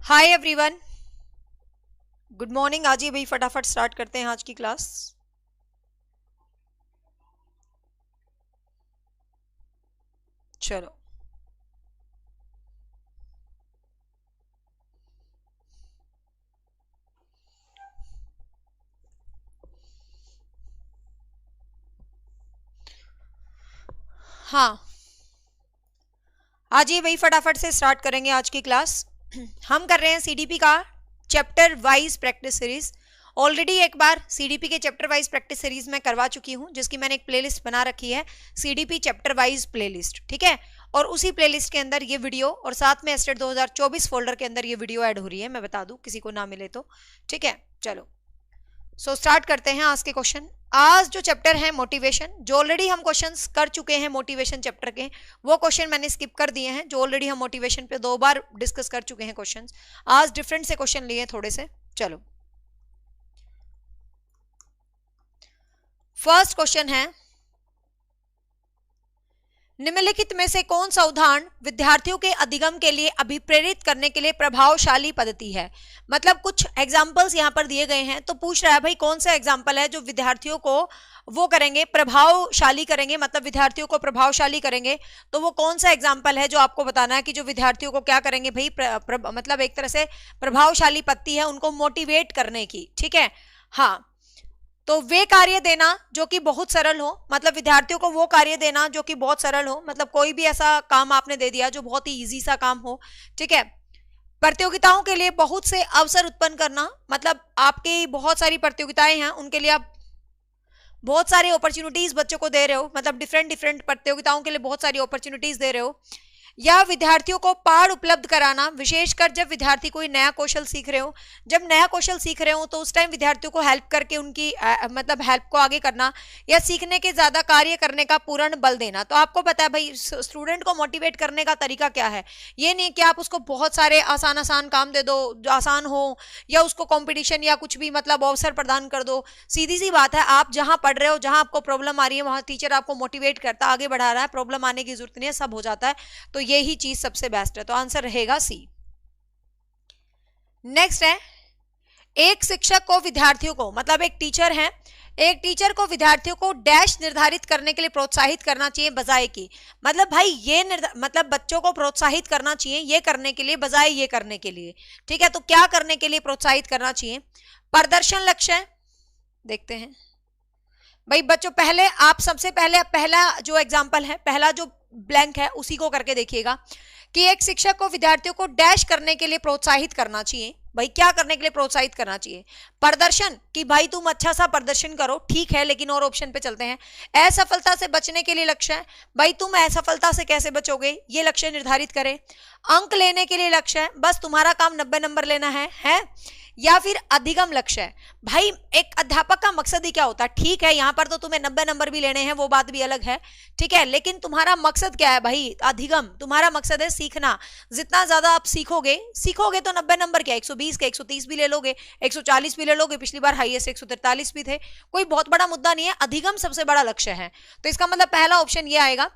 Hi everyone, good morning. आज ही भाई फटाफट स्टार्ट करते हैं आज की क्लास। चलो, हाँ, आज ही भाई फटाफट से स्टार्ट करेंगे आज की क्लास। हम कर रहे हैं सीडीपी का chapter wise practice series. Already एक बार सीडीपी के चैप्टर वाइज प्रैक्टिस सीरीज में करवा चुकी हूं, जिसकी मैंने एक प्लेलिस्ट बना रखी है, सीडीपी चैप्टर वाइज प्लेलिस्ट। ठीक है, और उसी प्लेलिस्ट के अंदर ये वीडियो और साथ में एस्टेट 2024 फोल्डर के अंदर ये वीडियो ऐड हो रही है। मैं बता दूं किसी को ना मिले तो। ठीक है, चलो स्टार्ट करते हैं आज के क्वेश्चन। आज जो चैप्टर है मोटिवेशन, जो ऑलरेडी हम क्वेश्चंस कर चुके हैं मोटिवेशन चैप्टर के, वो क्वेश्चन मैंने स्किप कर दिए हैं। जो ऑलरेडी हम मोटिवेशन पे 2 बार डिस्कस कर चुके हैं क्वेश्चंस, आज डिफरेंट से क्वेश्चन लिए थोड़े से। चलो, फर्स्ट क्वेश्चन है, निम्नलिखित में से कौन सा उदाहरण विद्यार्थियों के अधिगम के लिए अभिप्रेरित करने के लिए प्रभावशाली पद्धति है। मतलब कुछ एग्जाम्पल्स यहाँ पर दिए गए हैं, तो पूछ रहा है भाई कौन सा एग्जाम्पल है जो विद्यार्थियों को वो करेंगे, प्रभावशाली करेंगे, मतलब विद्यार्थियों को प्रभावशाली करेंगे। तो वो कौन सा एग्जाम्पल है जो आपको बताना है कि जो विद्यार्थियों को क्या करेंगे भाई, मतलब एक तरह से प्रभावशाली पद्धति है उनको मोटिवेट करने की। ठीक है, हाँ, तो वे कार्य देना जो कि बहुत सरल हो, मतलब विद्यार्थियों को वो कार्य देना जो कि बहुत सरल हो, मतलब कोई भी ऐसा काम आपने दे दिया जो बहुत ही इजी सा काम हो। ठीक है, प्रतियोगिताओं के लिए बहुत से अवसर उत्पन्न करना, मतलब आपकी बहुत सारी प्रतियोगिताएं हैं, उनके लिए आप बहुत सारी अपॉर्चुनिटीज बच्चों को दे रहे हो, मतलब डिफरेंट डिफरेंट प्रतियोगिताओं के लिए बहुत सारी अपॉर्चुनिटीज दे रहे हो। या विद्यार्थियों को पाठ उपलब्ध कराना, विशेषकर जब विद्यार्थी कोई नया कौशल सीख रहे हो। जब नया कौशल सीख रहे हो तो उस टाइम विद्यार्थियों को हेल्प करके उनकी मतलब हेल्प को आगे करना, या सीखने के ज्यादा कार्य करने का पूर्ण बल देना। तो आपको पता है भाई स्टूडेंट को मोटिवेट करने का तरीका क्या है। ये नहीं कि आप उसको बहुत सारे आसान आसान काम दे दो जो आसान हो, या उसको कॉम्पिटिशन या कुछ भी मतलब अवसर प्रदान कर दो। सीधी सी बात है, आप जहां पढ़ रहे हो, जहां आपको प्रॉब्लम आ रही है, वहां टीचर आपको मोटिवेट करता, आगे बढ़ा रहा है, प्रॉब्लम आने की जरूरत नहीं है, सब हो जाता है। तो यही चीज सबसे बेस्ट है, तो आंसर रहेगा सी। नेक्स्ट है, एक शिक्षक को विद्यार्थियों को, मतलब एक टीचर है, एक टीचर को विद्यार्थियों को डैश निर्धारित करने के लिए प्रोत्साहित करना चाहिए बजाय की। मतलब भाई ये मतलब बच्चों को प्रोत्साहित करना चाहिए ये करने के लिए बजाय ये करने के लिए। ठीक है, तो क्या करने के लिए प्रोत्साहित करना चाहिए, प्रदर्शन लक्ष्य। देखते हैं भाई बच्चों, पहले आप सबसे पहले पहला जो एग्जाम्पल है, पहला जो ब्लैंक है उसी को करके देखिएगा कि एक शिक्षक को विद्यार्थियों को डैश करने के लिए प्रोत्साहित करना चाहिए। भाई क्या करने के लिए प्रोत्साहित करना चाहिए, प्रदर्शन, कि भाई तुम अच्छा सा प्रदर्शन करो। ठीक है, लेकिन और ऑप्शन पे चलते हैं। असफलता से बचने के लिए लक्ष्य है, भाई तुम असफलता से कैसे बचोगे ये लक्ष्य निर्धारित करें। अंक लेने के लिए लक्ष्य है, बस तुम्हारा काम 90 नंबर लेना है। या फिर अधिगम लक्ष्य है, भाई एक अध्यापक का मकसद ही क्या होता है। ठीक है, यहां पर तो तुम्हें 90 नंबर भी लेने हैं, वो बात भी अलग है। ठीक है, लेकिन तुम्हारा मकसद क्या है भाई, अधिगम, तुम्हारा मकसद है सीखना। जितना ज्यादा आप सीखोगे तो 90 नंबर क्या, 120 के 130 भी ले लोगे, 140 भी ले लोगे। पिछली बार हाईएस्ट 143 भी थे, कोई बहुत बड़ा मुद्दा नहीं है। अधिगम सबसे बड़ा लक्ष्य है, तो इसका मतलब पहला ऑप्शन ये आएगा।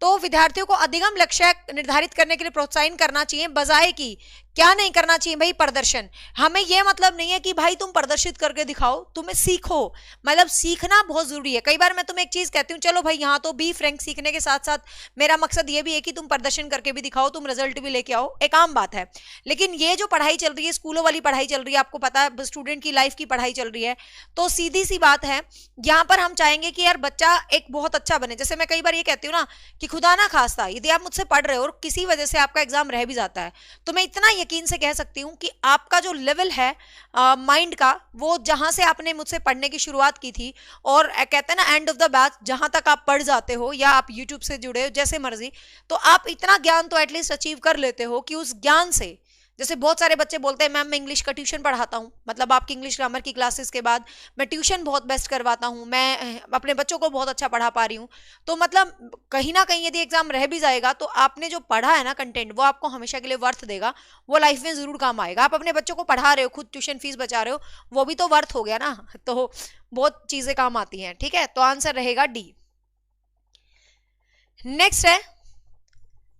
तो विद्यार्थियों को अधिगम लक्ष्य निर्धारित करने के लिए प्रोत्साहन करना चाहिए बजाय की क्या नहीं करना चाहिए भाई, प्रदर्शन। हमें यह मतलब नहीं है कि भाई तुम प्रदर्शित करके दिखाओ, तुम्हें सीखो, मतलब सीखना बहुत जरूरी है। कई बार मैं तुम्हें एक चीज कहती हूँ, चलो भाई यहाँ तो बी फ्रैंक, सीखने के साथ साथ मेरा मकसद ये भी है कि तुम प्रदर्शन करके भी दिखाओ, तुम रिजल्ट भी लेके आओ, एक आम बात है। लेकिन ये जो पढ़ाई चल रही है, स्कूलों वाली पढ़ाई चल रही है, आपको पता है स्टूडेंट की लाइफ की पढ़ाई चल रही है, तो सीधी सी बात है यहाँ पर हम चाहेंगे कि यार बच्चा एक बहुत अच्छा बने। जैसे मैं कई बार ये कहती हूँ ना कि खुदा ना खास्ता यदि आप मुझसे पढ़ रहे हो और किसी वजह से आपका एग्जाम रह भी जाता है, तो मैं इतना यकीन से कह सकती हूँ कि आपका जो लेवल है माइंड का, वो जहां से आपने मुझसे पढ़ने की शुरुआत की थी, और कहते हैं ना एंड ऑफ द बैच, जहां तक आप पढ़ जाते हो या आप यूट्यूब से जुड़े हो जैसे मर्जी, तो आप इतना ज्ञान तो एटलीस्ट अचीव कर लेते हो कि उस ज्ञान से, जैसे बहुत सारे बच्चे बोलते हैं मैम मैं इंग्लिश का ट्यूशन पढ़ाता हूँ, मतलब आपकी इंग्लिश ग्रामर की क्लासेस के बाद मैं ट्यूशन बहुत बेस्ट करवाता हूँ, मैं अपने बच्चों को बहुत अच्छा पढ़ा पा रही हूँ। तो मतलब कहीं ना कहीं यदि एग्जाम रह भी जाएगा तो आपने जो पढ़ा है ना कंटेंट, वो आपको हमेशा के लिए वर्थ देगा, वो लाइफ में जरूर काम आएगा। आप अपने बच्चों को पढ़ा रहे हो, खुद ट्यूशन फीस बचा रहे हो, वो भी तो वर्थ हो गया ना, तो बहुत चीजें काम आती हैं। ठीक है, तो आंसर रहेगा डी। नेक्स्ट है,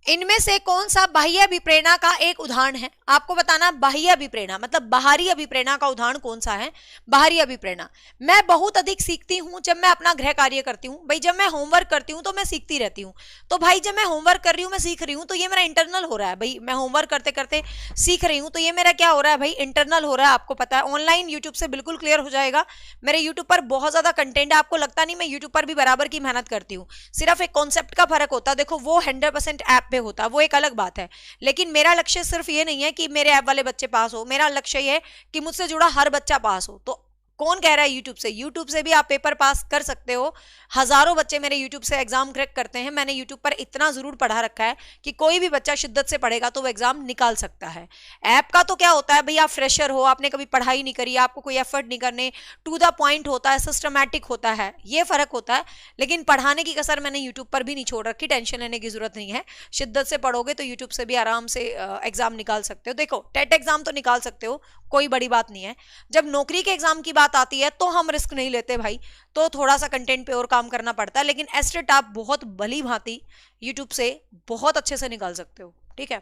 इनमें से कौन सा बाह्य अभिप्रेरणा का एक उदाहरण है? आपको बताना बाह्य अभिप्रेरणा मतलब बाहरी अभिप्रेरणा का उदाहरण कौन सा है? बाहरी अभिप्रेरणा। मैं बहुत अधिक सीखती हूं जब मैं अपना गृह कार्य करती हूं। भाई जब मैं होमवर्क करती हूं तो मैं सीखती रहती हूं। तो भाई जब मैं होमवर्क कर रही हूं, मैं सीख रही हूं, तो ये मेरा इंटरनल हो रहा है। भाई मैं होमवर्क करते करते सीख रही हूं, तो ये मेरा क्या हो रहा है भाई? इंटरनल हो रहा है। आपको पता है ऑनलाइन यूट्यूब से बिल्कुल क्लियर हो जाएगा। मेरे यूट्यूब पर बहुत ज्यादा कंटेंट है, आपको लगता नहीं मैं यूट्यूब पर भी बराबर की मेहनत करती हूँ। सिर्फ एक कॉन्सेप्ट का फर्क होता है। देखो वो 100% ऐप पे होता है, वो एक अलग बात है। लेकिन मेरा लक्ष्य सिर्फ ये नहीं है कि मेरे ऐप वाले बच्चे पास हो, मेरा लक्ष्य ये है कि मुझसे जुड़ा हर बच्चा पास हो। तो कौन कह रहा है यूट्यूब से? यूट्यूब से भी आप पेपर पास कर सकते हो। हजारों बच्चे मेरे यूट्यूब से एग्जाम क्रैक करते हैं। मैंने यूट्यूब पर इतना जरूर पढ़ा रखा है कि कोई भी बच्चा शिद्दत से पढ़ेगा तो वो एग्जाम निकाल सकता है। ऐप का तो क्या होता है भाई, आप फ्रेशर हो, आपने कभी पढ़ाई नहीं करी, आपको कोई एफर्ट नहीं करने, टू द पॉइंट होता है, सिस्टमैटिक होता है, ये फर्क होता है। लेकिन पढ़ाने की कसर मैंने यूट्यूब पर भी नहीं छोड़ रखी, टेंशन लेने की जरूरत नहीं है। शिद्दत से पढ़ोगे तो यूट्यूब से भी आराम से एग्जाम निकाल सकते हो। देखो टेट एग्जाम तो निकाल सकते हो, कोई बड़ी बात नहीं है। जब नौकरी के एग्जाम की बात आती है तो हम रिस्क नहीं लेते भाई, तो थोड़ा सा कंटेंट पे और काम करना पड़ता है। लेकिन एस्टेट आप बहुत भली भांति यूट्यूब से बहुत अच्छे से निकाल सकते हो। ठीक है।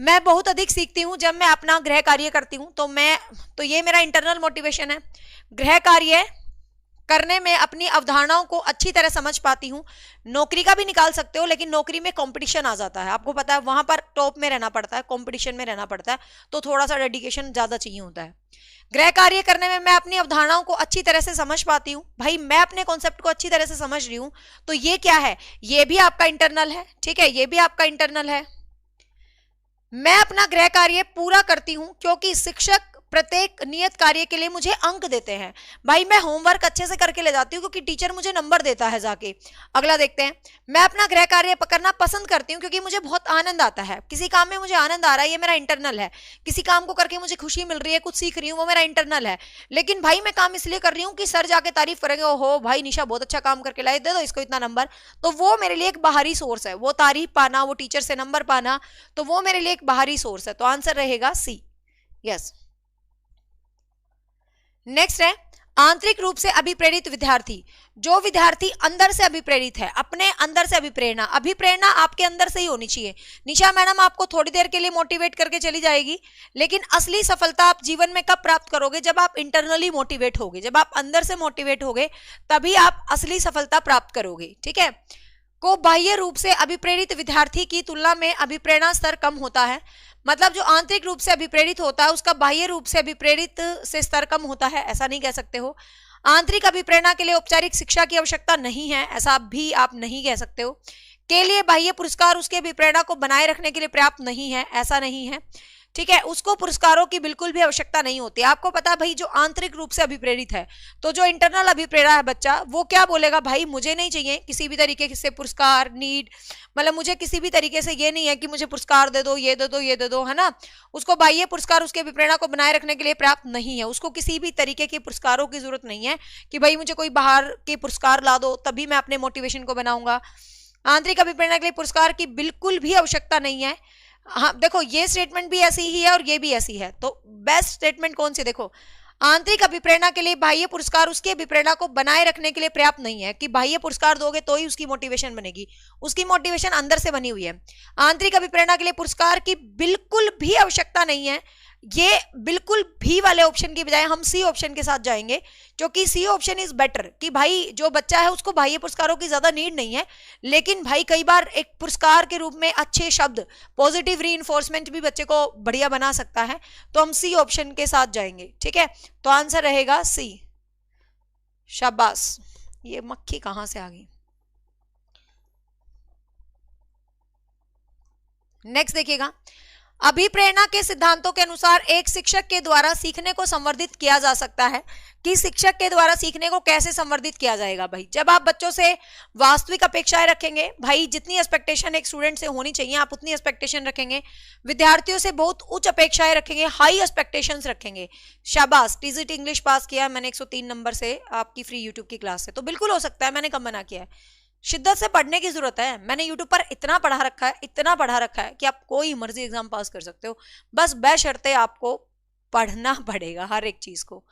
मैं बहुत अधिक सीखती हूं जब मैं अपना गृह कार्य करती हूं। तो ये मेरा इंटरनल मोटिवेशन है। गृह कार्य करने में अपनी अवधारणाओं को अच्छी तरह समझ पाती हूँ। नौकरी का भी निकाल सकते हो, लेकिन नौकरी में कंपटीशन आ जाता है, आपको पता है, वहां पर टॉप में रहना पड़ता है, कंपटीशन में रहना पड़ता है, तो थोड़ा सा डेडिकेशन ज्यादा चाहिए होता है। गृह कार्य करने में मैं अपनी अवधारणाओं को अच्छी तरह से समझ पाती हूँ। भाई मैं अपने कॉन्सेप्ट को अच्छी तरह से समझ रही हूँ, तो ये क्या है? ये भी आपका इंटरनल है। ठीक है, ये भी आपका इंटरनल है। मैं अपना गृह कार्य पूरा करती हूं क्योंकि शिक्षक प्रत्येक नियत कार्य के लिए मुझे अंक देते हैं। भाई मैं होमवर्क अच्छे से करके ले जाती हूँ क्योंकि टीचर मुझे नंबर देता है जाके। अगला देखते हैं। मैं अपना गृह कार्य करना पसंद करती हूँ क्योंकि मुझे बहुत आनंद आता है। किसी काम में मुझे आनंद आ रहा है, ये मेरा इंटरनल है। किसी काम को करके मुझे खुशी मिल रही है, कुछ सीख रही हूँ, वो मेरा इंटरनल है। लेकिन भाई मैं काम इसलिए कर रही हूँ कि सर जाके तारीफ करेंगे, ओहो भाई निशा बहुत अच्छा काम करके लाई, दे दो इसको इतना नंबर। तो वो मेरे लिए एक बाहरी सोर्स है, वो तारीफ पाना, वो टीचर से नंबर पाना, तो वो मेरे लिए एक बाहरी सोर्स है। तो आंसर रहेगा सी। यस। नेक्स्ट है आंतरिक रूप से अभिप्रेरित विद्यार्थी। जो विद्यार्थी अंदर से अभिप्रेरित है, अपने अंदर से अभिप्रेरणा, अभिप्रेरणा आपके अंदर से ही होनी चाहिए। निशा मैडम आपको थोड़ी देर के लिए मोटिवेट करके चली जाएगी, लेकिन असली सफलता आप जीवन में कब प्राप्त करोगे? जब आप इंटरनली मोटिवेट होगे, जब आप अंदर से मोटिवेट होगे, तभी आप असली सफलता प्राप्त करोगे। ठीक है। को बाह्य रूप से अभिप्रेरित विद्यार्थी की तुलना में अभिप्रेरणा स्तर कम होता है। मतलब जो आंतरिक रूप से अभिप्रेरित होता है उसका बाह्य रूप से अभिप्रेरित से स्तर कम होता है, ऐसा नहीं कह सकते हो। आंतरिक अभिप्रेरणा के लिए औपचारिक शिक्षा की आवश्यकता नहीं है, ऐसा भी आप नहीं कह सकते हो। के लिए बाह्य पुरस्कार उसके अभिप्रेरणा को बनाए रखने के लिए पर्याप्त नहीं है, ऐसा नहीं है। ठीक है, उसको पुरस्कारों की बिल्कुल भी आवश्यकता नहीं होती। आपको पता है भाई जो आंतरिक रूप से अभिप्रेरित है, तो जो इंटरनल अभिप्रेरणा है बच्चा, वो क्या बोलेगा? भाई मुझे नहीं चाहिए किसी भी तरीके से पुरस्कार, नीड, मतलब मुझे किसी भी तरीके से ये नहीं है कि मुझे पुरस्कार दे दो, ये दे दो, ये दे दो, है ना। उसको बाह्य पुरस्कार उसके अभिप्रेरणा को बनाए रखने के लिए पर्याप्त नहीं है। उसको किसी भी तरीके के पुरस्कारों की जरूरत नहीं है कि भाई मुझे कोई बाहर के पुरस्कार ला दो तभी मैं अपने मोटिवेशन को बनाऊंगा। आंतरिक अभिप्रेरणा के लिए पुरस्कार की बिल्कुल भी आवश्यकता नहीं है। हाँ देखो ये स्टेटमेंट भी ऐसी ही है और ये भी ऐसी है, तो बेस्ट स्टेटमेंट कौन सी? देखो आंतरिक अभिप्रेरणा के लिए बाह्य पुरस्कार उसकी अभिप्रेरणा को बनाए रखने के लिए पर्याप्त नहीं है कि बाह्य पुरस्कार दोगे तो ही उसकी मोटिवेशन बनेगी, उसकी मोटिवेशन अंदर से बनी हुई है। आंतरिक अभिप्रेरणा के लिए पुरस्कार की बिल्कुल भी आवश्यकता नहीं है। ये बिल्कुल भी वाले ऑप्शन की बजाय हम सी ऑप्शन के साथ जाएंगे, क्योंकि सी ऑप्शन इज बेटर कि भाई जो बच्चा है उसको बाह्य पुरस्कारों की ज्यादा नीड नहीं है, लेकिन भाई कई बार एक पुरस्कार के रूप में अच्छे शब्द, पॉजिटिव रीइंफोर्समेंट भी बच्चे को बढ़िया बना सकता है। तो हम सी ऑप्शन के साथ जाएंगे। ठीक है, तो आंसर रहेगा सी। शाबाश, ये मक्खी कहां से आ गई। नेक्स्ट देखिएगा, अभिप्रेरणा के सिद्धांतों के अनुसार एक शिक्षक के द्वारा सीखने को संवर्धित किया जा सकता है। कि शिक्षक के द्वारा सीखने को कैसे संवर्धित किया जाएगा? भाई जब आप बच्चों से वास्तविक अपेक्षाएं रखेंगे, भाई जितनी एक्सपेक्टेशन एक स्टूडेंट से होनी चाहिए आप उतनी एक्सपेक्टेशन रखेंगे। विद्यार्थियों से बहुत उच्च अपेक्षाएं रखेंगे, हाई एक्सपेक्टेशंस रखेंगे। शाबाश, टीजीटी इंग्लिश पास किया है मैंने 103 नंबर से आपकी फ्री यूट्यूब की क्लास से, तो बिल्कुल हो सकता है, मैंने कब मना किया है। शिद्दत से पढ़ने की जरूरत है। मैंने यूट्यूब पर इतना पढ़ा रखा है, इतना पढ़ा रखा है कि आप कोई मर्जी एग्जाम पास कर सकते हो, बस बशर्ते आपको पढ़ना पड़ेगा हर एक चीज को।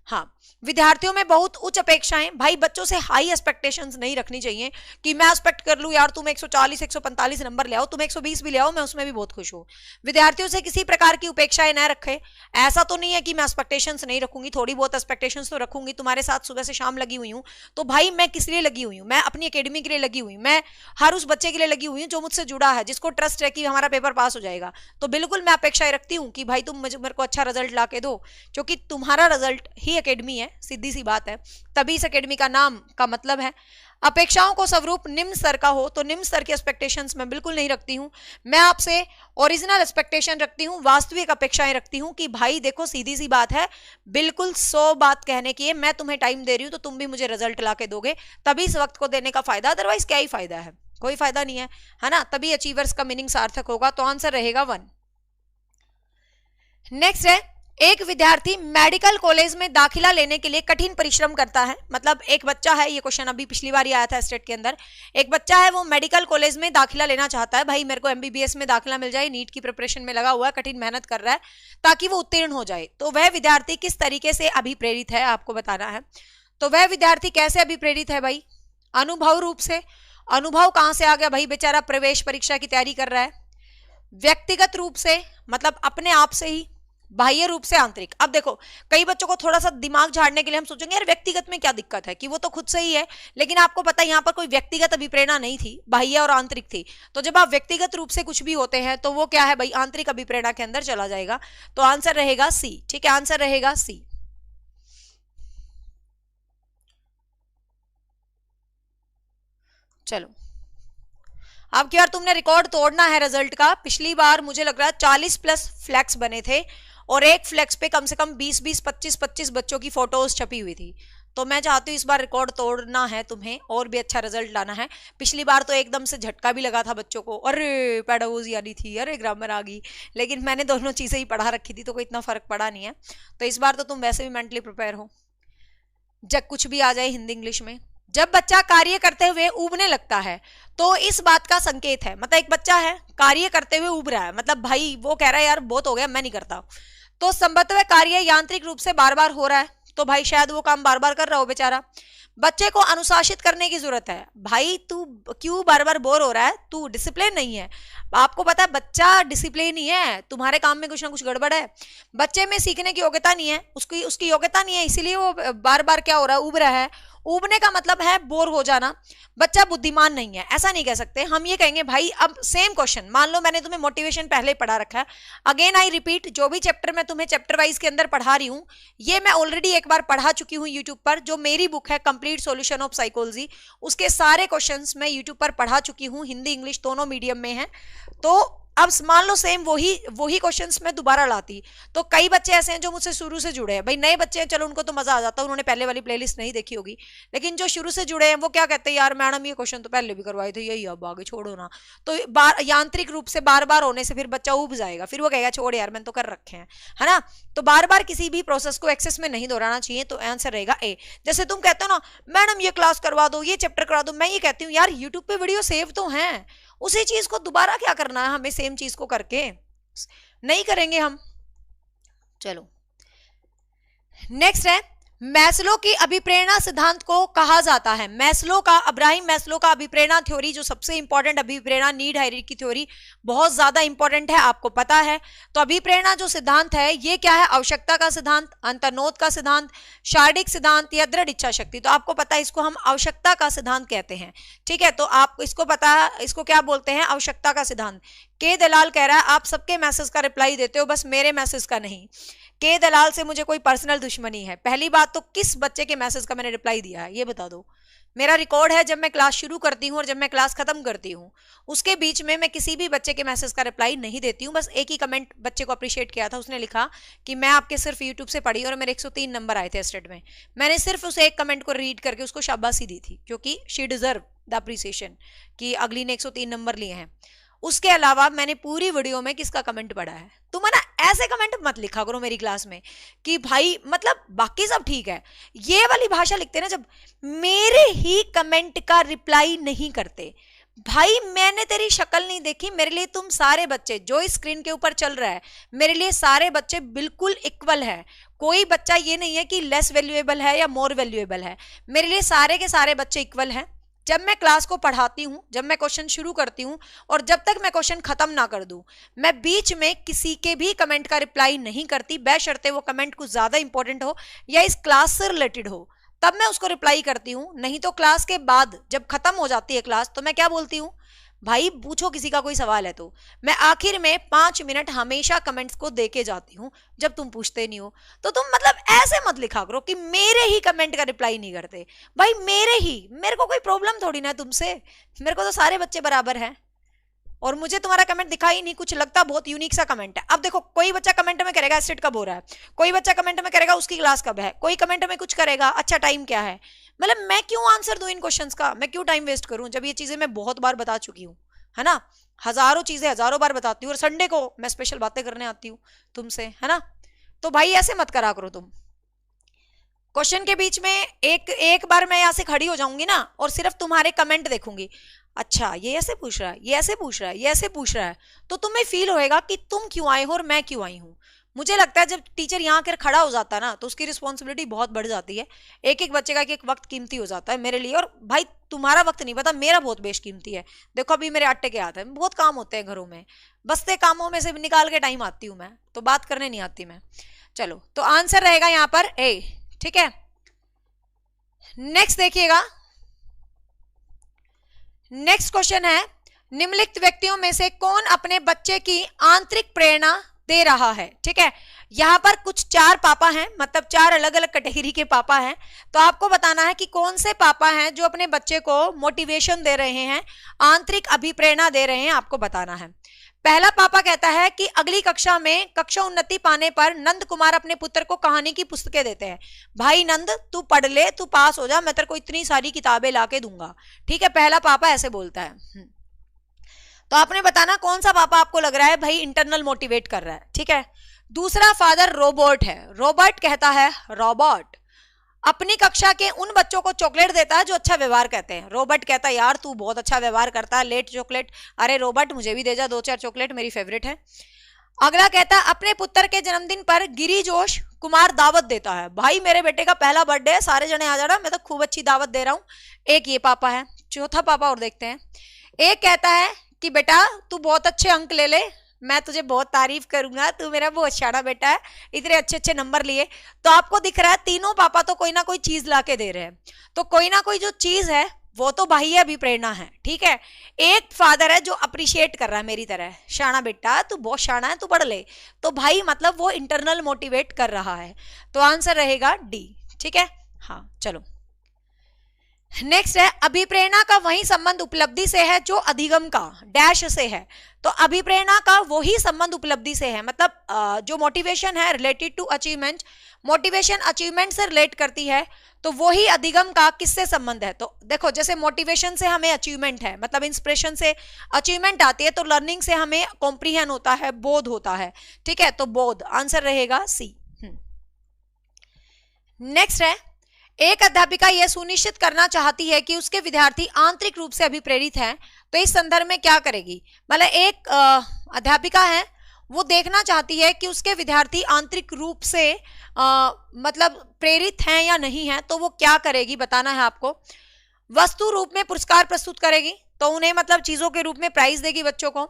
हाँ, विद्यार्थियों में बहुत उच्च अपेक्षाएं, भाई बच्चों से हाई एक्सपेक्टेशंस नहीं रखनी चाहिए कि मैं एक्सपेक्ट कर लूं यार तुम 140 145 नंबर ले आओ, तुम 120 भी ले आओ, मैं उसमें भी बहुत खुश हूं। विद्यार्थियों से किसी प्रकार की उपेक्षाएं न रखें। ऐसा तो नहीं है कि मैं एक्सपेक्टेशंस नहीं रखूंगी, थोड़ी बहुत एक्सपेक्टेशंस तो रखूंगी। तुम्हारे साथ सुबह से शाम लगी हुई हूं तो भाई मैं किस लिए लगी हुई हूं? मैं अपनी अकेडमी के लिए लगी हुई हूं, मैं हर उस बच्चे के लिए लगी हुई हूँ जो मुझसे जुड़ा है, जिसको ट्रस्ट है कि हमारा पेपर पास हो जाएगा। तो बिल्कुल मैं अपेक्षाएं रखती हूँ कि भाई तुम मेरे को अच्छा रिजल्ट ला के दो, क्योंकि तुम्हारा रिजल्ट ही अकेडमी है, सीधी सी बात है। तभी इस अकेडमी का नाम का मतलब है। अपेक्षाओं को स्वरूप निम्न स्तर का हो तो निम्न स्तर की एक्सपेक्टेशंस मैं बिल्कुल नहीं रखती हूं। मैं आपसे ओरिजिनल एक्सपेक्टेशन रखती हूं, वास्तविक अपेक्षाएं रखती हूं कि भाई देखो सीधी सी बात है, बिल्कुल 100 बात कहने की है, मैं तुम्हें टाइम दे रही हूं तो तुम भी मुझे रिजल्ट ला के दोगे, तभी इस वक्त को देने का फायदा, अदरवाइज क्या ही फायदा है? कोई फायदा नहीं है ना? तभी अचीवर्स का मीनिंग सार्थक होगा। तो आंसर रहेगा 1। नेक्स्ट है, एक विद्यार्थी मेडिकल कॉलेज में दाखिला लेने के लिए कठिन परिश्रम करता है। मतलब एक बच्चा है, ये क्वेश्चन अभी पिछली बार ही आया था स्टेट के अंदर। एक बच्चा है, वो मेडिकल कॉलेज में दाखिला लेना चाहता है, भाई मेरे को एमबीबीएस में दाखिला मिल जाए, नीट की प्रिपरेशन में लगा हुआ है, कठिन मेहनत कर रहा है ताकि वो उत्तीर्ण हो जाए। तो वह विद्यार्थी किस तरीके से अभिप्रेरित है, आपको बताना है। तो वह विद्यार्थी कैसे अभिप्रेरित है भाई? अनुभव रूप से। अनुभव कहां से आ गया भाई? बेचारा प्रवेश परीक्षा की तैयारी कर रहा है। व्यक्तिगत रूप से, मतलब अपने आप से ही। बाह्य रूप से, आंतरिक। अब देखो, कई बच्चों को थोड़ा सा दिमाग झाड़ने के लिए हम सोचेंगे यार व्यक्तिगत में क्या दिक्कत है, कि वो तो खुद से ही है, लेकिन आपको पता है यहाँ पर कोई व्यक्तिगत अभिप्रेरणा नहीं थी, बाह्य और आंतरिक थी। तो जब आप व्यक्तिगत रूप से कुछ भी होते हैं तो वो क्या है भाई? आंतरिक अभिप्रेरणा के अंदर चला जाएगा। तो आंसर रहेगा सी। ठीक है, आंसर रहेगा सी। चलो, अब की बार तुमने रिकॉर्ड तोड़ना है रिजल्ट का। पिछली बार मुझे लग रहा है 40 प्लस फ्लैक्स बने थे और एक फ्लैक्स पे कम से कम 20-20, 25-25 बच्चों की फोटोज छपी हुई थी। तो मैं चाहती हूँ इस बार रिकॉर्ड तोड़ना है तुम्हें और भी अच्छा रिजल्ट लाना है। पिछली बार तो एकदम से झटका भी लगा था बच्चों को, अरे पेडागोजी आनी थी, अरे ग्रामर आ गई, लेकिन मैंने दोनों चीजें ही पढ़ा रखी थी तो कोई इतना फर्क पड़ा नहीं है। तो इस बार तो तुम वैसे भी मेंटली प्रिपेयर हो, जब कुछ भी आ जाए हिंदी इंग्लिश में। जब बच्चा कार्य करते हुए ऊबने लगता है तो इस बात का संकेत है, मतलब एक बच्चा है कार्य करते हुए ऊब रहा है, मतलब भाई वो कह रहा है यार बहुत हो गया, मैं नहीं करता, तो संभवतः कार्य यांत्रिक रूप से बार बार हो रहा है, तो भाई शायद वो काम बार बार कर रहा हो बेचारा। बच्चे को अनुशासित करने की जरूरत है। भाई तू क्यों बार बार बोर हो रहा है? तू डिसिप्लिन नहीं है। आपको पता है बच्चा डिसिप्लिन ही है, तुम्हारे काम में कुछ ना कुछ गड़बड़ है। बच्चे में सीखने की योग्यता नहीं है, उसकी योग्यता नहीं है, इसीलिए वो बार बार क्या हो रहा है? उब रहा है। उबने का मतलब है बोर हो जाना। बच्चा बुद्धिमान नहीं है, ऐसा नहीं कह सकते हम। ये कहेंगे भाई, अब सेम क्वेश्चन मान लो मैंने तुम्हें मोटिवेशन पहले पढ़ा रखा है, अगेन आई रिपीट, जो भी चैप्टर मैं तुम्हें चैप्टर वाइज के अंदर पढ़ा रही हूँ ये मैं ऑलरेडी एक बार पढ़ा चुकी हूँ यूट्यूब पर। जो मेरी बुक है कंप्लीट सॉल्यूशन ऑफ साइकोलॉजी, उसके सारे क्वेश्चंस मैं यूट्यूब पर पढ़ा चुकी हूँ, हिंदी इंग्लिश दोनों मीडियम में है। तो अब मान लो सेम वही क्वेश्चंस मैं दोबारा लाती, तो कई बच्चे ऐसे हैं जो मुझसे शुरू से जुड़े हैं। भाई नए बच्चे हैं, चलो उनको तो मजा आ जाता है, उन्होंने पहले वाली प्लेलिस्ट नहीं देखी होगी, लेकिन जो शुरू से जुड़े हैं वो क्या कहते हैं, यार मैडम ये क्वेश्चन तो पहले भी करवाए थे, यही अब आगे छोड़ो ना। तो यांत्रिक रूप से बार बार होने से फिर बच्चा उब जाएगा, फिर वो कहेगा छोड़ यार मैंने तो कर रखे हैं, है ना। तो बार बार किसी भी प्रोसेस को एक्सेस में नहीं दोहराना चाहिए। तो आंसर रहेगा ए। जैसे तुम कहते हो ना मैडम ये क्लास करवा दो, ये चैप्टर करा दो, मैं ये कहती हूँ यार यूट्यूब पे वीडियो सेव तो है, उसी चीज को दोबारा क्या करना है हमें, सेम चीज को करके नहीं करेंगे हम। चलो नेक्स्ट है, मैस्लो की अभिप्रेरणा सिद्धांत को कहा जाता है। मैस्लो का, अब्राहिम मैस्लो का अभिप्रेरणा थ्योरी, जो सबसे इंपॉर्टेंट अभिप्रेरणा नीड हायरार्की थ्योरी, बहुत ज्यादा इंपॉर्टेंट है, आपको पता है। तो अभिप्रेरणा जो सिद्धांत है ये क्या है? आवश्यकता का सिद्धांत, अंतर्नोद का सिद्धांत, शारीरिक सिद्धांत या दृढ़ इच्छा शक्ति। तो आपको पता है इसको हम आवश्यकता का सिद्धांत कहते हैं, ठीक है। तो आपको इसको पता है, इसको क्या बोलते हैं? आवश्यकता का सिद्धांत। के दलाल कह रहा है आप सबके मैसेज का रिप्लाई देते हो, बस मेरे मैसेज का नहीं। के दलाल से मुझे कोई पर्सनल दुश्मनी है। पहली बात तो किस बच्चे के मैसेज का मैंने रिप्लाई दिया है ये बता दो। मेरा रिकॉर्ड है जब मैं क्लास शुरू करती हूँ और जब मैं क्लास खत्म करती हूँ, उसके बीच में मैं किसी भी बच्चे के मैसेज का रिप्लाई नहीं देती हूँ। बस एक ही कमेंट बच्चे को अप्रिशिएट किया था, उसने लिखा कि मैं आपके सिर्फ यूट्यूब से पढ़ी और मेरे 103 नंबर आए थे स्टेट में। मैंने सिर्फ उस एक कमेंट को रीड करके उसको शाबाशी दी थी, क्योंकि शी डिजर्व द अप्रिसिएशन कि अगली ने 103 नंबर लिए हैं। उसके अलावा मैंने पूरी वीडियो में किसका कमेंट पढ़ा है? तुम है ना ऐसे कमेंट मत लिखा करो मेरी क्लास में कि भाई मतलब बाकी सब ठीक है, ये वाली भाषा लिखते ना जब मेरे ही कमेंट का रिप्लाई नहीं करते। भाई मैंने तेरी शक्ल नहीं देखी, मेरे लिए तुम सारे बच्चे जो इस स्क्रीन के ऊपर चल रहा है, मेरे लिए सारे बच्चे बिल्कुल इक्वल है। कोई बच्चा ये नहीं है कि लेस वैल्यूएबल है या मोर वैल्यूएबल है, मेरे लिए सारे के सारे बच्चे इक्वल हैं। जब मैं क्लास को पढ़ाती हूँ, जब मैं क्वेश्चन शुरू करती हूँ और जब तक मैं क्वेश्चन खत्म ना कर दूं, मैं बीच में किसी के भी कमेंट का रिप्लाई नहीं करती, बशर्ते वो कमेंट कुछ ज्यादा इंपॉर्टेंट हो या इस क्लास से रिलेटेड हो, तब मैं उसको रिप्लाई करती हूँ। नहीं तो क्लास के बाद जब खत्म हो जाती है क्लास, तो मैं क्या बोलती हूँ, भाई पूछो किसी का कोई सवाल है तो। मैं आखिर में 5 मिनट हमेशा कमेंट्स को देके जाती हूँ जब तुम पूछते नहीं हो। तो तुम मतलब ऐसे मत लिखा करो कि मेरे ही कमेंट का रिप्लाई नहीं करते। भाई मेरे को कोई प्रॉब्लम थोड़ी ना है तुमसे, मेरे को तो सारे बच्चे बराबर हैं और मुझे तुम्हारा कमेंट दिखा ही नहीं, कुछ लगता बहुत यूनिक सा कमेंट है। अब देखो, कोई बच्चा कमेंट में करेगा एसिड कब हो रहा है, कोई बच्चा कमेंट में करेगा उसकी क्लास कब है, कोई कमेंट में कुछ करेगा अच्छा टाइम क्या है। मतलब मैं क्यों आंसर दूं इन क्वेश्चंस का, मैं क्यों टाइम वेस्ट करूं, जब ये चीजें मैं बहुत बार बता चुकी हूँ, है ना। हजारों चीजें हजारों बार बताती हूँ और संडे को मैं स्पेशल बातें करने आती हूँ तुमसे, है ना। तो भाई ऐसे मत करा करो तुम। क्वेश्चन के बीच में एक बार मैं यहाँ से खड़ी हो जाऊंगी ना और सिर्फ तुम्हारे कमेंट देखूंगी, अच्छा ये ऐसे पूछ रहा है, ये ऐसे पूछ रहा है, ये ऐसे पूछ रहा है, तो तुम्हें फील होएगा कि तुम क्यों आए हो और मैं क्यों आई हूँ। मुझे लगता है जब टीचर यहाँ आकर खड़ा हो जाता है ना, तो उसकी रिस्पॉन्सिबिलिटी बहुत बढ़ जाती है। एक एक बच्चे का एक वक्त कीमती हो जाता है मेरे लिए। और भाई तुम्हारा वक्त नहीं पता, मेरा बहुत बेशकीमती है। देखो अभी मेरे आटे के हाथ है, बहुत काम होते हैं घरों में, बसते कामों में से निकाल के टाइम आती हूँ मैं, तो बात करने नहीं आती मैं। चलो तो आंसर रहेगा यहाँ पर ए, ठीक है। नेक्स्ट देखिएगा, नेक्स्ट क्वेश्चन है, निम्नलिखित व्यक्तियों में से कौन अपने बच्चे की आंतरिक प्रेरणा दे रहा है। ठीक है, यहां पर कुछ 4 पापा हैं, मतलब 4 अलग अलग कैटेगरी के पापा हैं। तो आपको बताना है कि कौन से पापा हैं जो अपने बच्चे को मोटिवेशन दे रहे हैं, आंतरिक अभिप्रेरणा दे रहे हैं, आपको बताना है। पहला पापा कहता है कि अगली कक्षा में कक्षा उन्नति पाने पर नंद कुमार अपने पुत्र को कहानी की पुस्तकें देते हैं। भाई नंद तू पढ़ ले, तू पास हो जा, मैं तेरे को इतनी सारी किताबें लाके दूंगा। ठीक है, पहला पापा ऐसे बोलता है। तो आपने बताना कौन सा पापा आपको लग रहा है भाई इंटरनल मोटिवेट कर रहा है। ठीक है, दूसरा फादर रोबोट है। रोबोट कहता है, रॉबर्ट अपनी कक्षा के उन बच्चों को चॉकलेट देता है जो अच्छा व्यवहार करते हैं। रोबोट कहता है यार तू बहुत अच्छा व्यवहार करता है, लेट चॉकलेट, अरे रोबोट मुझे भी दे जा 2-4 चॉकलेट, मेरी फेवरेट है। अगला कहता है अपने पुत्र के जन्मदिन पर गिरिजोश कुमार दावत देता है। भाई मेरे बेटे का पहला बर्थडे है, सारे जने आ जाना, मैं तो खूब अच्छी दावत दे रहा हूं। एक ये पापा है। चौथा पापा और देखते हैं। एक कहता है कि बेटा तू बहुत अच्छे अंक ले ले, मैं तुझे बहुत तारीफ करूंगा, तू मेरा बहुत शाना बेटा है, इतने अच्छे अच्छे नंबर लिए। तो आपको दिख रहा है तीनों पापा तो कोई ना कोई चीज ला के दे रहे हैं। तो कोई ना कोई जो चीज है वो तो बाह्य अभिप्रेरणा है। ठीक है, एक फादर है जो अप्रिशिएट कर रहा है मेरी तरह, शाना बेटा तू बहुत शाना है, तू पढ़ ले। तो भाई मतलब वो इंटरनल मोटिवेट कर रहा है। तो आंसर रहेगा डी। ठीक है, हाँ चलो नेक्स्ट है, अभिप्रेरणा का वही संबंध उपलब्धि से है जो अधिगम का डैश से है। तो अभिप्रेरणा का वही संबंध उपलब्धि से है, मतलब जो मोटिवेशन है related to achievement, motivation achievement से रिलेट करती है, तो वही अधिगम का किससे संबंध है। तो देखो जैसे मोटिवेशन से हमें अचीवमेंट है, मतलब इंस्पिरेशन से अचीवमेंट आती है, तो लर्निंग से हमें कॉम्प्रीहेंड होता है, बोध होता है। ठीक है, तो बोध आंसर रहेगा सी। नेक्स्ट है, एक अध्यापिका यह सुनिश्चित करना चाहती है कि उसके विद्यार्थी आंतरिक रूप से अभिप्रेरित हैं, तो इस संदर्भ में क्या करेगी। मतलब एक अध्यापिका है, वो देखना चाहती है कि उसके विद्यार्थी आंतरिक रूप से मतलब प्रेरित हैं या नहीं है, तो वो क्या करेगी बताना है आपको। वस्तु रूप में पुरस्कार प्रस्तुत करेगी, तो उन्हें मतलब चीजों के रूप में प्राइज देगी बच्चों को।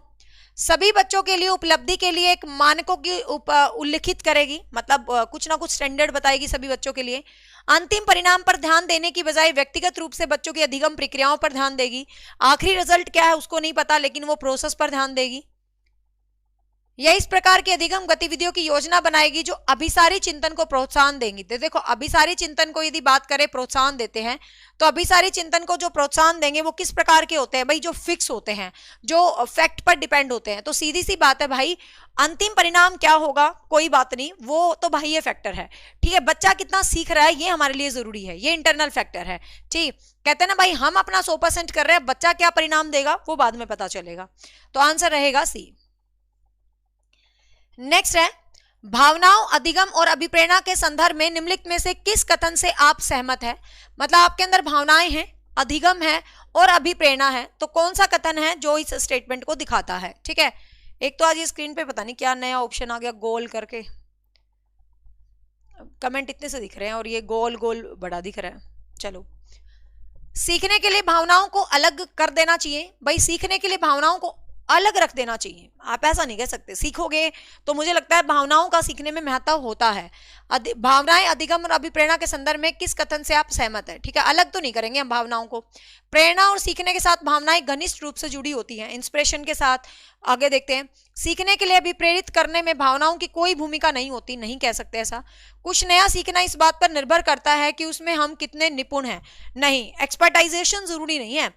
सभी बच्चों के लिए उपलब्धि के लिए एक मानकों की उल्लिखित करेगी, मतलब कुछ ना कुछ स्टैंडर्ड बताएगी सभी बच्चों के लिए। अंतिम परिणाम पर ध्यान देने की बजाय व्यक्तिगत रूप से बच्चों की अधिगम प्रक्रियाओं पर ध्यान देगी। आखिरी रिजल्ट क्या है उसको नहीं पता, लेकिन वो प्रोसेस पर ध्यान देगी। यह इस प्रकार की अधिगम गतिविधियों की योजना बनाएगी जो अभिसारी चिंतन को प्रोत्साहन देंगी। तो देखो अभिसारी चिंतन को यदि बात करें प्रोत्साहन देते हैं, तो अभिसारी चिंतन को जो प्रोत्साहन देंगे वो किस प्रकार के होते हैं भाई, जो फिक्स होते हैं, जो फैक्ट पर डिपेंड होते हैं। तो सीधी सी बात है भाई, अंतिम परिणाम क्या होगा कोई बात नहीं, वो तो बाह्य फैक्टर है। ठीक है, बच्चा कितना सीख रहा है ये हमारे लिए जरूरी है, ये इंटरनल फैक्टर है। ठीक, कहते हैं ना भाई हम अपना 100% कर रहे हैं, बच्चा क्या परिणाम देगा वो बाद में पता चलेगा। तो आंसर रहेगा सी। नेक्स्ट है, भावनाओं, अधिगम और अभिप्रेरणा के संदर्भ में निम्नलिखित में से किस कथन से आप सहमत है। मतलब आपके अंदर भावनाएं हैं, अधिगम है और अभिप्रेरणा है, तो कौन सा कथन है जो इस स्टेटमेंट को दिखाता है। ठीक है, एक तो आज ये स्क्रीन पे पता नहीं क्या नया ऑप्शन आ गया गोल करके, कमेंट इतने से दिख रहे हैं और ये गोल गोल बड़ा दिख रहा है। चलो, सीखने के लिए भावनाओं को अलग कर देना चाहिए। भाई सीखने के लिए भावनाओं को अलग रख देना चाहिए, आप ऐसा नहीं कह सकते। सीखोगे तो मुझे लगता है भावनाओं का सीखने में महत्व होता है। भावनाएं अधिगम और अभिप्रेरणा के संदर्भ में किस कथन से आप सहमत हैं? ठीक है, अलग तो नहीं करेंगे हम भावनाओं को। प्रेरणा और सीखने के साथ भावनाएं घनिष्ठ रूप से जुड़ी होती हैं, इंस्पिरेशन के साथ। आगे देखते हैं, सीखने के लिए अभिप्रेरित करने में भावनाओं की कोई भूमिका नहीं होती। नहीं कह सकते ऐसा। कुछ नया सीखना इस बात पर निर्भर करता है कि उसमें हम कितने निपुण हैं। नहीं, एक्सपर्टाइजेशन जरूरी नहीं है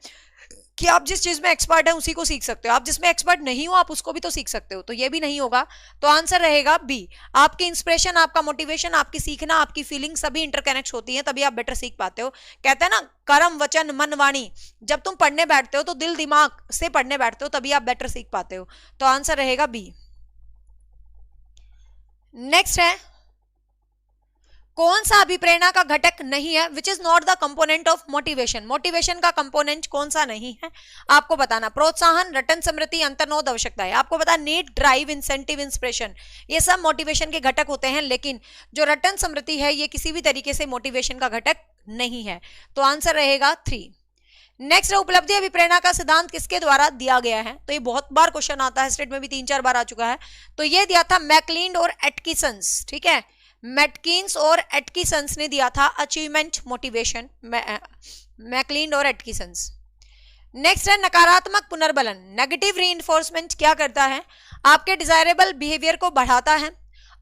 कि आप जिस चीज में एक्सपर्ट है उसी को सीख सकते हो। आप जिसमें एक्सपर्ट नहीं हो आप उसको भी तो सीख सकते हो, तो ये भी नहीं होगा। तो आंसर रहेगा बी। आपकी इंस्पिरेशन, आपका मोटिवेशन, आपकी सीखना, आपकी फीलिंग सभी इंटरकनेक्ट होती है, तभी आप बेटर सीख पाते हो। कहते हैं ना, कर्म वचन मन वाणी, जब तुम पढ़ने बैठते हो तो दिल दिमाग से पढ़ने बैठते हो, तभी आप बेटर सीख पाते हो। तो आंसर रहेगा बी। नेक्स्ट है, कौन सा अभिप्रेरणा का घटक नहीं है? Which is not the component of motivation. Motivation का कंपोनेंट कौन सा नहीं है आपको बताना। प्रोत्साहन, रटन, स्मृति, अंतर्नोद, आवश्यकता है। आपको पता, नीड, ड्राइव, इंसेंटिव, इंस्पिरेशन, ये सब मोटिवेशन के घटक होते हैं, लेकिन जो रटन स्मृति है ये किसी भी तरीके से मोटिवेशन का घटक नहीं है। तो आंसर रहेगा 3। नेक्स्ट है, उपलब्धि अभिप्रेरणा का सिद्धांत किसके द्वारा दिया गया है? तो ये बहुत बार क्वेश्चन आता है, स्टेट में भी 3-4 बार आ चुका है। तो ये दिया था मैकलिंड और एटकिंसंस। ठीक है, मैटकिंस और एटकिंसंस ने दिया था अचीवमेंट मोटिवेशन, मैकलिंड और एटकिंसंस। नेक्स्ट है, नकारात्मक पुनर्बलन, नेगेटिव रीइंफोर्समेंट क्या करता है? आपके डिजायरेबल बिहेवियर को बढ़ाता है,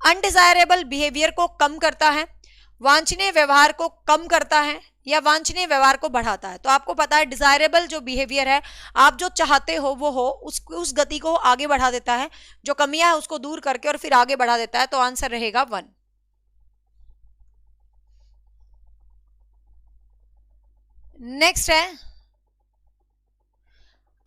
अनडिजायरेबल बिहेवियर को कम करता है, वांछनीय व्यवहार को कम करता है, या वांछनीय व्यवहार को बढ़ाता है। तो आपको पता है डिजायरेबल जो बिहेवियर है, आप जो चाहते हो वो हो, उस गति को आगे बढ़ा देता है, जो कमियां है उसको दूर करके और फिर आगे बढ़ा देता है। तो आंसर रहेगा 1। नेक्स्ट है,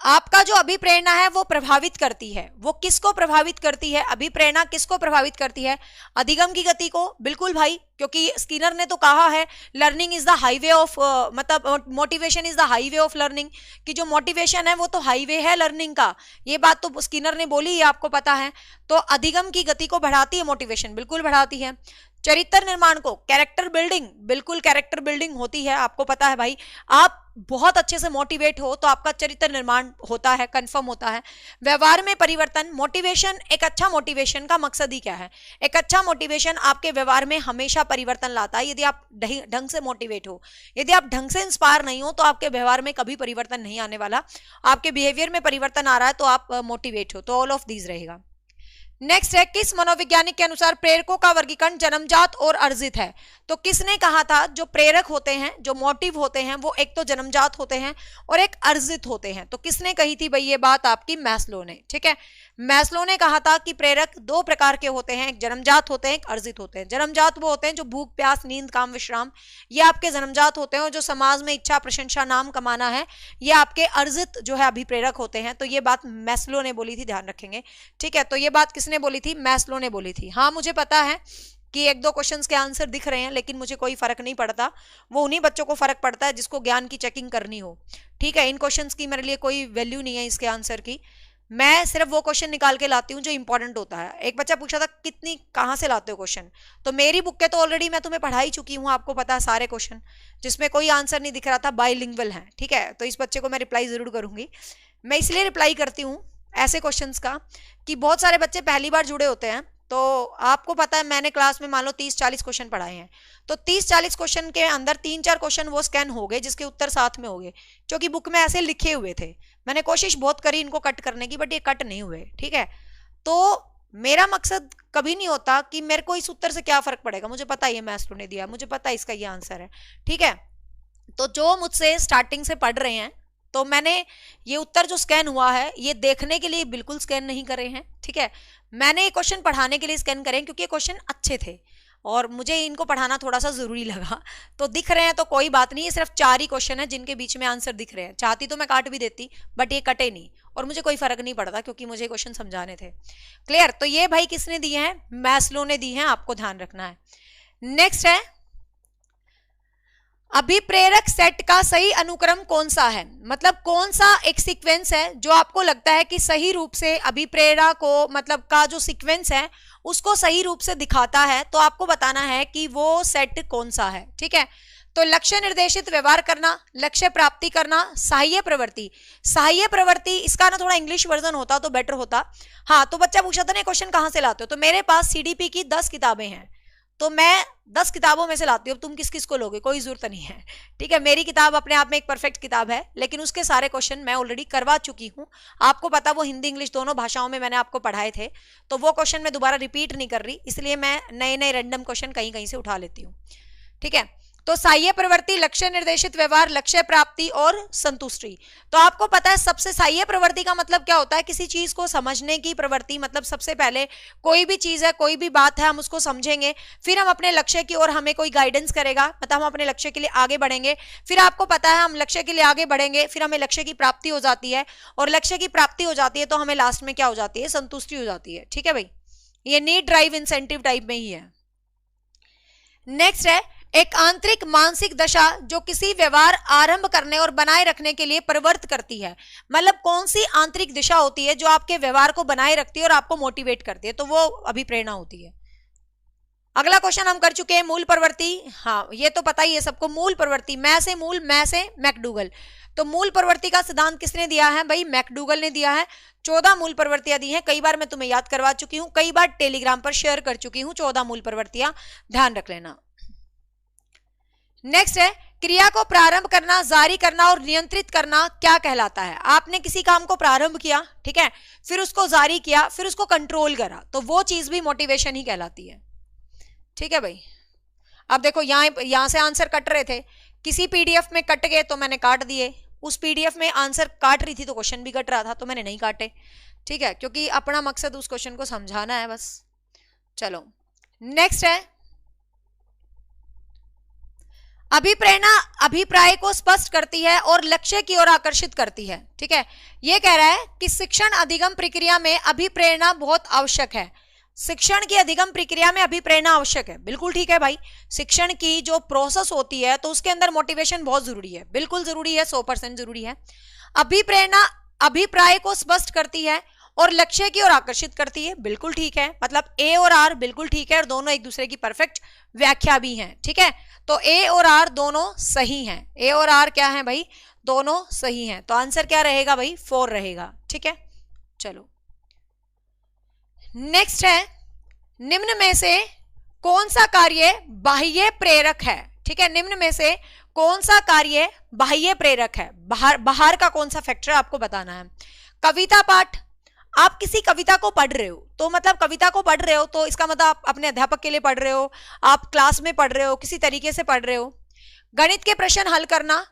आपका जो अभिप्रेरणा है वो प्रभावित करती है, वो किसको प्रभावित करती है? अभिप्रेरणा किसको प्रभावित करती है? अधिगम की गति को, बिल्कुल भाई, क्योंकि स्किनर ने तो कहा है learning is the highway of, मतलब motivation is the highway of learning, कि जो मोटिवेशन है वो तो हाईवे है लर्निंग का। ये बात तो स्किनर ने बोली, ये आपको पता है। तो अधिगम की गति को बढ़ाती है मोटिवेशन, बिल्कुल बढ़ाती है। चरित्र निर्माण को, कैरेक्टर बिल्डिंग, बिल्कुल कैरेक्टर बिल्डिंग होती है, आपको पता है भाई। आप बहुत अच्छे से मोटिवेट हो तो आपका चरित्र निर्माण होता है, कंफर्म होता है। व्यवहार में परिवर्तन, मोटिवेशन, एक अच्छा मोटिवेशन का मकसद ही क्या है? एक अच्छा मोटिवेशन आपके व्यवहार में हमेशा परिवर्तन लाता है। यदि आप ढंग से मोटिवेट हो, यदि आप ढंग से इंस्पायर नहीं हो, तो आपके व्यवहार में कभी परिवर्तन नहीं आने वाला। आपके बिहेवियर में परिवर्तन आ रहा है तो आप मोटिवेट हो। तो ऑल ऑफ दीज रहेगा। नेक्स्ट है, किस मनोवैज्ञानिक के अनुसार प्रेरकों का वर्गीकरण जन्मजात और अर्जित है? तो किसने कहा था जो प्रेरक होते हैं, जो मोटिव होते हैं, वो एक तो जन्मजात होते हैं और एक अर्जित होते हैं। तो किसने कही थी भाई ये बात? आपकी मैस्लो ने। ठीक है, मैस्लो ने कहा था कि प्रेरक 2 प्रकार के होते हैं, एक जन्मजात होते हैं, एक अर्जित होते हैं। जन्मजात वो होते हैं जो भूख, प्यास, नींद, काम, विश्राम, ये आपके जन्मजात होते हैं, और जो समाज में इच्छा, प्रशंसा, नाम कमाना है, ये आपके अर्जित जो है अभिप्रेरक होते हैं। तो ये बात मैस्लो ने बोली थी, ध्यान रखेंगे। ठीक है, तो ये बात किसने बोली थी? मैस्लो ने बोली थी। हाँ, मुझे पता है कि 1-2 क्वेश्चंस के आंसर दिख रहे हैं, लेकिन मुझे कोई फर्क नहीं पड़ता। वो उन्हीं बच्चों को फर्क पड़ता है जिसको ज्ञान की चेकिंग करनी हो। ठीक है, इन क्वेश्चंस की मेरे लिए कोई वैल्यू नहीं है, इसके आंसर की। मैं सिर्फ वो क्वेश्चन निकाल के लाती हूँ जो इंपॉर्टेंट होता है। एक बच्चा पूछा था कितनी कहाँ से लाते हो क्वेश्चन, तो मेरी बुक के तो ऑलरेडी मैं तुम्हें पढ़ा ही चुकी हूँ, आपको पता है सारे क्वेश्चन, जिसमें कोई आंसर नहीं दिख रहा था, बाइलिंगुअल है। ठीक है, तो इस बच्चे को मैं रिप्लाई जरूर करूंगी। मैं इसलिए रिप्लाई करती हूँ ऐसे क्वेश्चंस का कि बहुत सारे बच्चे पहली बार जुड़े होते हैं। तो आपको पता है मैंने क्लास में मान लो 30-40 क्वेश्चन पढ़ाए हैं, तो 30-40 क्वेश्चन के अंदर 3-4 क्वेश्चन वो स्कैन हो गए जिसके उत्तर साथ में हो गए, क्योंकि बुक में ऐसे लिखे हुए थे। मैंने कोशिश बहुत करी इनको कट करने की, बट ये कट नहीं हुए। ठीक है, तो मेरा मकसद कभी नहीं होता कि मेरे को इस उत्तर से क्या फर्क पड़ेगा, मुझे पता है ये मैस्लो ने दिया, मुझे पता है इसका ये आंसर है। ठीक है, तो जो मुझसे स्टार्टिंग से पढ़ रहे हैं, तो मैंने ये उत्तर जो स्कैन हुआ है ये देखने के लिए बिल्कुल स्कैन नहीं करे हैं। ठीक है, मैंने ये क्वेश्चन पढ़ाने के लिए स्कैन करे क्योंकि ये क्वेश्चन अच्छे थे और मुझे इनको पढ़ाना थोड़ा सा जरूरी लगा। तो दिख रहे हैं तो कोई बात नहीं, ये सिर्फ 4 ही क्वेश्चन है जिनके बीच में आंसर दिख रहे हैं। चाहती तो मैं काट भी देती, बट ये कटे नहीं और मुझे कोई फर्क नहीं पड़ता क्योंकि मुझे क्वेश्चन समझाने थे। क्लियर? तो ये भाई किसने दिए हैं? मैस्लो ने दी हैं, आपको ध्यान रखना है। नेक्स्ट है, अभिप्रेरक सेट का सही अनुक्रम कौन सा है? मतलब कौन सा एक सीक्वेंस है जो आपको लगता है कि सही रूप से अभिप्रेरणा को, मतलब का जो सीक्वेंस है उसको सही रूप से दिखाता है, तो आपको बताना है कि वो सेट कौन सा है। ठीक है, तो लक्ष्य निर्देशित व्यवहार करना, लक्ष्य प्राप्ति करना, सहाय्य प्रवृत्ति। सहाय्य प्रवृत्ति इसका ना थोड़ा इंग्लिश वर्जन होता तो बेटर होता। हाँ, तो बच्चा पूछा था ना क्वेश्चन कहां से लाते हो, तो मेरे पास सीडीपी की 10 किताबें हैं, तो मैं 10 किताबों में से लाती हूँ। अब तुम किस किस को लोगे, कोई जरूरत नहीं है। ठीक है, मेरी किताब अपने आप में एक परफेक्ट किताब है, लेकिन उसके सारे क्वेश्चन मैं ऑलरेडी करवा चुकी हूँ। आपको पता वो हिंदी इंग्लिश दोनों भाषाओं में मैंने आपको पढ़ाए थे, तो वो क्वेश्चन मैं दोबारा रिपीट नहीं कर रही, इसलिए मैं नए नए रैंडम क्वेश्चन कहीं कहीं से उठा लेती हूँ। ठीक है, तो सहाय्य प्रवृत्ति, लक्ष्य निर्देशित व्यवहार, लक्ष्य प्राप्ति और संतुष्टि। तो आपको पता है सबसे सहाय्य प्रवृत्ति का मतलब क्या होता है, किसी चीज को समझने की प्रवृत्ति। मतलब सबसे पहले कोई भी चीज है, कोई भी बात है, हम उसको समझेंगे, फिर हम अपने लक्ष्य की ओर हमें कोई गाइडेंस करेगा, मतलब हम अपने लक्ष्य के लिए आगे बढ़ेंगे। फिर आपको पता है हम लक्ष्य के लिए आगे बढ़ेंगे, फिर हमें लक्ष्य की प्राप्ति हो जाती है, और लक्ष्य की प्राप्ति हो जाती है तो हमें लास्ट में क्या हो जाती है, संतुष्टि हो जाती है। ठीक है भाई, ये नीड ड्राइव इंसेंटिव टाइप में ही है। नेक्स्ट है एक आंतरिक मानसिक दशा जो किसी व्यवहार आरंभ करने और बनाए रखने के लिए प्रवृत्त करती है। मतलब कौन सी आंतरिक दिशा होती है जो आपके व्यवहार को बनाए रखती है और आपको मोटिवेट करती है, तो वो अभिप्रेरणा होती है। अगला क्वेश्चन हम कर चुके हैं, मूल प्रवृत्ति। हाँ, ये तो पता ही है सबको, मूल प्रवृत्ति, मैं से मूल, मैं से मैकडूगल। तो मूल प्रवृत्ति का सिद्धांत किसने दिया है भाई, मैकडूगल ने दिया है। 14 मूल प्रवृत्तियां दी हैं, कई बार मैं तुम्हें याद करवा चुकी हूं, कई बार टेलीग्राम पर शेयर कर चुकी हूं 14 मूल प्रवृत्तियां, ध्यान रख लेना। नेक्स्ट है क्रिया को प्रारंभ करना, जारी करना और नियंत्रित करना क्या कहलाता है। आपने किसी काम को प्रारंभ किया, ठीक है, फिर उसको जारी किया, फिर उसको कंट्रोल करा, तो वो चीज भी मोटिवेशन ही कहलाती है। ठीक है भाई, अब देखो यहां से आंसर कट रहे थे, किसी पीडीएफ में कट गए तो मैंने काट दिए, उस पीडीएफ में आंसर काट रही थी तो क्वेश्चन भी कट रहा था तो मैंने नहीं काटे। ठीक है, क्योंकि अपना मकसद उस क्वेश्चन को समझाना है बस। चलो नेक्स्ट है अभिप्रेरणा, अभिप्राय को स्पष्ट करती है और लक्ष्य की ओर आकर्षित करती है। ठीक है, यह कह रहा है कि शिक्षण अधिगम प्रक्रिया में अभिप्रेरणा बहुत आवश्यक है। शिक्षण की अधिगम प्रक्रिया में अभिप्रेरणा आवश्यक है, बिल्कुल ठीक है भाई। शिक्षण की जो प्रोसेस होती है तो उसके अंदर मोटिवेशन बहुत जरूरी है, बिल्कुल जरूरी है, 100% जरूरी है। अभिप्रेरणा अभिप्राय को स्पष्ट करती है और लक्ष्य की ओर आकर्षित करती है, बिल्कुल ठीक है। मतलब ए और आर बिल्कुल ठीक है, और दोनों एक दूसरे की परफेक्ट व्याख्या भी हैं। ठीक है, तो ए और आर दोनों सही हैं। ए और आर क्या है भाई, दोनों सही हैं, तो आंसर क्या रहेगा भाई, 4 रहेगा। ठीक है, चलो नेक्स्ट है निम्न में से कौन सा कार्य बाह्य प्रेरक है। ठीक है, निम्न में से कौन सा कार्य बाह्य प्रेरक है, बाहर का कौन सा फैक्टर आपको बताना है। कविता पाठ, आप किसी कविता को पढ़ रहे हो, तो मतलब कविता को पढ़ रहे हो तो इसका मतलब आप अपने अध्यापक के लिए पढ़ रहे हो, आप क्लास में पढ़ रहे हो, किसी तरीके से पढ़ रहे हो। गणित के प्रश्न हल करना,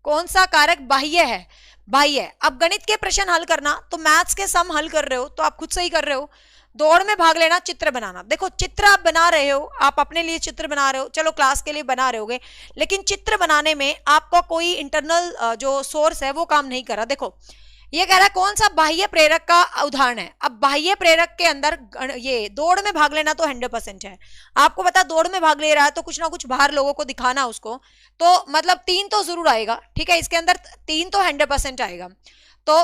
कौन सा कारक बाह्य है, बाह्य। अब गणित के प्रश्न हल करना तो मैथ्स के सम हल कर रहे हो तो आप खुद से ही कर रहे हो। दौड़ में भाग लेना, चित्र बनाना, देखो चित्र आप बना रहे हो, आप अपने लिए चित्र बना रहे हो, चलो क्लास के लिए बना रहे होगे, लेकिन चित्र बनाने में आपका कोई इंटरनल जो सोर्स है वो काम नहीं कर रहा। देखो ये कह रहा है कौन सा बाह्य प्रेरक का उदाहरण है। अब बाह्य प्रेरक के अंदर ये दौड़ में भाग लेना तो 100% है। आपको पता दौड़ में भाग ले रहा है तो कुछ ना कुछ बाहर लोगों को दिखाना उसको, तो मतलब 3 तो जरूर आएगा। ठीक है, इसके अंदर 3 तो 100% आएगा। तो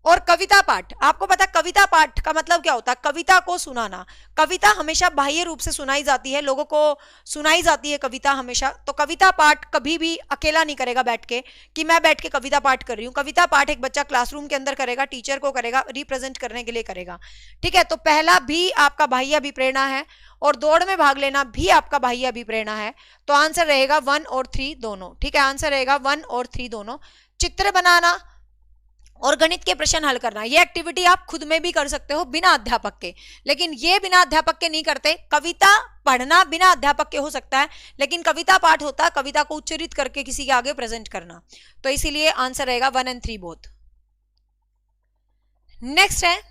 और कविता पाठ, आपको पता कविता पाठ का मतलब क्या होता है, कविता को सुनाना। कविता हमेशा बाह्य रूप से सुनाई जाती है, लोगों को सुनाई जाती है कविता हमेशा। तो कविता पाठ कभी भी अकेला नहीं करेगा बैठ के कि मैं बैठ के कविता पाठ कर रही हूँ। कविता पाठ एक बच्चा क्लासरूम के अंदर करेगा, टीचर को करेगा, रिप्रेजेंट करने के लिए करेगा। ठीक है, तो पहला भी आपका बाह्य अभिप्रेरणा है और दौड़ में भाग लेना भी आपका बाह्य अभिप्रेरणा है। तो आंसर रहेगा 1 और 3 दोनों। ठीक है, आंसर रहेगा 1 और 3 दोनों। चित्र बनाना और गणित के प्रश्न हल करना, ये एक्टिविटी आप खुद में भी कर सकते हो बिना अध्यापक के, लेकिन ये बिना अध्यापक के नहीं करते। कविता पढ़ना बिना अध्यापक के हो सकता है, लेकिन कविता पाठ होता है कविता को उच्चरित करके किसी के आगे प्रेजेंट करना। तो इसीलिए आंसर रहेगा 1 और 3 बोथ। नेक्स्ट है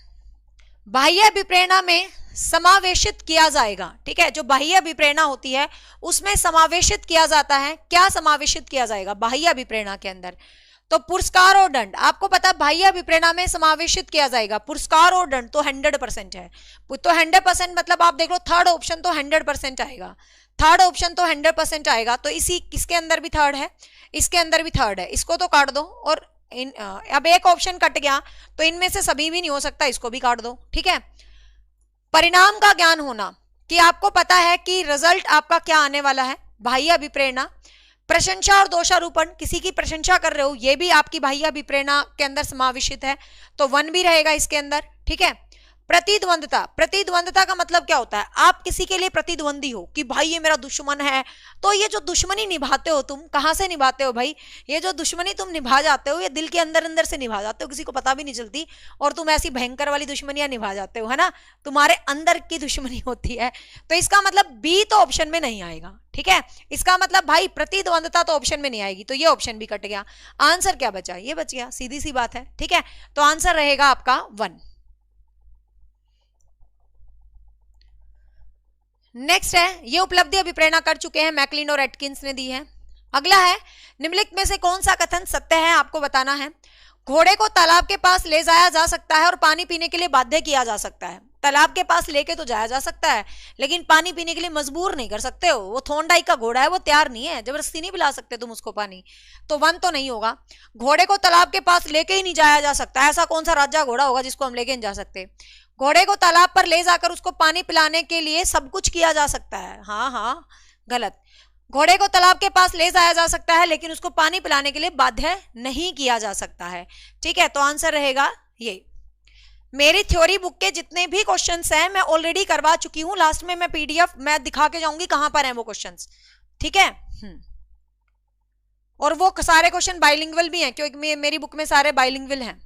बाह्य अभिप्रेरणा में समावेशित किया जाएगा। ठीक है, जो बाह्य अभिप्रेरणा होती है उसमें समावेशित किया जाता है। क्या समावेशित किया जाएगा बाह्य अभिप्रेरणा के अंदर, तो पुरस्कार और दंड। आपको पता बाह्य अभिप्रेरणा में समावेशित किया जाएगा पुरस्कार और दंड, तो 100% है। तो 100% मतलब आप देख लो थर्ड ऑप्शन तो 100% आएगा, थर्ड ऑप्शन तो 100% आएगा। तो इसी किसके अंदर भी थर्ड है, इसके अंदर भी थर्ड है, इसको तो काट दो। और अब एक ऑप्शन कट गया तो इनमें से सभी भी नहीं हो सकता, इसको भी काट दो। ठीक है, परिणाम का ज्ञान होना, कि आपको पता है कि रिजल्ट आपका क्या आने वाला है। बाह्य अभिप्रेरणा, प्रशंसा और दोषारोपण, किसी की प्रशंसा कर रहे हो, ये भी आपकी बाह्य अभिप्रेरणा के अंदर समाविष्ट है, तो 1 भी रहेगा इसके अंदर, ठीक है। प्रतिद्वंदता, प्रतिद्वंदता का मतलब क्या होता है, आप किसी के लिए प्रतिद्वंदी हो कि भाई ये मेरा दुश्मन है, तो ये जो दुश्मनी निभाते हो तुम, कहां से निभाते हो भाई, ये जो दुश्मनी तुम निभा जाते हो ये दिल के अंदर अंदर से निभा जाते हो, किसी को पता भी नहीं चलती, और तुम ऐसी भयंकर वाली दुश्मनियां निभा जाते हो, है ना, तुम्हारे अंदर की दुश्मनी होती है। तो इसका मतलब बी तो ऑप्शन में नहीं आएगा, ठीक है। इसका मतलब भाई प्रतिद्वंदता तो ऑप्शन में नहीं आएगी, तो ये ऑप्शन भी कट गया। आंसर क्या बचा, ये बच गया, सीधी सी बात है, ठीक है। तो आंसर रहेगा आपका 1। नेक्स्ट है, ये उपलब्धि अभिप्रेरणा कर चुके हैं, मैकलिन और एटकिंस ने दी है। अगला है, निम्नलिखित में से कौन सा कथन सत्य है, आपको बताना है। घोड़े को तालाब के पास ले जाया जा सकता है और पानी पीने के लिए बाध्य किया जा सकता है। तालाब के पास लेके तो जाया जा सकता है, लेकिन पानी पीने के लिए मजबूर नहीं कर सकते हो, वो थोंडाई का घोड़ा है, वो तैयार नहीं है, जबरदस्ती नहीं पिला सकते तुम उसको पानी, तो 1 तो नहीं होगा। घोड़े को तालाब के पास लेके ही नहीं जाया जा सकता, ऐसा कौन सा राजा घोड़ा होगा जिसको हम लेके नहीं जा सकते। घोड़े को तालाब पर ले जाकर उसको पानी पिलाने के लिए सब कुछ किया जा सकता है, हाँ हाँ गलत। घोड़े को तालाब के पास ले जाया जा सकता है, लेकिन उसको पानी पिलाने के लिए बाध्य नहीं किया जा सकता है, ठीक है। तो आंसर रहेगा ये। मेरी थ्योरी बुक के जितने भी क्वेश्चंस हैं मैं ऑलरेडी करवा चुकी हूं, लास्ट में मैं पीडीएफ मैं दिखा के जाऊंगी कहां पर हैं वो क्वेश्चंस, ठीक है। और वो सारे क्वेश्चन बाइलिंगुअल भी हैं, क्योंकि मेरी बुक में सारे बाइलिंगुअल हैं।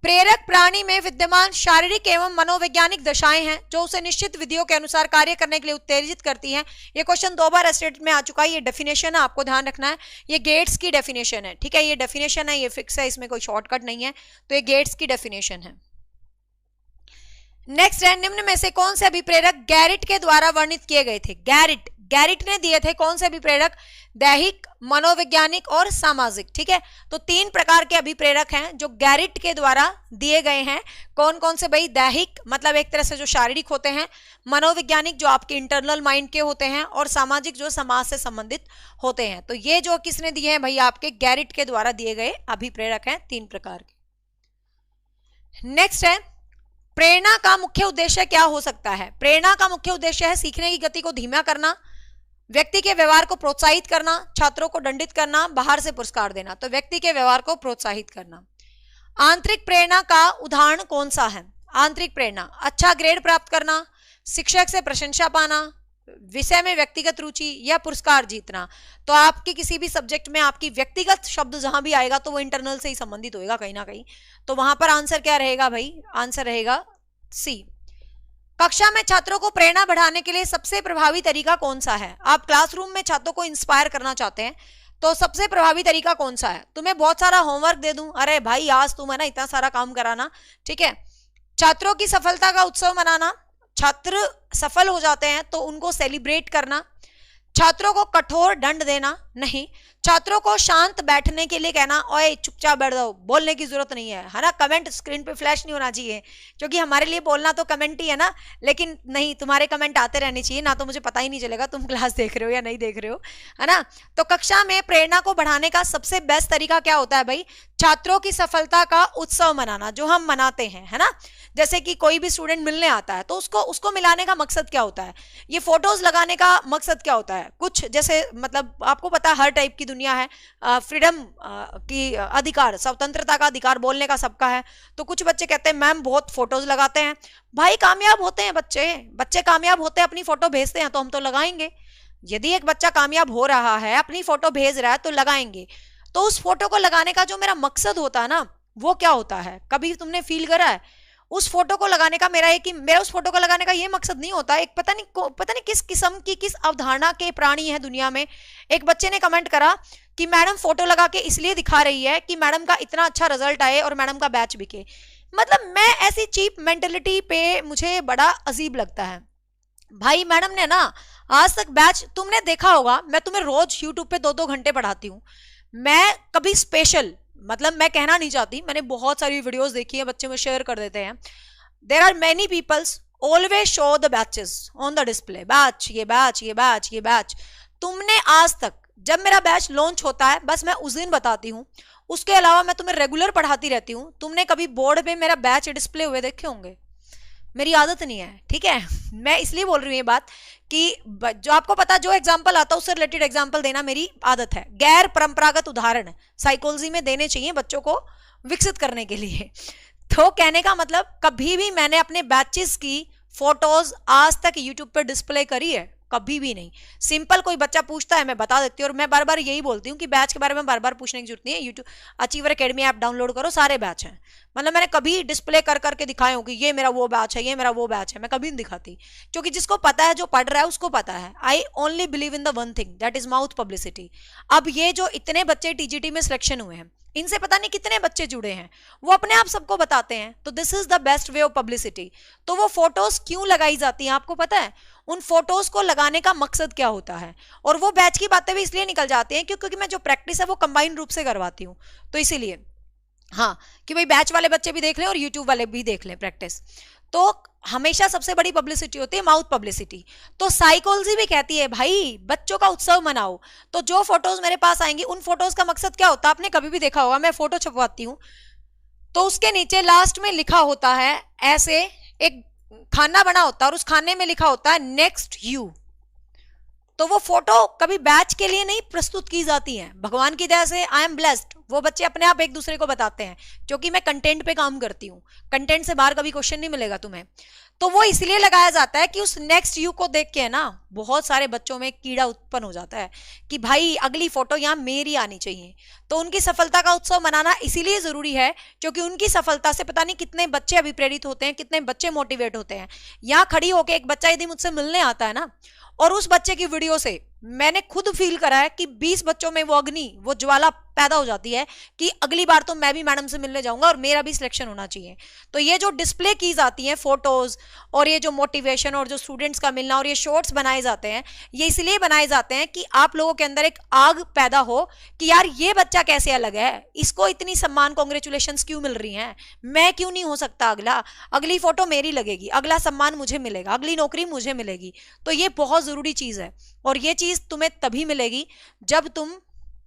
प्रेरक प्राणी में विद्यमान शारीरिक एवं मनोवैज्ञानिक दशाएं हैं जो उसे निश्चित विधियों के अनुसार कार्य करने के लिए उत्तेजित करती हैं। ये क्वेश्चन 2 बार स्टेट में आ चुका है, ये डेफिनेशन है, आपको ध्यान रखना है, ये गेट्स की डेफिनेशन है, ठीक है। ये डेफिनेशन है, ये फिक्स है, इसमें कोई शॉर्टकट नहीं है, तो ये गेट्स की डेफिनेशन है। नेक्स्ट है, निम्न में से कौन से अभिप्रेरक गैरिट के द्वारा वर्णित किए गए थे। गैरिट ने दिए थे कौन से अभिप्रेरक, दैहिक, मनोवैज्ञानिक और सामाजिक, ठीक है। तो 3 प्रकार के अभिप्रेरक हैं जो गैरिट के द्वारा दिए गए हैं। कौन कौन से भाई, दैहिक मतलब एक तरह से जो शारीरिक होते हैं, मनोवैज्ञानिक जो आपके इंटरनल माइंड के होते हैं, और सामाजिक जो समाज से संबंधित होते हैं। तो ये जो किसने दिए हैं भाई, आपके गैरिट के द्वारा दिए गए अभिप्रेरक हैं 3 प्रकार के। नेक्स्ट है, प्रेरणा का मुख्य उद्देश्य क्या हो सकता है। प्रेरणा का मुख्य उद्देश्य है सीखने की गति को धीमा करना, व्यक्ति के व्यवहार को प्रोत्साहित करना, छात्रों को दंडित करना, बाहर से पुरस्कार देना। तो व्यक्ति के व्यवहार को प्रोत्साहित करना। आंतरिक प्रेरणा का उदाहरण कौन सा है। आंतरिक प्रेरणा, अच्छा ग्रेड प्राप्त करना, शिक्षक से प्रशंसा पाना, विषय में व्यक्तिगत रुचि या पुरस्कार जीतना। तो आपकी किसी भी सब्जेक्ट में आपकी व्यक्तिगत शब्द जहां भी आएगा तो वो इंटरनल से ही संबंधित होएगा कहीं ना कहीं, तो वहां पर आंसर क्या रहेगा भाई, आंसर रहेगा सी। कक्षा में छात्रों को प्रेरणा बढ़ाने के लिए सबसे प्रभावी तरीका कौन सा है। आप क्लासरूम में छात्रों को इंस्पायर करना चाहते हैं तो सबसे प्रभावी तरीका कौन सा है। तुम्हें बहुत सारा होमवर्क दे दूं, अरे भाई आज तुम है ना इतना सारा काम कराना, ठीक है। छात्रों की सफलता का उत्सव मनाना, छात्र सफल हो जाते हैं तो उनको सेलिब्रेट करना, छात्रों को कठोर दंड देना नहीं, छात्रों को शांत बैठने के लिए कहना, ओए चुपचाप बैठ जाओ, बोलने की जरूरत नहीं है ना। कमेंट स्क्रीन पे फ्लैश नहीं होना चाहिए, क्योंकि हमारे लिए बोलना तो कमेंट ही है ना, लेकिन नहीं, तुम्हारे कमेंट आते रहने चाहिए, ना तो मुझे पता ही नहीं चलेगा तुम क्लास देख रहे हो या नहीं देख रहे हो, है ना। तो कक्षा में प्रेरणा को बढ़ाने का सबसे बेस्ट तरीका क्या होता है भाई, छात्रों की सफलता का उत्सव मनाना, जो हम मनाते हैं, है ना। जैसे कि कोई भी स्टूडेंट मिलने आता है तो उसको मिलाने का मकसद क्या होता है, ये फोटोज लगाने का मकसद क्या होता है। कुछ जैसे मतलब आपको पता है हर टाइप की दुनिया है, फ्रीडम की अधिकार, स्वतंत्रता का अधिकार बोलने का सबका है। तो कुछ बच्चे कहते हैं मैम बहुत फोटोज लगाते हैं, भाई कामयाब होते हैं बच्चे कामयाब होते हैं, अपनी फोटो भेजते हैं तो हम तो लगाएंगे। यदि एक बच्चा कामयाब हो रहा है, अपनी फोटो भेज रहा है तो लगाएंगे। तो उस फोटो को लगाने का जो मेरा मकसद होता है ना, वो क्या होता है, कभी तुमने फील करा है। उस फोटो को लगाने का मेरा उस फोटो को लगाने का ये मकसद नहीं होता। एक पता नहीं किस किस्म की किस अवधारणा के प्राणी है दुनिया में। एक बच्चे ने कमेंट करा कि मैडम फोटो लगा के इसलिए दिखा रही है कि मैडम का इतना अच्छा रिजल्ट आए और मैडम का बैच बिके। मतलब मैं ऐसी चीप मेंटेलिटी पे मुझे बड़ा अजीब लगता है। भाई मैडम ने ना आज तक बैच, तुमने देखा होगा मैं तुम्हें रोज यूट्यूब पे 2-2 घंटे पढ़ाती हूँ। मैं कभी स्पेशल, मतलब मैं कहना नहीं चाहती, मैंने बहुत सारी वीडियोस देखी है, बच्चे में शेयर कर देते हैं। There are many peoples always show the badges on the display, badge ये बैच ये बैच ये बैच। तुमने आज तक, जब मेरा बैच लॉन्च होता है बस मैं उस दिन बताती हूँ, उसके अलावा मैं तुम्हें रेगुलर पढ़ाती रहती हूँ। तुमने कभी बोर्ड पे मेरा बैच डिस्प्ले हुए देखे होंगे? मेरी आदत नहीं है, ठीक है। मैं इसलिए बोल रही हूँ ये बात कि जो आपको पता, जो एग्जाम्पल आता है उससे रिलेटेड एग्जाम्पल देना मेरी आदत है। गैर परंपरागत उदाहरण साइकोलॉजी में देने चाहिए बच्चों को विकसित करने के लिए। तो कहने का मतलब, कभी भी मैंने अपने बैचेस की फोटोज आज तक यूट्यूब पर डिस्प्ले करी है? कभी भी नहीं। सिंपल कोई बच्चा पूछता है मैं बता देती हूँ, और मैं बार बार यही बोलती हूँ कि बैच के बारे में बार बार पूछने की जरूरत नहीं है। YouTube achiever academy app download करो, सारे बैच हैं। मतलब मैंने कभी डिस्प्ले कर करके दिखाया हूँ कि ये मेरा वो बैच है, ये मेरा वो बैच है, मैं कभी नहीं दिखाती, क्योंकि जिसको पता है, जो पढ़ रहा है उसको पता है। I only believe in the one thing, that is mouth publicity. अब ये जो इतने बच्चे टीजीटी में सिलेक्शन हुए हैं, इनसे पता नहीं कितने बच्चे जुड़े हैं, वो अपने आप सबको बताते हैं, तो this is the best way of publicity. तो वो फोटोज क्यों लगाई जाती हैं आपको पता है? उन फोटोज को लगाने का मकसद क्या होता है? और वो बैच की बातें भी इसलिए निकल जाती हैं क्योंकि मैं जो प्रैक्टिस है वो कंबाइन रूप से करवाती हूँ, तो इसीलिए हाँ, कि भाई बैच वाले बच्चे भी देख लें और यूट्यूब वाले भी देख लें प्रैक्टिस। तो हमेशा सबसे बड़ी पब्लिसिटी होती है माउथ पब्लिसिटी। तो साइकोलॉजी भी कहती है भाई बच्चों का उत्सव मनाओ। तो जो फोटोज मेरे पास आएंगी, उन फोटोज का मकसद क्या होता है? आपने कभी भी देखा होगा, मैं फोटो छपवाती हूँ तो उसके नीचे लास्ट में लिखा होता है ऐसे, एक खाना बना होता है और उस खाने में लिखा होता है नेक्स्ट यू। तो वो फोटो कभी बैच के लिए नहीं प्रस्तुत की जाती है। भगवान की दया से आई एम ब्लेस्ड, वो बच्चे अपने आप एक दूसरे को बताते हैं, क्योंकि मैं कंटेंट पे काम करती हूँ। कंटेंट से बाहर कभी क्वेश्चन नहीं मिलेगा तुम्हें। तो वो इसलिए लगाया जाता है कि उस नेक्स्ट यू को देख के है ना, बहुत सारे बच्चों में कीड़ा उत्पन्न हो जाता है कि भाई अगली फोटो यहाँ मेरी आनी चाहिए। तो उनकी सफलता का उत्सव मनाना इसीलिए जरूरी है क्योंकि उनकी सफलता से पता नहीं कितने बच्चे अभी प्रेरित होते हैं, कितने बच्चे मोटिवेट होते हैं। यहाँ खड़ी होके एक बच्चा यदि मुझसे मिलने आता है ना, और उस बच्चे की वीडियो से मैंने खुद फील करा है कि 20 बच्चों में वो अग्नि, वो ज्वाला पैदा हो जाती है कि अगली बार तो मैं भी मैडम से मिलने जाऊंगा और मेरा भी सिलेक्शन होना चाहिए। तो ये जो डिस्प्ले की जाती हैं फोटोज, और ये जो मोटिवेशन और जो स्टूडेंट्स का मिलना, और ये शॉर्ट्स बनाए जाते हैं, ये इसलिए बनाए जाते हैं कि आप लोगों के अंदर एक आग पैदा हो कि यार ये बच्चा कैसे अलग है, इसको इतनी सम्मान कांग्रेचुलेशंस क्यों मिल रही हैं, मैं क्यों नहीं हो सकता अगला, अगली फोटो मेरी लगेगी, अगला सम्मान मुझे मिलेगा, अगली नौकरी मुझे मिलेगी। तो ये बहुत जरूरी चीज है, और ये चीज तुम्हें तभी मिलेगी जब तुम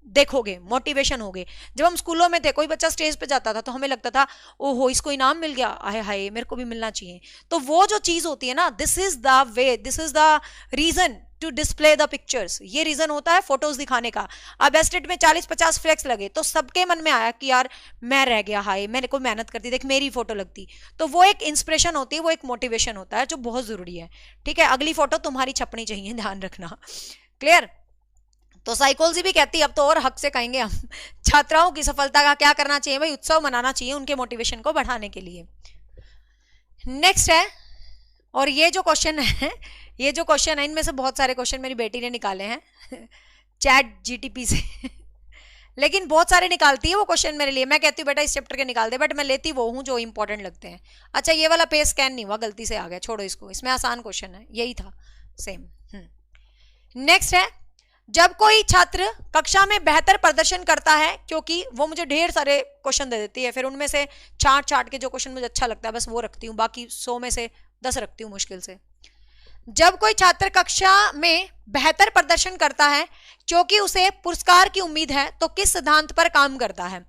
देखोगे, मोटिवेशन होगे। जब हम स्कूलों में थे, कोई बच्चा स्टेज पे जाता था तो हमें लगता था ओहो इसको इनाम मिल गया, आए हाय मेरे को भी मिलना चाहिए। तो वो जो चीज होती है ना, this is the way, this is the reason to display the pictures. ये रीजन होता है फोटोज दिखाने का। अब एस्टेट में 40-50 फ्लेक्स लगे तो सबके मन में आया कि यार मैं रह गया, हाय मैंने को मेहनत करती, देख मेरी फोटो लगती। तो वो एक इंस्पिरेशन होती है, वो एक मोटिवेशन होता है जो बहुत जरूरी है। ठीक है, अगली फोटो तुम्हारी छपनी चाहिए, ध्यान रखना। क्लियर? तो साइकोलॉजी भी कहती है, अब तो और हक से कहेंगे हम, छात्राओं की सफलता का क्या करना चाहिए भाई? उत्सव मनाना चाहिए उनके मोटिवेशन को बढ़ाने के लिए। नेक्स्ट है, और ये जो क्वेश्चन है, ये जो क्वेश्चन है, इनमें से बहुत सारे क्वेश्चन मेरी बेटी ने निकाले हैं चैट जीटीपी से लेकिन बहुत सारे निकालती है वो क्वेश्चन मेरे लिए। मैं कहती हूँ बेटा इस चैप्टर के निकाल दे, बट मैं लेती वो हूँ जो इंपॉर्टेंट लगते हैं। अच्छा ये वाला पेज स्कैन नहीं हुआ, गलती से आ गया, छोड़ो इसको, इसमें आसान क्वेश्चन है, यही था सेम। नेक्स्ट है, जब कोई छात्र कक्षा में बेहतर प्रदर्शन करता है, क्योंकि वो मुझे ढेर सारे क्वेश्चन दे देती है, फिर उनमें से छांट के जो क्वेश्चन मुझे अच्छा लगता है बस वो रखती हूँ, बाकी 100 में से 10 रखती हूँ मुश्किल से। जब कोई छात्र कक्षा में बेहतर प्रदर्शन करता है क्योंकि उसे पुरस्कार की उम्मीद है, तो किस सिद्धांत पर काम करता है?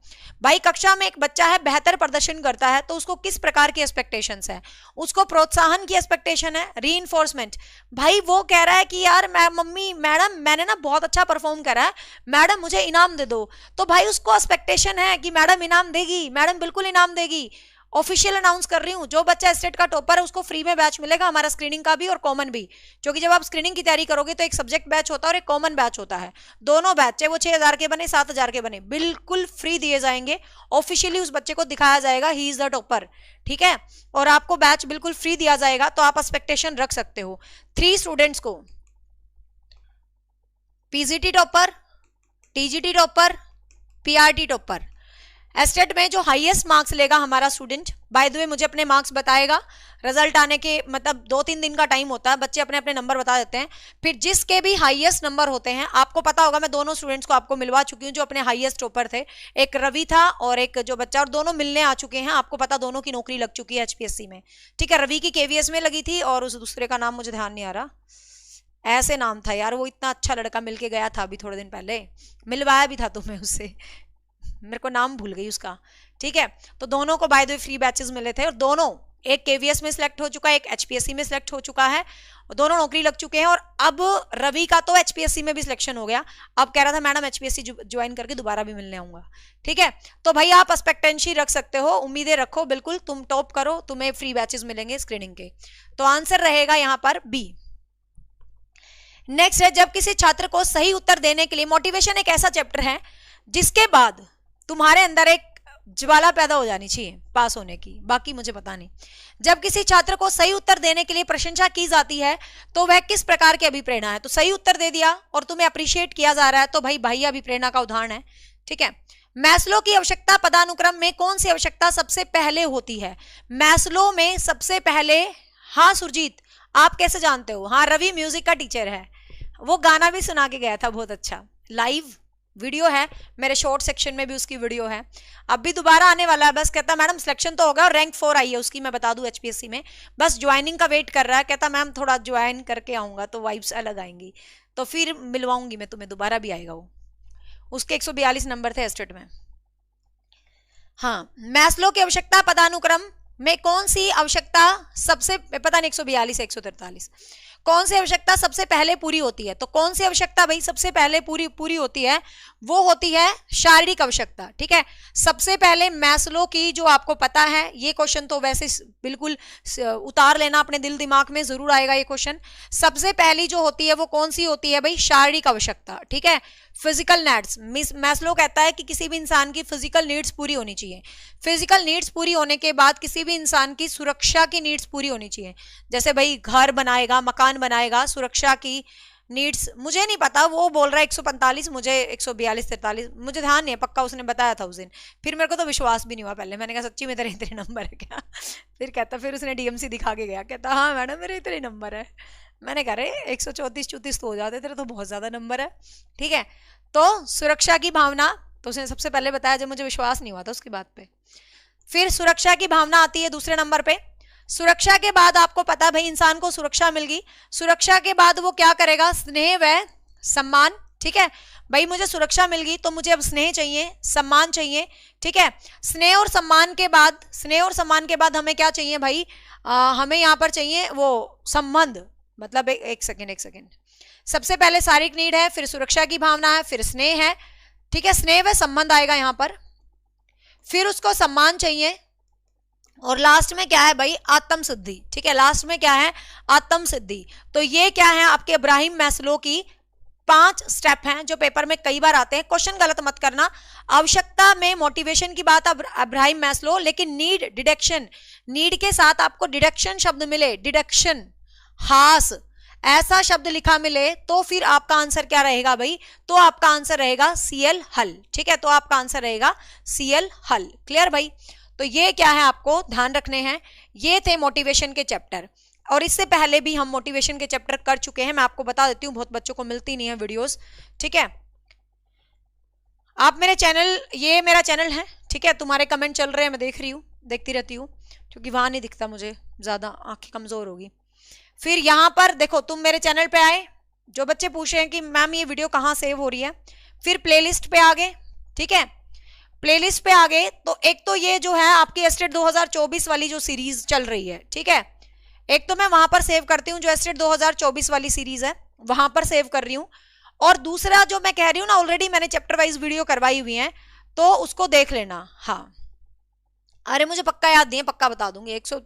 भाई कक्षा में एक बच्चा है, बेहतर प्रदर्शन करता है, तो उसको किस प्रकार की एक्सपेक्टेशंस है? उसको प्रोत्साहन की एक्सपेक्टेशन है, रीइंफोर्समेंट। भाई वो कह रहा है कि यार मैं मम्मी मैडम मैंने ना बहुत अच्छा परफॉर्म करा है, मैडम मुझे इनाम दे दो। तो भाई उसको एक्सपेक्टेशन है कि मैडम इनाम देगी, मैडम बिल्कुल इनाम देगी। ऑफिशियल अनाउंस कर रही हूँ, जो बच्चा स्टेट का टॉपर है उसको फ्री में बैच मिलेगा, हमारा स्क्रीनिंग का भी और कॉमन भी। क्योंकि जब आप स्क्रीनिंग की तैयारी करोगे तो एक सब्जेक्ट बैच होता है और एक कॉमन बैच होता है। दोनों बैच चाहे वो 6000 के बने 7000 के बने, बिल्कुल फ्री दिए जाएंगे। ऑफिशियली उस बच्चे को दिखाया जाएगा ही इज द टॉपर, ठीक है, और आपको बैच बिल्कुल फ्री दिया जाएगा। तो आप एक्सपेक्टेशन रख सकते हो 3 स्टूडेंट्स को, PGT topper, TGT topper, PRT topper. Estate में जो हाईएस्ट मार्क्स लेगा हमारा स्टूडेंट, बाय द वे मुझे अपने मार्क्स बताएगा, रिजल्ट आने के मतलब 2-3 दिन का टाइम होता है, बच्चे अपने अपने नंबर बता देते हैं। फिर जिसके भी हाईएस्ट नंबर होते हैं, आपको पता होगा मैं दोनों स्टूडेंट्स को आपको मिलवा चुकी हूँ जो अपने हाईएस्ट टॉपर थे, एक रवि था और एक जो बच्चा, और दोनों मिलने आ चुके हैं। आपको पता दोनों की नौकरी लग चुकी है एचपीएससी में, ठीक है। रवि की केवीएस में लगी थी और उस दूसरे का नाम मुझे ध्यान नहीं आ रहा, ऐसे नाम था यार, वो इतना अच्छा लड़का मिलके गया था अभी थोड़े दिन पहले, मिलवाया भी था तुम्हें उससे, मेरे को नाम भूल गई उसका, ठीक है। तो दोनों को by the way free batches मिले थे और दोनों एक केवीएस में सिलेक्ट हो चुका है, एक एचपीएससी में सिलेक्ट हो चुका है, दोनों नौकरी लग चुके हैं। और अब रवि का तो एचपीएससी में भी सिलेक्शन हो गया, अब कह रहा था मैडम एचपीएससी ज्वाइन करके दोबारा भी मिलने आऊंगा। ठीक है, तो भाई आप एक्सपेक्टेंसी रख सकते हो, उम्मीदें रखो, बिल्कुल तुम टॉप करो, तुम्हें फ्री बैचेस मिलेंगे स्क्रीनिंग के। तो आंसर रहेगा यहां पर बी। नेक्स्ट है, जब किसी छात्र को सही उत्तर देने के लिए, मोटिवेशन एक ऐसा चैप्टर है जिसके बाद तुम्हारे अंदर एक ज्वाला पैदा हो जानी चाहिए पास होने की, बाकी मुझे पता नहीं। जब किसी छात्र को सही उत्तर देने के लिए प्रशंसा की जाती है तो वह किस प्रकार की अभिप्रेरणा है? तो सही उत्तर दे दिया और तुम्हें अप्रिशिएट किया जा रहा है तो भाई बाह्य अभिप्रेरणा का उदाहरण है। ठीक है, मैस्लो की आवश्यकता पदानुक्रम में कौन सी आवश्यकता सबसे पहले होती है? मैस्लो में सबसे पहले, हाँ सुरजीत आप कैसे जानते हो? हाँ रवि म्यूजिक का टीचर है, वो गाना भी सुना के गया था, बहुत अच्छा, लाइव वीडियो है, मेरे शॉर्ट सेक्शन में भी उसकी वीडियो है, अब भी दोबारा आने वाला है। बस कहता मैडम सिलेक्शन तो होगा और रैंक 4 आई है उसकी, मैं बता दूं एचपीएससी में, बस ज्वाइनिंग का वेट कर रहा है। कहता मैम थोड़ा ज्वाइन करके आऊंगा तो वाइब्स अलग आएंगी, तो फिर मिलवाऊंगी मैं तुम्हें, दोबारा भी आएगा वो। उसके 142 नंबर थे एस्टेट में। हाँ, मैस्लो की आवश्यकता पदानुक्रम में कौन सी आवश्यकता सबसे, पता नहीं 142 143, कौन सी आवश्यकता सबसे पहले पूरी होती है? तो कौन सी आवश्यकता भाई सबसे पहले पूरी होती है? वो होती है शारीरिक आवश्यकता। ठीक है, सबसे पहले मैस्लो की, जो आपको पता है, ये क्वेश्चन तो वैसे बिल्कुल उतार लेना अपने दिल दिमाग में, जरूर आएगा ये क्वेश्चन। सबसे पहली जो होती है वो कौन सी होती है भाई? शारीरिक आवश्यकता। ठीक है, फिजिकल नीड्स। मैस्लो कहता है कि किसी भी इंसान की फिजिकल नीड्स पूरी होनी चाहिए। फिजिकल नीड्स पूरी होने के बाद किसी भी इंसान की सुरक्षा की नीड्स पूरी होनी चाहिए। जैसे भाई घर बनाएगा, मकान बनाएगा, सुरक्षा की नीड्स, मुझे नहीं पता, वो बोल रहा है 145, मुझे 142 43, मुझे ध्यान नहीं है, पक्का उसने बताया था उस दिन। फिर मेरे को तो विश्वास भी नहीं हुआ, पहले मैंने कहा सच्ची में तेरे इतने नंबर है क्या? फिर कहता, फिर उसने डीएमसी दिखा के गया, कहता हाँ मैडम मेरे इतने नंबर है। मैंने कहा रे 134 34 तो हो जाते, तेरे तो बहुत ज्यादा नंबर है। ठीक है, तो सुरक्षा की भावना तो उसने सबसे पहले बताया, जब मुझे विश्वास नहीं हुआ था उसकी बात पे। फिर सुरक्षा की भावना आती है दूसरे नंबर पे। सुरक्षा के बाद आपको पता भाई इंसान को सुरक्षा मिल गई, सुरक्षा के बाद वो क्या करेगा? स्नेह व सम्मान। ठीक है भाई, मुझे सुरक्षा मिल गई तो मुझे अब स्नेह चाहिए, सम्मान चाहिए। ठीक है, स्नेह और सम्मान के बाद हमें क्या चाहिए भाई? हमें यहाँ पर चाहिए वो संबंध, मतलब एक सेकेंड, सबसे पहले शारीरिक नीड है, फिर सुरक्षा की भावना है, फिर स्नेह है। ठीक है, स्नेह व संबंध आएगा यहाँ पर, फिर उसको सम्मान चाहिए, और लास्ट में क्या है भाई? आत्म सिद्धि। ठीक है, लास्ट में क्या है? आत्म सिद्धि। तो ये क्या है? आपके इब्राहिम मैस्लो की 5 स्टेप हैं जो पेपर में कई बार आते हैं। क्वेश्चन गलत मत करना। आवश्यकता में मोटिवेशन की बात इब्राहिम मैस्लो, लेकिन नीड, डिडक्शन, नीड के साथ आपको डिडक्शन शब्द मिले, डिडक्शन, हास, ऐसा शब्द लिखा मिले, तो फिर आपका आंसर क्या रहेगा भाई? तो आपका आंसर रहेगा सीएल हल। ठीक है, तो आपका आंसर रहेगा सीएल हल। क्लियर भाई? तो ये क्या है आपको ध्यान रखने हैं। ये थे मोटिवेशन के चैप्टर, और इससे पहले भी हम मोटिवेशन के चैप्टर कर चुके हैं। मैं आपको बता देती हूँ, बहुत बच्चों को मिलती नहीं है वीडियोस। ठीक है, आप मेरे चैनल, ये मेरा चैनल है। ठीक है, तुम्हारे कमेंट चल रहे हैं, मैं देख रही हूँ, देखती रहती हूँ, क्योंकि वहां नहीं दिखता मुझे, ज्यादा आंखें कमजोर होगी। फिर यहाँ पर देखो, तुम मेरे चैनल पे आए, जो बच्चे पूछ रहे हैं कि मैम ये वीडियो कहाँ सेव हो रही है, फिर प्लेलिस्ट पे आ गए। ठीक है, प्लेलिस्ट पे आ गए तो एक तो ये जो है आपकी एस्टेट 2024 वाली जो सीरीज चल रही है, ठीक है, एक तो मैं वहां पर सेव करती हूँ, जो एस्टेट 2024 वाली सीरीज है वहां पर सेव कर रही हूँ, और दूसरा जो मैं कह रही हूँ ना, ऑलरेडी मैंने चैप्टर वाइज वीडियो करवाई हुई है, तो उसको देख लेना। हाँ, अरे मुझे पक्का याद नहीं है, पक्का बता दूंगी। 100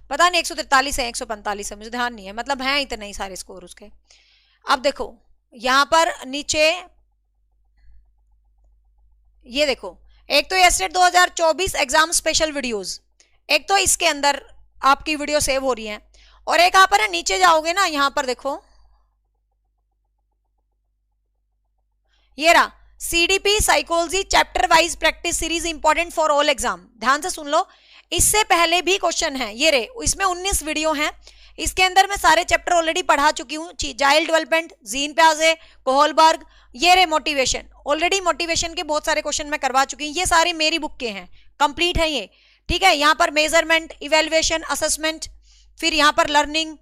पता नहीं 143 है 145 है, मुझे ध्यान नहीं है, मतलब है इतने ही सारे स्कोर उसके। अब देखो यहां पर नीचे ये देखो, एक तो एस्टेट 2024 एग्जाम स्पेशल वीडियोस, एक तो इसके अंदर आपकी वीडियो सेव हो रही है, और एक आप ना नीचे जाओगे ना, यहां पर देखो ये रहा CDP psychology chapter wise practice series important for all exam. ध्यान से सुन लो, इससे पहले भी क्वेश्चन है ये रे, इसमें 19 वीडियो हैं, इसके अंदर मैं सारे चैप्टर ऑलरेडी पढ़ा चुकी हूँ। चाइल्ड डेवलपमेंट, जीन प्याजे, कोहलबर्ग, ये रे मोटिवेशन, ऑलरेडी मोटिवेशन के बहुत सारे क्वेश्चन मैं करवा चुकी हूँ, ये सारे मेरी बुक के हैं, कंप्लीट है ये। ठीक है, यहाँ पर मेजरमेंट, इवेल्युएशन, असेसमेंट, फिर यहाँ पर लर्निंग,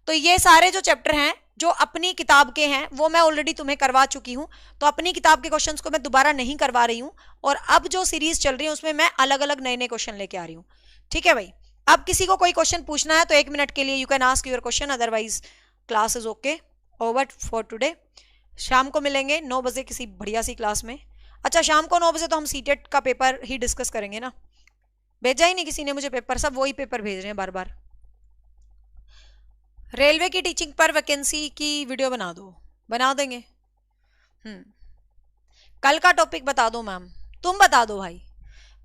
तो ये सारे जो चैप्टर हैं जो अपनी किताब के हैं वो मैं ऑलरेडी तुम्हें करवा चुकी हूँ, तो अपनी किताब के क्वेश्चंस को मैं दोबारा नहीं करवा रही हूँ, और अब जो सीरीज चल रही है उसमें मैं अलग अलग नए नए क्वेश्चन लेके आ रही हूँ। ठीक है भाई, अब किसी को कोई क्वेश्चन पूछना है तो 1 मिनट के लिए you can ask your question, otherwise class is okay over for today. शाम को मिलेंगे 9 बजे किसी बढ़िया सी क्लास में। अच्छा, शाम को 9 बजे तो हम सीटेट का पेपर ही डिस्कस करेंगे ना। भेजा ही नहीं किसी ने मुझे पेपर, सब वही पेपर भेज रहे हैं बार बार। रेलवे की टीचिंग पर वैकेंसी की वीडियो बना दो, बना देंगे। कल का टॉपिक बता दो मैम, तुम बता दो भाई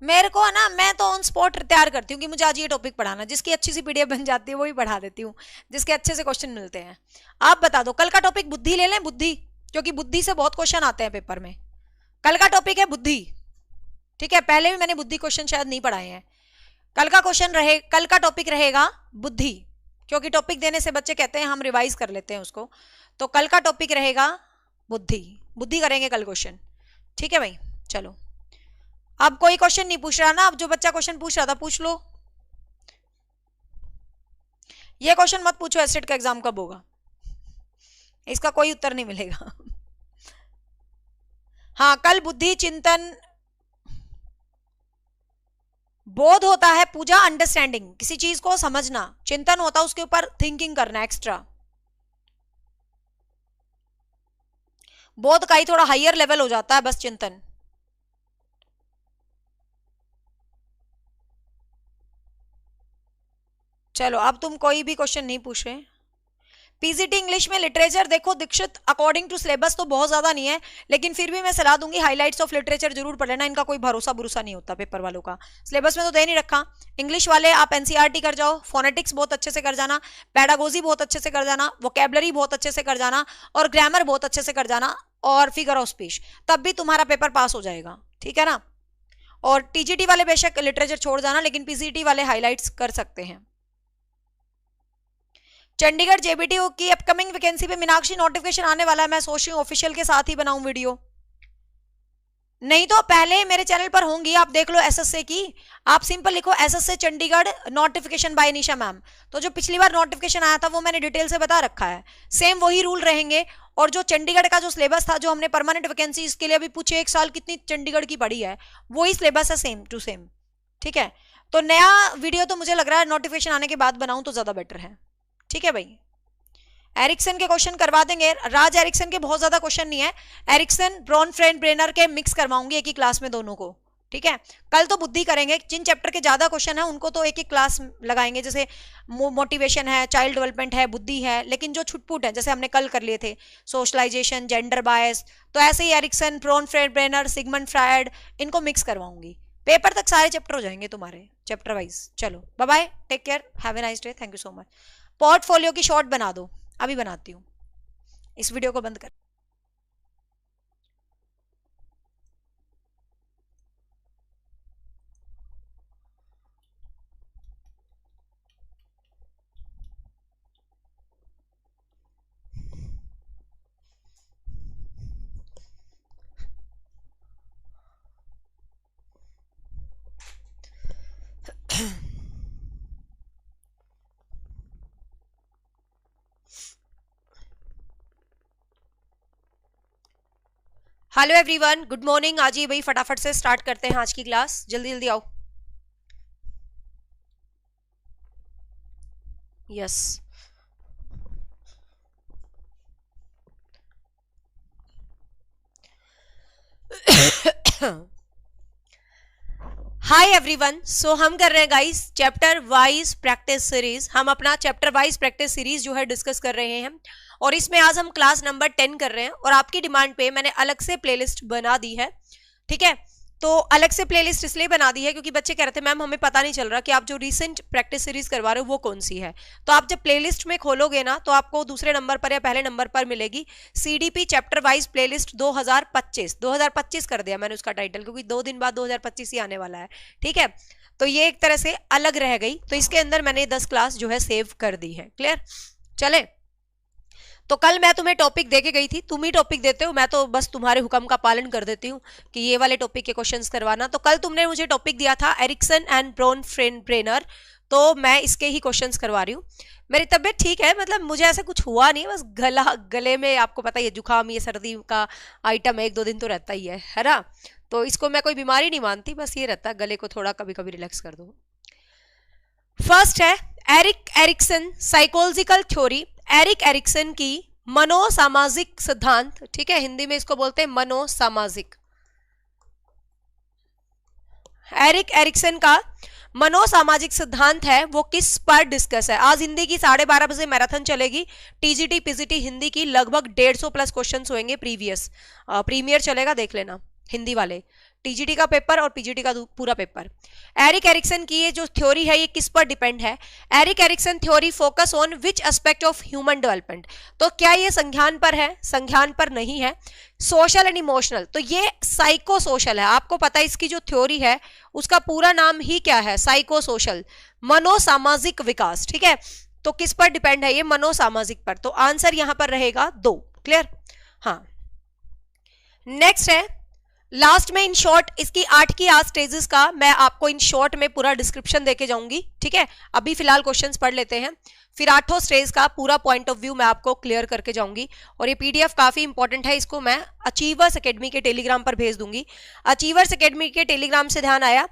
मेरे को, है ना, मैं तो ऑन स्पॉट तैयार करती हूँ कि मुझे आज ये टॉपिक पढ़ाना, जिसकी अच्छी सी पीडीएफ बन जाती है वही पढ़ा देती हूँ, जिसके अच्छे से क्वेश्चन मिलते हैं। आप बता दो कल का टॉपिक बुद्धि ले लें, बुद्धि, क्योंकि बुद्धि से बहुत क्वेश्चन आते हैं पेपर में। कल का टॉपिक है बुद्धि, ठीक है, पहले भी मैंने बुद्धि क्वेश्चन शायद नहीं पढ़ाए हैं। कल का क्वेश्चन रहे, कल का टॉपिक रहेगा बुद्धि, क्योंकि टॉपिक देने से बच्चे कहते हैं हम रिवाइज कर लेते हैं उसको, तो कल का टॉपिक रहेगा बुद्धि, बुद्धि करेंगे कल क्वेश्चन, ठीक है भाई। चलो, अब कोई क्वेश्चन नहीं पूछ रहा ना, अब जो बच्चा क्वेश्चन पूछ रहा था पूछ लो। ये क्वेश्चन मत पूछो एस्टेट का एग्जाम कब होगा, इसका कोई उत्तर नहीं मिलेगा। हाँ, कल बुद्धि चिंतन, बोध होता है पूजा अंडरस्टैंडिंग, किसी चीज को समझना, चिंतन होता है उसके ऊपर थिंकिंग करना एक्स्ट्रा। बोध का ही थोड़ा हायर लेवल हो जाता है बस चिंतन। चलो, अब तुम कोई भी क्वेश्चन नहीं पूछ रहे। पीजीटी इंग्लिश में लिटरेचर देखो दीक्षित, अकॉर्डिंग टू सिलेबस तो बहुत ज्यादा नहीं है, लेकिन फिर भी मैं सलाह दूंगी हाइलाइट्स ऑफ लिटरेचर जरूर पढ़ लेना, इनका कोई भरोसा भरोसा नहीं होता पेपर वालों का, सिलेबस में तो दे नहीं रखा। इंग्लिश वाले आप एनसीईआरटी कर जाओ, फोनेटिक्स बहुत अच्छे से कर जाना, पेडागोजी बहुत अच्छे से कर जाना, वोकेबलरी बहुत अच्छे से कर जाना, और ग्रामर बहुत अच्छे से कर जाना, और फिगर ऑफ स्पीच, तब भी तुम्हारा पेपर पास हो जाएगा, ठीक है ना। और टीजीटी वाले बेशक लिटरेचर छोड़ जाना, लेकिन पीसीटी वाले हाईलाइट्स कर सकते हैं। चंडीगढ़ जेबीटी की अपकमिंग वैकेंसी पे मीनाक्षी नोटिफिकेशन आने वाला है, मैं सोच रही हूँ ऑफिशियल के साथ ही बनाऊं वीडियो, नहीं तो पहले मेरे चैनल पर होंगी, आप देख लो एसएसए की, आप सिंपल लिखो SSA Chandigarh notification by Nisha ma'am, तो जो पिछली बार नोटिफिकेशन आया था वो मैंने डिटेल से बता रखा है, सेम वही रूल रहेंगे। और जो चंडीगढ़ का जो सिलेबस था, जो हमने परमानेंट वैकेंसी इसके लिए अभी पूछे 1 साल कितनी चंडीगढ़ की पड़ी है, वही सिलेबस है सेम टू सेम, ठीक है। तो नया वीडियो तो मुझे लग रहा है नोटिफिकेशन आने के बाद बनाऊं तो ज्यादा बेटर है, ठीक है भाई। एरिक्सन के क्वेश्चन करवा देंगे, राज एरिक्सन के बहुत ज्यादा क्वेश्चन नहीं है, एरिक्सन ब्रॉन ब्रेनर के मिक्स करवाऊंगी एक ही क्लास में दोनों को, ठीक है। कल तो बुद्धि करेंगे, जिन चैप्टर के ज्यादा क्वेश्चन है उनको तो एक एक क्लास लगाएंगे, जैसे मोटिवेशन है, चाइल्ड डेवलपमेंट है, बुद्धि है, लेकिन जो छुटपुट है जैसे हमने कल कर लिए थे सोशलाइजेशन, जेंडर बायस, तो ऐसे ही Erikson, Bronfenbrenner, Sigmund Freud, इनको मिक्स करवाऊंगी, पेपर तक सारे चैप्टर हो जाएंगे तुम्हारे चैप्टर वाइज। चलो bye bye, take care, have a nice day, thank you so much. Portfolio की शॉर्ट बना दो, अभी बनाती हूँ, इस वीडियो को बंद कर। Hello everyone, good morning. आज ही भाई फटाफट से स्टार्ट करते हैं आज की क्लास, जल्दी जल्दी आओ। यस हाय एवरीवन, सो हम कर रहे हैं guys chapter wise practice series, हम अपना चैप्टर वाइज प्रैक्टिस सीरीज जो है डिस्कस कर रहे हैं, और इसमें आज हम क्लास नंबर 10 कर रहे हैं, और आपकी डिमांड पे मैंने अलग से प्लेलिस्ट बना दी है, ठीक है। तो अलग से प्लेलिस्ट इसलिए बना दी है क्योंकि बच्चे कह रहे थे मैम हमें पता नहीं चल रहा कि आप जो रीसेंट प्रैक्टिस सीरीज करवा रहे हो वो कौन सी है, तो आप जब प्लेलिस्ट में खोलोगे ना तो आपको दूसरे नंबर पर या पहले नंबर पर मिलेगी सीडीपी चैप्टर वाइज प्लेलिस्ट 2025। 2025 कर दिया मैंने उसका टाइटल, क्योंकि 2 दिन बाद 2025 ही आने वाला है, ठीक है। तो ये एक तरह से अलग रह गई, तो इसके अंदर मैंने 10 क्लास जो है सेव कर दी है, क्लियर। चले, तो कल मैं तुम्हें टॉपिक देके गई थी, तुम ही टॉपिक देते हो, मैं तो बस तुम्हारे हुक्म का पालन कर देती हूँ कि ये वाले टॉपिक के क्वेश्चंस करवाना। तो कल तुमने मुझे टॉपिक दिया था एरिक्सन एंड ब्रॉन ब्रेनर, तो मैं इसके ही क्वेश्चंस करवा रही हूँ। मेरी तबीयत ठीक है, मतलब मुझे ऐसा कुछ हुआ नहीं, बस गले में आपको पता ही है जुकाम, ये सर्दी का आइटम है, 1-2 दिन तो रहता ही है ना। तो इसको मैं कोई बीमारी नहीं मानती, बस ये रहता है गले को थोड़ा कभी कभी रिलैक्स कर दो। फर्स्ट है Erik Erikson psychological theory. Erik Erikson की मनोसामाजिक सिद्धांत, ठीक है, हिंदी में इसको बोलते हैं मनोसामाजिक। एरिक एरिक्सन का मनोसामाजिक सिद्धांत है वो किस पर डिस्कस है। आज हिंदी की 12:30 बजे मैराथन चलेगी, टीजीटी पीजीटी हिंदी की लगभग 150 प्लस क्वेश्चंस होंगे। प्रीमियर चलेगा, देख लेना, हिंदी वाले, टीजीटी का पेपर और पीजीटी का पूरा पेपर। एरिक एरिक्सन की ये जो थ्योरी है ये किस पर डिपेंड है। Erik Erikson theory focus on which aspect of human development. तो क्या ये संज्ञान पर है? संज्ञान पर नहीं है। सोशल एंड इमोशनल, तो ये साइको सोशल है। आपको पता है इसकी जो थ्योरी है उसका पूरा नाम ही क्या है? साइको सोशल, मनोसामाजिक विकास, ठीक है। तो किस पर डिपेंड है ये? मनोसामाजिक पर। तो आंसर यहां पर रहेगा 2। क्लियर? हाँ, नेक्स्ट है लास्ट में इन शॉर्ट इसकी 8 की 8 स्टेजेस का मैं आपको इन शॉर्ट में पूरा डिस्क्रिप्शन देके जाऊंगी, ठीक है। अभी फिलहाल क्वेश्चंस पढ़ लेते हैं, फिर 8 स्टेज का पूरा पॉइंट ऑफ व्यू मैं आपको क्लियर करके जाऊंगी। और ये पीडीएफ काफी इंपॉर्टेंट है, इसको मैं अचीवर्स एकेडमी के टेलीग्राम पर भेज दूंगी। अचीवर्स एकेडमी के टेलीग्राम से ध्यान आया,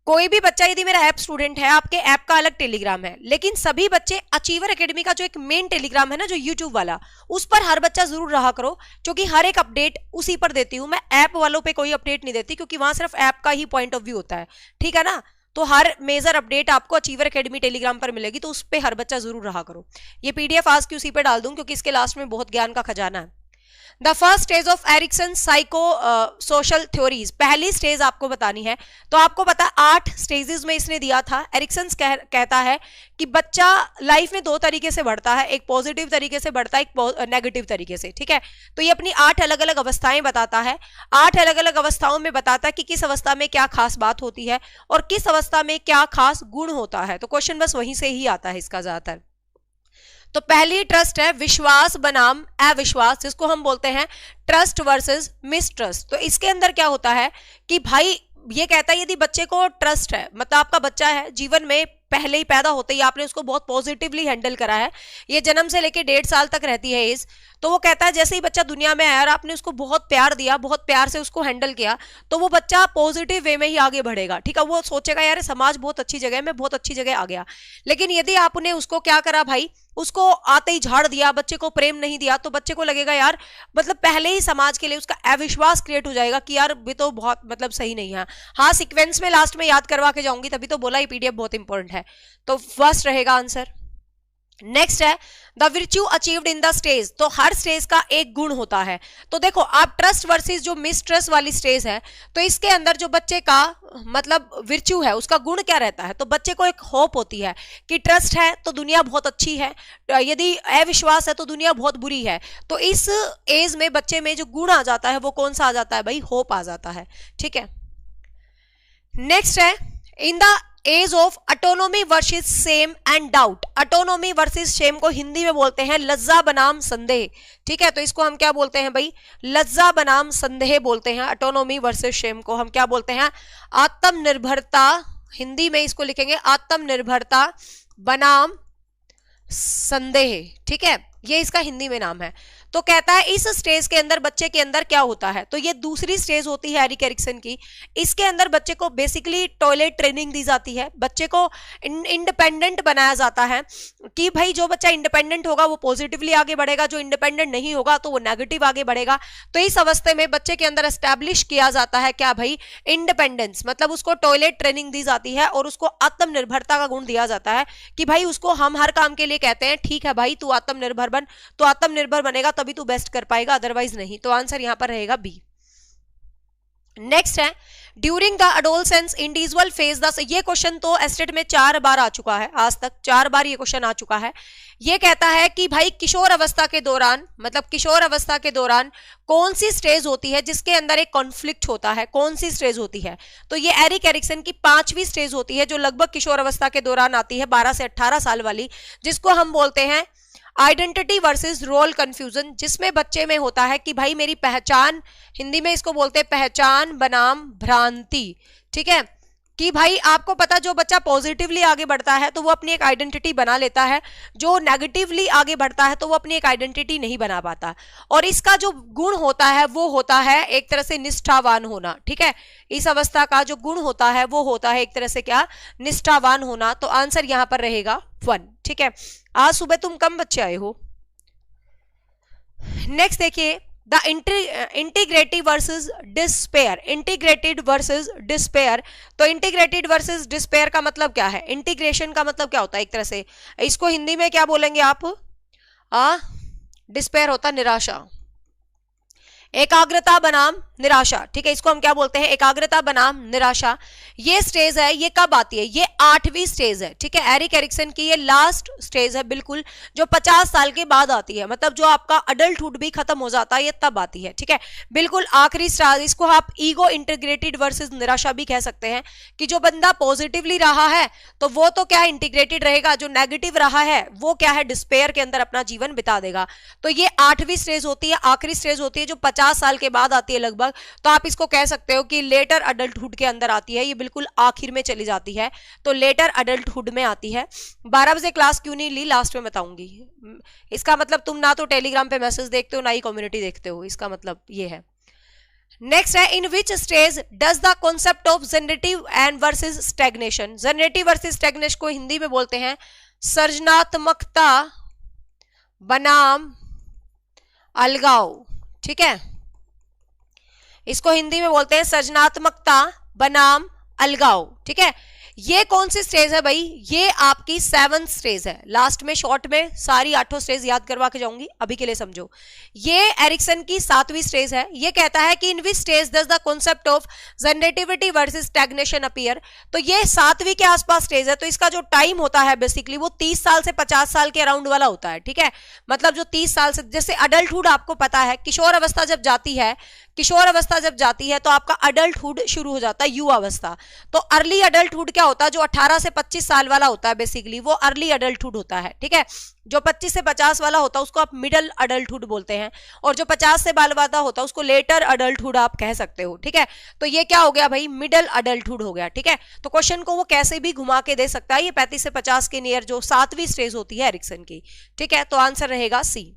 कोई भी बच्चा यदि मेरा ऐप स्टूडेंट है, आपके ऐप का अलग टेलीग्राम है, लेकिन सभी बच्चे अचीवर एकेडमी का जो एक मेन टेलीग्राम है ना, जो यूट्यूब वाला, उस पर हर बच्चा जरूर रहा करो, क्योंकि हर एक अपडेट उसी पर देती हूं मैं। ऐप वालों पे कोई अपडेट नहीं देती, क्योंकि वहां सिर्फ ऐप का ही पॉइंट ऑफ व्यू होता है, ठीक है ना। तो हर मेजर अपडेट आपको अचीवर एकेडमी टेलीग्राम पर मिलेगी, तो उस पर हर बच्चा जरूर रहा करो। ये पीडीएफ आज की उसी पे डाल दूं, क्योंकि इसके लास्ट में बहुत ज्ञान का खजाना है। The first stage of Erikson psychosocial theories, पहली स्टेज आपको बतानी है। तो आपको पता 8 स्टेजेस में इसने दिया था। एरिक्सन कहता है कि बच्चा लाइफ में 2 तरीके से बढ़ता है, एक पॉजिटिव तरीके से बढ़ता है, एक नेगेटिव तरीके से, ठीक है। तो ये अपनी 8 अलग अलग अवस्थाएं बताता है। 8 अलग अलग अवस्थाओं में बताता है कि किस अवस्था में क्या खास बात होती है और किस अवस्था में क्या खास गुण होता है। तो क्वेश्चन बस वहीं से ही आता है इसका ज्यादातर। तो पहली ट्रस्ट है विश्वास बनाम अविश्वास, जिसको हम बोलते हैं ट्रस्ट वर्सेस मिसट्रस्ट। तो इसके अंदर क्या होता है कि भाई ये कहता है यदि बच्चे को ट्रस्ट है, मतलब आपका बच्चा है जीवन में पहले ही पैदा होते ही आपने उसको बहुत पॉजिटिवली हैंडल करा है, ये जन्म से लेके 1.5 साल तक रहती है एज, तो वो कहता है जैसे ही बच्चा दुनिया में आया और आपने उसको बहुत प्यार दिया, बहुत प्यार से उसको हैंडल किया, तो वो बच्चा पॉजिटिव वे में ही आगे बढ़ेगा, ठीक है। वो सोचेगा यार समाज बहुत अच्छी जगह है, मैं बहुत अच्छी जगह आ गया। लेकिन यदि आपने उसको क्या करा भाई, उसको आते ही झाड़ दिया, बच्चे को प्रेम नहीं दिया, तो बच्चे को लगेगा यार मतलब पहले ही समाज के लिए उसका अविश्वास क्रिएट हो जाएगा कि यार ये तो बहुत मतलब सही नहीं है। हाँ, सीक्वेंस में लास्ट में याद करवा के जाऊंगी, तभी तो बोला ये पीडीएफ बहुत इंपॉर्टेंट है। तो फर्स्ट रहेगा आंसर। नेक्स्ट है the virtue achieved in the stage. तो हर स्टेज का एक गुण होता है। तो देखो आप ट्रस्ट वर्सेस जो मिसट्रस्ट वाली स्टेज है, तो इसके अंदर जो बच्चे का मतलब विर्च्यू है उसका गुण क्या रहता है, तो बच्चे को एक होप होती है कि ट्रस्ट है तो दुनिया बहुत अच्छी है, यदि अविश्वास है तो दुनिया बहुत बुरी है। तो इस एज में बच्चे में जो गुण आ जाता है वो कौन सा आ जाता है भाई, होप आ जाता है, ठीक है। नेक्स्ट है in the age of autonomy versus shame and doubt. Autonomy versus shame को हिंदी में बोलते हैं लज्जा बनाम संदेह, ठीक है। तो इसको हम क्या बोलते हैं भाई, लज्जा बनाम संदेह बोलते हैं। ऑटोनॉमी वर्सेस शेम को हम क्या बोलते हैं, आत्मनिर्भरता। हिंदी में इसको लिखेंगे आत्मनिर्भरता बनाम संदेह, ठीक है, ये इसका हिंदी में नाम है। तो कहता है इस स्टेज के अंदर बच्चे के अंदर क्या होता है, तो ये दूसरी स्टेज होती है एरिक एरिक्सन की। इसके अंदर बच्चे को बेसिकली टॉयलेट ट्रेनिंग दी जाती है, बच्चे को इंडिपेंडेंट बनाया जाता है कि भाई जो बच्चा इंडिपेंडेंट होगा वो पॉजिटिवली आगे बढ़ेगा, जो इंडिपेंडेंट नहीं होगा तो वो नेगेटिव आगे बढ़ेगा। तो इस अवस्थे में बच्चे के अंदर एस्टैब्लिश किया जाता है क्या भाई, इंडिपेंडेंस, मतलब उसको टॉयलेट ट्रेनिंग दी जाती है और उसको आत्मनिर्भरता का गुण दिया जाता है कि भाई उसको हम हर काम के लिए कहते हैं ठीक है भाई तू आत्मनिर्भर बन, तो आत्मनिर्भर बनेगा तभी तू बेस्ट कर पाएगा, अदरवाइज नहीं। तो आंसर यहां पर रहेगा बी। नेक्स्ट है during the adolescence individual phase the, ये क्वेश्चन तो एस्टेट में 4 बार आ चुका है, आज तक 4 बार ये क्वेश्चन आ चुका है। ये कहता है कि भाई किशोर अवस्था के दौरान, मतलब किशोर अवस्था के दौरान कौन सी स्टेज होती है जिसके अंदर एक कॉन्फ्लिक्ट होता है, कौन सी स्टेज होती है। तो ये एरिक एरिक्सन की 5वीं स्टेज होती है जो लगभग किशोर अवस्था के दौरान आती है, 12 से 18 साल वाली, जिसको हम बोलते हैं आइडेंटिटी वर्सेस रोल कंफ्यूजन, जिसमें बच्चे में होता है कि भाई मेरी पहचान, हिंदी में इसको बोलते हैं पहचान बनाम भ्रांति, ठीक है। कि भाई आपको पता, जो बच्चा पॉजिटिवली आगे बढ़ता है तो वो अपनी एक आइडेंटिटी बना लेता है, जो नेगेटिवली आगे बढ़ता है तो वो अपनी एक आइडेंटिटी नहीं बना पाता। और इसका जो गुण होता है वो होता है एक तरह से निष्ठावान होना, ठीक है। इस अवस्था का जो गुण होता है वो होता है एक तरह से क्या, निष्ठावान होना। तो आंसर यहां पर रहेगा 1, ठीक है। आज सुबह तुम कम बच्चे आए हो। नेक्स्ट देखिए, the integrative versus despair, integrated versus despair. तो इंटीग्रेटेड वर्सेस डिस्पेयर का मतलब क्या है, इंटीग्रेशन का मतलब क्या होता है, एक तरह से इसको हिंदी में क्या बोलेंगे आप, डिस्पेयर होता निराशा, एकाग्रता बनाम निराशा, ठीक है। इसको हम क्या बोलते हैं, एकाग्रता बनाम निराशा। ये स्टेज है, ये कब आती है, ये 8वीं स्टेज है, ठीक है। एरिक एरिक्सन की ये लास्ट स्टेज है बिल्कुल, जो 50 साल के बाद आती है, मतलब जो आपका अडल्टहुड भी खत्म हो जाता है ये तब आती है, ठीक है। बिल्कुल आखिरी स्टेज, इसको आप ईगो इंटीग्रेटेड वर्सेस निराशा भी कह सकते हैं, कि जो बंदा पॉजिटिवली रहा है तो वो तो क्या इंटीग्रेटेड रहेगा, जो नेगेटिव रहा है वो क्या है, डिस्पेयर के अंदर अपना जीवन बिता देगा। तो ये 8वीं स्टेज होती है, आखिरी स्टेज होती है, जो 50 साल के बाद आती है लगभग। तो आप इसको कह सकते हो कि लेटर अडल्टहुड के अंदर आती है, ये बिल्कुल आखिर में चली जाती है, तो लेटर अडल्टहुड में आती है। 12 बजे क्लास क्यों नहीं ली, लास्ट में बताऊंगी। इसका मतलब तुम ना तो टेलीग्राम पे मैसेज देखते हो ना ही कम्युनिटी देखते हो, इसका मतलब ये है। नेक्स्ट है, in which stage does the concept of generative and versus stagnation, generative versus stagnation को हिंदी में बोलते हैं सृजनात्मकता बनाम अलगाव, ठीक है। इसको हिंदी में बोलते हैं सृजनात्मकता बनाम अलगाव, ठीक है। ये कौन सी स्टेज है भाई, ये आपकी 7th स्टेज है। लास्ट में शॉर्ट में सारी 8 स्टेज याद करवा के जाऊंगी, अभी के लिए समझो। ये एरिक्सन की 7वीं स्टेज है। ये कहता है कि in which stage does the concept of generativity versus stagnation appear. तो ये 7वीं के आसपास स्टेज है, तो इसका जो टाइम होता है बेसिकली वो 30 साल से 50 साल के अराउंड वाला होता है, ठीक है। मतलब जो 30 साल से, जैसे अडल्टहुड आपको पता है, किशोर अवस्था जब जाती है, किशोर अवस्था जब जाती है तो आपका अडल्टहुड शुरू हो जाता है, युवा अवस्था। तो अर्ली अडल्टहुड क्या होता है, जो 18 से 25 साल वाला होता है बेसिकली वो अर्ली अडल्टहुड होता है, ठीक है। जो 25 से 50 वाला होता है उसको आप मिडल अडल्टहुड बोलते हैं, और जो 50 से बाल वाला होता है उसको लेटर अडल्टहुड आप कह सकते हो, ठीक है। तो ये क्या हो गया भाई, मिडल अडल्टहुड हो गया, ठीक है। तो क्वेश्चन को वो कैसे भी घुमा के दे सकता है। ये 35 से 50 के नियर जो 7वीं स्टेज होती है एरिक्सन की, ठीक है। तो आंसर रहेगा सी।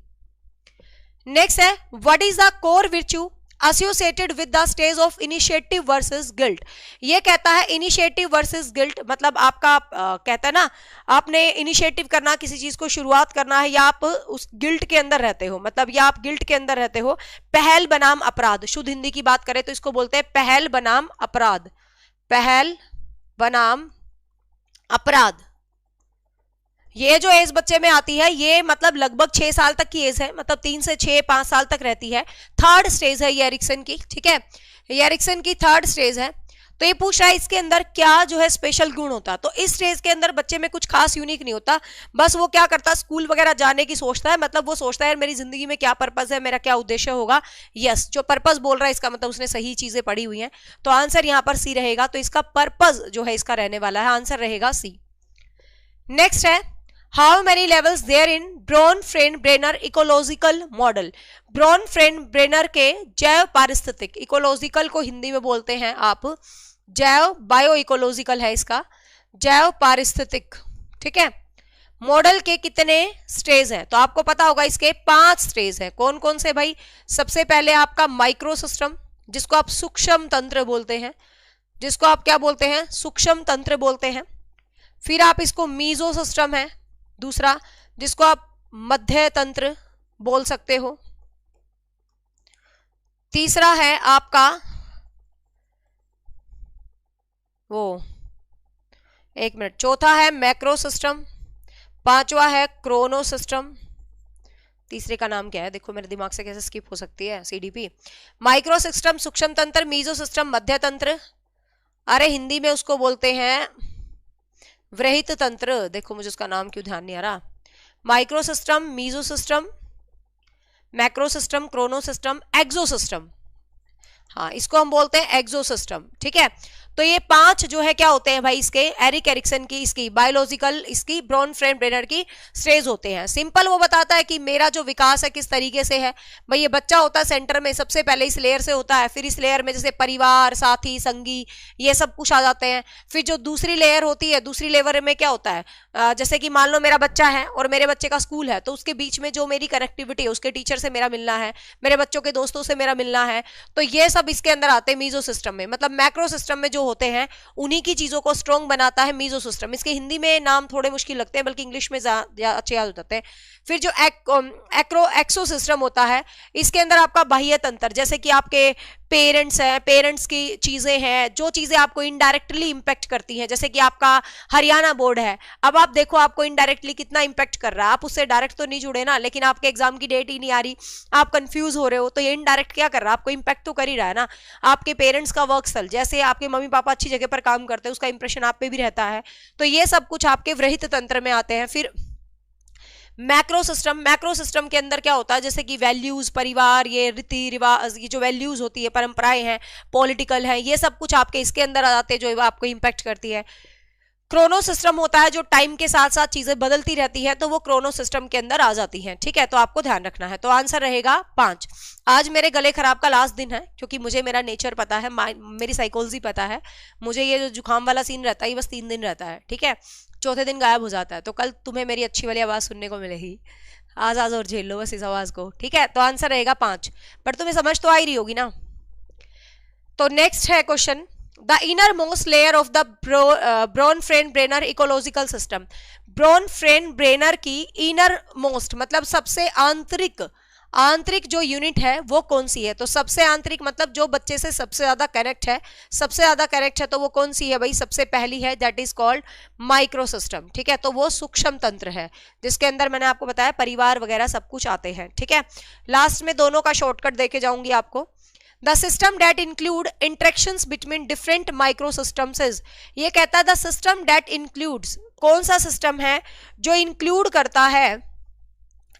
नेक्स्ट है, what is the core virtue associated with the stage of initiative versus guilt. ये कहता है इनिशिएटिव वर्सेस गिल्ट, मतलब आपका कहता है ना, आपने इनिशिएटिव करना, किसी चीज को शुरुआत करना है, या आप उस गिल्ट के अंदर रहते हो, मतलब या आप गिल्ट के अंदर रहते हो। पहल बनाम अपराध, शुद्ध हिंदी की बात करें तो इसको बोलते हैं पहल बनाम अपराध, पहल बनाम अपराध। ये जो एज बच्चे में आती है ये मतलब लगभग 6 साल तक की एज है, मतलब 3 से 6-5 साल तक रहती है। 3rd स्टेज है ये एरिक्सन की, ठीक है। ये एरिक्सन की 3rd स्टेज है। तो ये पूछ रहा है इसके अंदर क्या जो है स्पेशल गुण होता है। तो इस स्टेज के अंदर बच्चे में कुछ खास यूनिक नहीं होता, बस वो क्या करता है, स्कूल वगैरह जाने की सोचता है, मतलब वो सोचता है मेरी जिंदगी में क्या पर्पस है, मेरा क्या उद्देश्य होगा। यस, जो पर्पस बोल रहा है इसका मतलब उसने सही चीजें पढ़ी हुई हैं। तो आंसर यहाँ पर सी रहेगा। तो इसका पर्पस जो है इसका रहने वाला है, आंसर रहेगा सी। नेक्स्ट है, how many levels there in Bronfenbrenner ecological model. Bronfenbrenner के जैव पारिस्थितिक, इकोलॉजिकल को हिंदी में बोलते हैं आप जैव, बायो इकोलॉजिकल है इसका, जैव पारिस्थितिक, ठीक है। मॉडल के कितने स्टेज हैं, तो आपको पता होगा इसके 5 स्टेज हैं। कौन कौन से भाई, सबसे पहले आपका माइक्रो सिस्टम, जिसको आप सूक्ष्म तंत्र बोलते हैं, जिसको आप क्या बोलते हैं, सूक्ष्म तंत्र बोलते हैं। फिर आप इसको मीजो सिस्टम है दूसरा, जिसको आप मध्य तंत्र बोल सकते हो। तीसरा है आपका वो, एक मिनट, चौथा है मैक्रो सिस्टम, 5वां है क्रोनो सिस्टम। तीसरे का नाम क्या है, देखो मेरे दिमाग से कैसे स्किप हो सकती है, सीडीपी। माइक्रो सिस्टम, सूक्ष्म तंत्र, मीजो सिस्टम, मध्य तंत्र। अरे हिंदी में उसको बोलते हैं वृहित तंत्र, देखो मुझे उसका नाम क्यों ध्यान नहीं आ रहा। Micro system, meso system, macro system, chrono system, exo system. हाँ, इसको हम बोलते हैं एक्सो सिस्टम, ठीक है। तो ये 5 जो है क्या होते हैं भाई इसके, एरिक एरिक्सन की इसकी बायोलॉजिकल इसकी ब्रॉनफ्रेंड-ब्रेनर की स्टेज होते हैं। सिंपल वो बताता है कि मेरा जो विकास है किस तरीके से है। भाई ये बच्चा होता है सेंटर में, सबसे पहले इस लेयर से होता है, फिर इस लेयर में जैसे परिवार, साथी, संगी, ये सब कुछ आ जाते हैं। फिर जो दूसरी लेयर होती है, दूसरी लेयर में क्या होता है, जैसे कि मान लो मेरा बच्चा है और मेरे बच्चे का स्कूल है, तो उसके बीच में जो मेरी कनेक्टिविटी है, उसके टीचर से मेरा मिलना है, मेरे बच्चों के दोस्तों से मेरा मिलना है, तो ये सब इसके अंदर आते हैं मीजो सिस्टम में। मतलब मैक्रो सिस्टम में जो होते हैं उन्हीं की चीजों को स्ट्रॉन्ग बनाता है मीजो सिस्टम। इसके हिंदी में नाम थोड़े मुश्किल लगते हैं, बल्कि इंग्लिश में अच्छे याद हो जाते हैं। फिर जो एक्सो सिस्टम होता है, इसके अंदर आपका बाह्य तंत्र, जैसे कि आपके पेरेंट्स हैं, पेरेंट्स की चीजें हैं, जो चीजें आपको इनडायरेक्टली इंपैक्ट करती हैं, जैसे कि आपका हरियाणा बोर्ड है, अब आप देखो आपको इनडायरेक्टली कितना इंपैक्ट कर रहा है। आप उससे डायरेक्ट तो नहीं जुड़े ना, लेकिन आपके एग्जाम की डेट ही नहीं आ रही, आप कंफ्यूज हो रहे हो, तो ये इनडायरेक्ट क्या कर रहा है, आपको इंपैक्ट तो कर ही रहा है ना। आपके पेरेंट्स का वर्क स्थल, जैसे आपके मम्मी पापा अच्छी जगह पर काम करते हैं, उसका इंप्रेशन आप पे भी रहता है, तो ये सब कुछ आपके वृहित तंत्र में आते हैं। फिर मैक्रो सिस्टम के अंदर क्या होता है, जैसे कि वैल्यूज, परिवार, ये रीति रिवाज, ये जो वैल्यूज होती है, परंपराएं हैं, पॉलिटिकल है, ये सब कुछ आपके इसके अंदर आ जाते हैं, जो आपको इंपैक्ट करती है। क्रोनो सिस्टम होता है जो टाइम के साथ साथ चीजें बदलती रहती है, तो वो क्रोनो सिस्टम के अंदर आ जाती हैं। ठीक है, तो आपको ध्यान रखना है। तो आंसर रहेगा 5। आज मेरे गले खराब का लास्ट दिन है, क्योंकि मुझे मेरा नेचर पता है, मेरी साइकोलॉजी पता है, मुझे ये जो जुकाम वाला सीन रहता है ये बस 3 दिन रहता है। ठीक है, चौथे दिन गायब हो जाता है, तो कल तुम्हें मेरी अच्छी वाली आवाज सुनने को मिलेगी। आज आज और झेल लो बस इस आवाज को। ठीक है, तो आंसर रहेगा 5, पर तुम्हें समझ तो आ ही रही होगी ना। तो नेक्स्ट है question, the inner most layer of the Bronfenbrenner ecological system. Bronfenbrenner की इनर मोस्ट मतलब सबसे आंतरिक जो यूनिट है वो कौन सी है? तो सबसे आंतरिक मतलब जो बच्चे से सबसे ज्यादा कनेक्ट है, तो वो कौन सी है भाई? सबसे पहली है, that is called micro system. ठीक है, तो वो सूक्ष्म तंत्र है, जिसके अंदर मैंने आपको बताया परिवार वगैरह सब कुछ आते हैं। ठीक है, लास्ट में दोनों का शॉर्टकट देके जाऊंगी आपको। The system that include interactions between different micro systems is, ये कहता है द सिस्टम डेट इंक्लूड्स, कौन सा सिस्टम है जो इंक्लूड करता है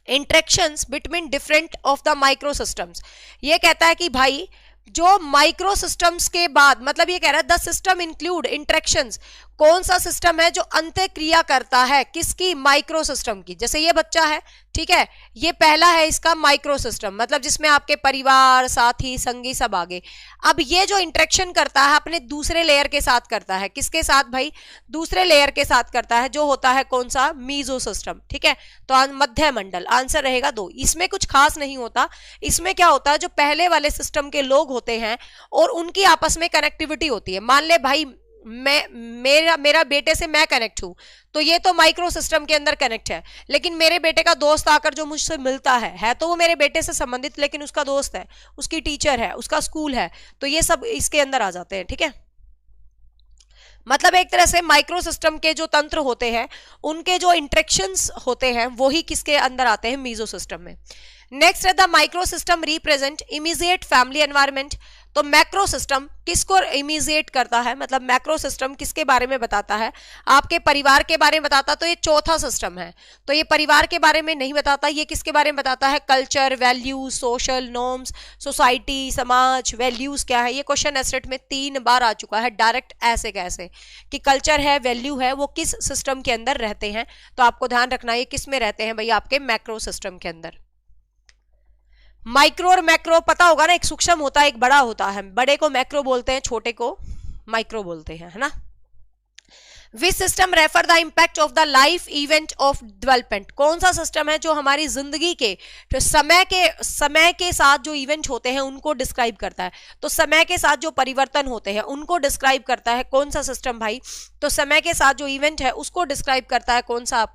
interactions between different of the micro systems. ये कहता है कि भाई जो माइक्रो सिस्टम्स के बाद, मतलब ये कह रहा है द सिस्टम इंक्लूड इंटरेक्शंस, कौन सा सिस्टम है जो अंतः क्रिया करता है किसकी? माइक्रो सिस्टम की। जैसे ये बच्चा है, ठीक है, ये पहला है इसका माइक्रो सिस्टम, मतलब जिसमें आपके परिवार, साथी, संगी सब आगे। अब ये जो इंटरेक्शन करता है अपने दूसरे लेयर के साथ करता है, किसके साथ भाई? दूसरे लेयर के साथ करता है, जो होता है कौन सा? Meso system. ठीक है, तो मध्य मंडल, आंसर रहेगा 2। इसमें कुछ खास नहीं होता, इसमें क्या होता है जो पहले वाले सिस्टम के लोग होते हैं और उनकी आपस में कनेक्टिविटी होती है। मान ले भाई मेरा बेटे से मैं कनेक्ट हूं, तो ये तो माइक्रो सिस्टम के अंदर कनेक्ट है, लेकिन मेरे बेटे का दोस्त आकर जो मुझसे मिलता है तो वो मेरे बेटे से संबंधित, लेकिन उसका दोस्त है, उसकी टीचर है, उसका स्कूल है, तो ये सब इसके अंदर आ जाते हैं। ठीक है, मतलब एक तरह से माइक्रो सिस्टम के जो तंत्र होते हैं उनके जो इंटरेक्शंस होते हैं वो ही किसके अंदर आते हैं? मीजो सिस्टम में। नेक्स्ट है the micro system represent immediate family environment. तो मैक्रो सिस्टम किसको इमीडिएट करता है, मतलब मैक्रो सिस्टम किसके बारे में बताता है? आपके परिवार के बारे में बताता, तो ये चौथा सिस्टम है, तो ये परिवार के बारे में नहीं बताता, ये किसके बारे में बताता है? Culture, values, social norms, society, समाज, वैल्यूज क्या है? ये क्वेश्चन एसरेट में 3 बार आ चुका है, डायरेक्ट ऐसे कैसे कि कल्चर है, वैल्यू है, वो किस सिस्टम के अंदर रहते हैं? तो आपको ध्यान रखना ये किस में रहते हैं भाई? आपके मैक्रो सिस्टम के अंदर। माइक्रो और मैक्रो पता होगा ना, एक सूक्ष्म होता है, एक बड़ा होता है, बड़े को मैक्रो बोलते हैं, छोटे को माइक्रो बोलते हैं, है ना। Which system refer the impact of the life event of development, कौन सा सिस्टम है जो हमारी जिंदगी के जो समय के साथ जो इवेंट होते हैं उनको डिस्क्राइब करता है? तो समय के साथ जो परिवर्तन होते हैं उनको डिस्क्राइब करता है कौन सा सिस्टम भाई? तो समय के साथ जो इवेंट है उसको डिस्क्राइब करता है कौन सा?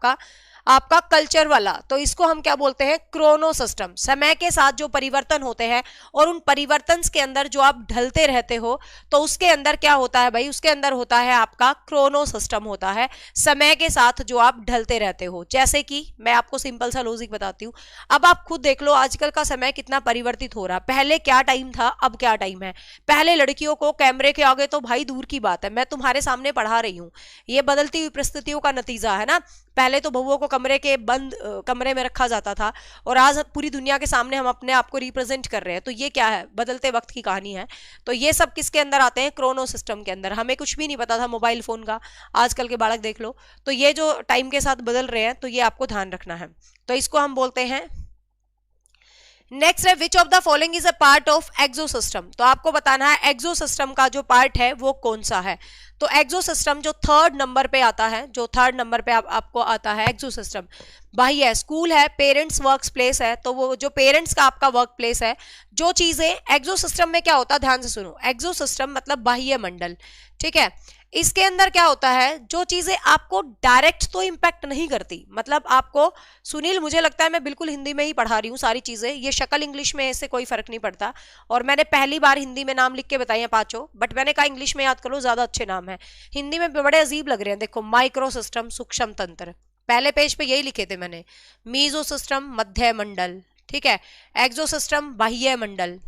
आपका कल्चर वाला। तो इसको हम क्या बोलते हैं? Chrono system. समय के साथ जो परिवर्तन होते हैं और उन परिवर्तन के अंदर जो आप ढलते रहते हो, तो उसके अंदर क्या होता है भाई? उसके अंदर होता है आपका क्रोनो सिस्टम होता है, समय के साथ जो आप ढलते रहते हो। जैसे कि मैं आपको सिंपल सा लॉजिक बताती हूँ, अब आप खुद देख लो आजकल का समय कितना परिवर्तित हो रहा है। पहले क्या टाइम था, अब क्या टाइम है? पहले लड़कियों को कैमरे के आगे तो भाई दूर की बात है, मैं तुम्हारे सामने पढ़ा रही हूँ, ये बदलती हुई परिस्थितियों का नतीजा है ना। पहले तो बहुओं को कमरे के बंद कमरे में रखा जाता था और आज पूरी दुनिया के सामने हम अपने आप को रिप्रेजेंट कर रहे हैं। तो ये क्या है, बदलते वक्त की कहानी है। तो ये सब किसके अंदर आते हैं, क्रोनो सिस्टम के अंदर। हमें कुछ भी नहीं पता था मोबाइल फोन का, आजकल के बालक देख लो। तो ये जो टाइम के साथ बदल रहे हैं, तो ये आपको ध्यान रखना है। तो इसको हम बोलते हैं, नेक्स्ट है which of the following is a part of exosystem. तो आपको बताना है एक्सोसिस्टम का जो पार्ट है वो कौन सा है। तो एक्सोसिस्टम जो थर्ड नंबर पे आता है, जो थर्ड नंबर पे आपको आता है एक्सोसिस्टम, बाह्य स्कूल है, पेरेंट्स वर्क प्लेस है। तो वो जो पेरेंट्स का आपका वर्क प्लेस है, जो चीजें एक्सोसिस्टम में क्या होता है, ध्यान से सुनो। एक्सोसिस्टम मतलब बाह्य मंडल, ठीक है। इसके अंदर क्या होता है, जो चीजें आपको डायरेक्ट तो इंपैक्ट नहीं करती, मतलब आपको, सुनील मुझे लगता है मैं बिल्कुल हिंदी में ही पढ़ा रही हूँ सारी चीजें, ये शक्ल इंग्लिश में इससे कोई फर्क नहीं पड़ता। और मैंने पहली बार हिंदी में नाम लिख के बताए हैं पांचों, बट मैंने कहा इंग्लिश में याद करो, ज्यादा अच्छे नाम है। हिंदी में बड़े अजीब लग रहे हैं। देखो, माइक्रो सिस्टम सूक्ष्म तंत्र, पहले पेज पे यही लिखे थे मैंने। मीजो सिस्टम मध्य मंडल, ठीक है। एक्सो सिस्टम बाह्य मंडल,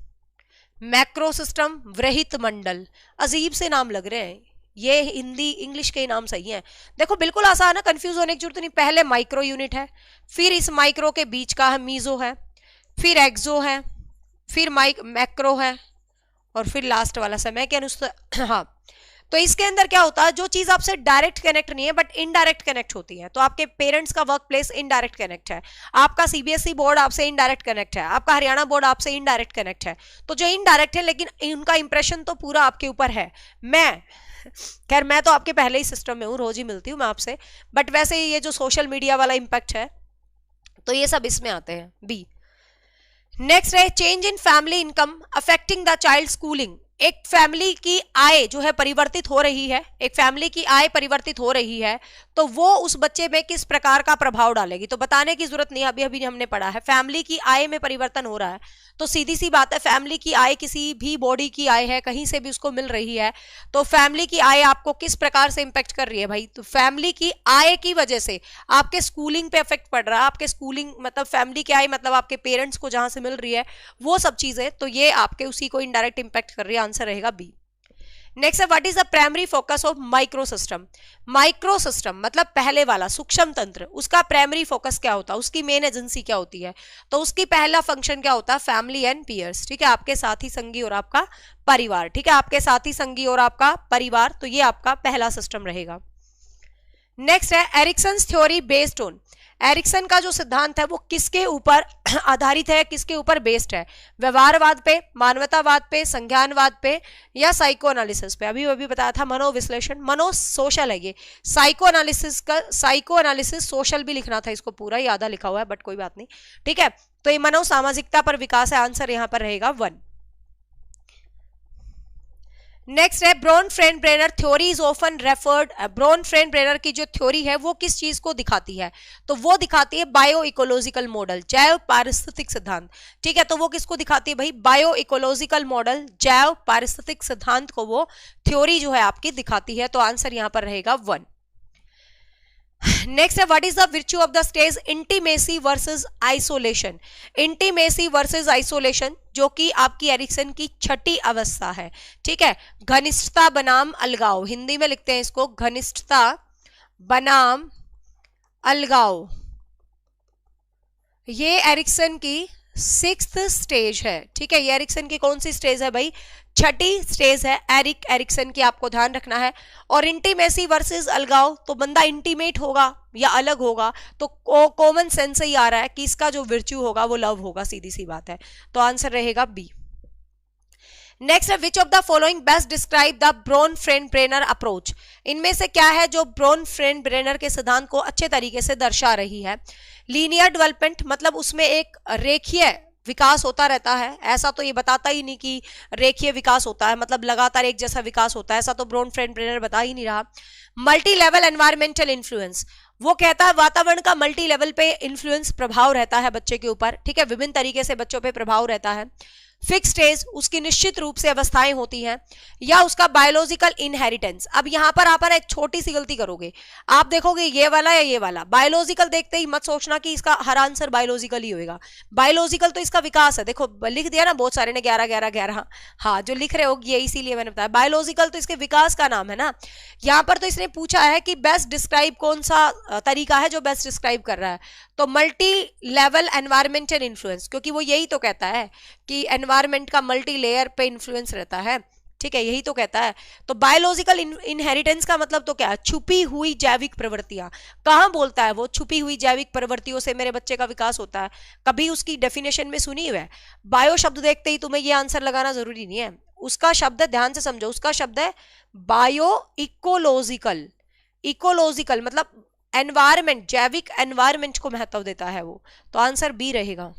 मैक्रो सिस्टम वृहित मंडल। अजीब से नाम लग रहे हैं, ये हिंदी इंग्लिश के नाम सही हैं। देखो बिल्कुल आसान है, कंफ्यूज होने की जरूरत नहीं। पहले माइक्रो यूनिट है, फिर इस माइक्रो के बीच का है मीजो है, फिर एक्सो है, फिर मैक्रो है, और फिर लास्ट वाला समय के अनुसार। हाँ, तो इसके अंदर क्या होता है, जो चीज आपसे डायरेक्ट कनेक्ट नहीं है बट इनडायरेक्ट कनेक्ट होती है। तो आपके पेरेंट्स का वर्क प्लेस इनडायरेक्ट कनेक्ट है, आपका सीबीएसई बोर्ड आपसे इनडायरेक्ट कनेक्ट है, आपका हरियाणा बोर्ड आपसे इनडायरेक्ट कनेक्ट है। तो जो इनडायरेक्ट है लेकिन उनका इंप्रेशन तो पूरा आपके ऊपर है। खैर मैं तो आपके पहले ही सिस्टम में हूँ, रोज ही मिलती हूँ मैं आपसे, बट वैसे ये जो सोशल मीडिया वाला इंपैक्ट है, तो ये सब इसमें आते हैं। बी, नेक्स्ट है change in family income affecting the child schooling. एक फैमिली की आय जो है परिवर्तित हो रही है, एक फैमिली की आय परिवर्तित हो रही है, तो वो उस बच्चे में किस प्रकार का प्रभाव डालेगी। तो बताने की जरूरत नहीं, अभी अभी हमने पढ़ा है, फैमिली की आय में परिवर्तन हो रहा है। तो सीधी सी बात है, फैमिली की आय किसी भी बॉडी की आय है, कहीं से भी उसको मिल रही है, तो फैमिली की आय आपको किस प्रकार से इंपैक्ट कर रही है भाई। तो फैमिली की आय की वजह से आपके स्कूलिंग पे इफेक्ट पड़ रहा है। आपके स्कूलिंग मतलब फैमिली की आय मतलब आपके पेरेंट्स को जहां से मिल रही है वो सब चीजें, तो ये आपके उसी को इनडायरेक्ट इंपैक्ट कर रही है। आंसर रहेगा बी। नेक्स्ट है what is the primary focus of micro system. Micro system मतलब पहले वाला सूक्ष्म तंत्र, उसका प्राइमरी फोकस क्या होता है, उसकी मेन एजेंसी क्या होती है। तो उसकी पहला फंक्शन क्या होता है, फैमिली एंड पीयर्स, ठीक है, आपके साथी संगी और आपका परिवार, ठीक है, आपके साथी संगी और आपका परिवार। तो ये आपका पहला सिस्टम रहेगा। नेक्स्ट है Erikson's theory based on. Erikson का जो सिद्धांत है वो किसके ऊपर आधारित है, किसके ऊपर बेस्ड है, व्यवहारवाद पे, मानवतावाद पे, संज्ञानवाद पे, या साइको एनालिसिस पे। अभी अभी बताया था मनोविश्लेषण, मनो सोशल है ये, साइको एनालिसिस का, साइको एनालिसिस सोशल भी लिखना था इसको पूरा, ये आधा लिखा हुआ है बट कोई बात नहीं, ठीक है। तो ये मनो सामाजिकता पर विकास है, आंसर यहां पर रहेगा 1। नेक्स्ट है Bronfenbrenner theory is often referred. Bronfenbrenner की जो थ्योरी है वो किस चीज को दिखाती है, तो वो दिखाती है बायो इकोलॉजिकल मॉडल, जैव पारिस्थितिक सिद्धांत, ठीक है। तो वो किसको दिखाती है भाई, बायो इकोलॉजिकल मॉडल, जैव पारिस्थितिक सिद्धांत को वो थ्योरी जो है आपकी दिखाती है। तो आंसर यहां पर रहेगा 1। नेक्स्ट है what is the virtue of the stage intimacy versus isolation. Intimacy versus isolation जो कि आपकी एरिक्सन की छठी अवस्था है, ठीक है। घनिष्ठता बनाम अलगाव, हिंदी में लिखते हैं इसको घनिष्ठता बनाम अलगाव, ये एरिक्सन की 6th स्टेज है, ठीक है। ये एरिक्सन की कौन सी स्टेज है भाई, छठी स्टेज है एरिक्सन की, आपको ध्यान रखना है। और इंटीमेसी वर्सेस अलगाव, तो बंदा इंटीमेट होगा या अलग होगा, तो कॉमन सेंस से ही आ रहा है कि इसका जो विर्च्यू होगा वो लव होगा, सीधी सी बात है। तो आंसर रहेगा बी। नेक्स्ट है which of the following best describe the Bronfenbrenner approach. इनमें से क्या है जो ब्रोन-फ्रेंड ब्रेनर के सिद्धांत को अच्छे तरीके से दर्शा रही है। लीनियर डेवलपमेंट मतलब उसमें एक रेखीय विकास होता रहता है, ऐसा तो ये बताता ही नहीं कि रेखीय विकास होता है, मतलब लगातार एक जैसा विकास होता है, ऐसा तो ब्रोन-फ्रेंड ब्रेनर बता ही नहीं रहा। मल्टी लेवल एनवायरमेंटल इन्फ्लुएंस, वो कहता है वातावरण का मल्टी लेवल पे इन्फ्लुएंस प्रभाव रहता है बच्चे के ऊपर, ठीक है, विभिन्न तरीके से बच्चों पे प्रभाव रहता है। फिक्स्ड एज उसकी निश्चित रूप से अवस्थाएं होती हैं, या उसका बायोलॉजिकल इनहेरिटेंस। अब यहां पर आप एक छोटी सी गलती करोगे, आप देखोगे ये वाला या ये वाला, बायोलॉजिकल देखते ही मत सोचना कि इसका हर आंसर बायोलॉजिकल ही होगा। बायोलॉजिकल तो इसका विकास है, देखो लिख दिया ना बहुत सारे ने 11 11 11, हाँ जो लिख रहे हो ये इसीलिए मैंने बताया, बायोलॉजिकल तो इसके विकास का नाम है ना। यहां पर तो इसने पूछा है कि बेस्ट डिस्क्राइब कौन सा तरीका है जो बेस्ट डिस्क्राइब कर रहा है, तो मल्टी लेवल एनवायरमेंटल इन्फ्लुएंस, क्योंकि वो यही तो कहता है कि एनवायरमेंट का मल्टी लेयर पे इन्फ्लुएंस रहता है, ठीक है, यही तो कहता है। तो बायोलॉजिकल इनहेरिटेंस का मतलब तो क्या है, छुपी हुई जैविक प्रवृत्तियां। कहां बोलता है वो छुपी हुई जैविक प्रवृत्तियों से मेरे बच्चे का विकास होता है, कभी उसकी डेफिनेशन में सुनी हुई है? बायो शब्द देखते ही तुम्हें ये आंसर लगाना जरूरी नहीं है, उसका शब्द है, ध्यान से समझो, उसका शब्द है बायो इकोलॉजिकल। इकोलॉजिकल मतलब एनवायरमेंट, जैविक एनवायरमेंट को महत्व देता है वो, तो आंसर बी रहेगा।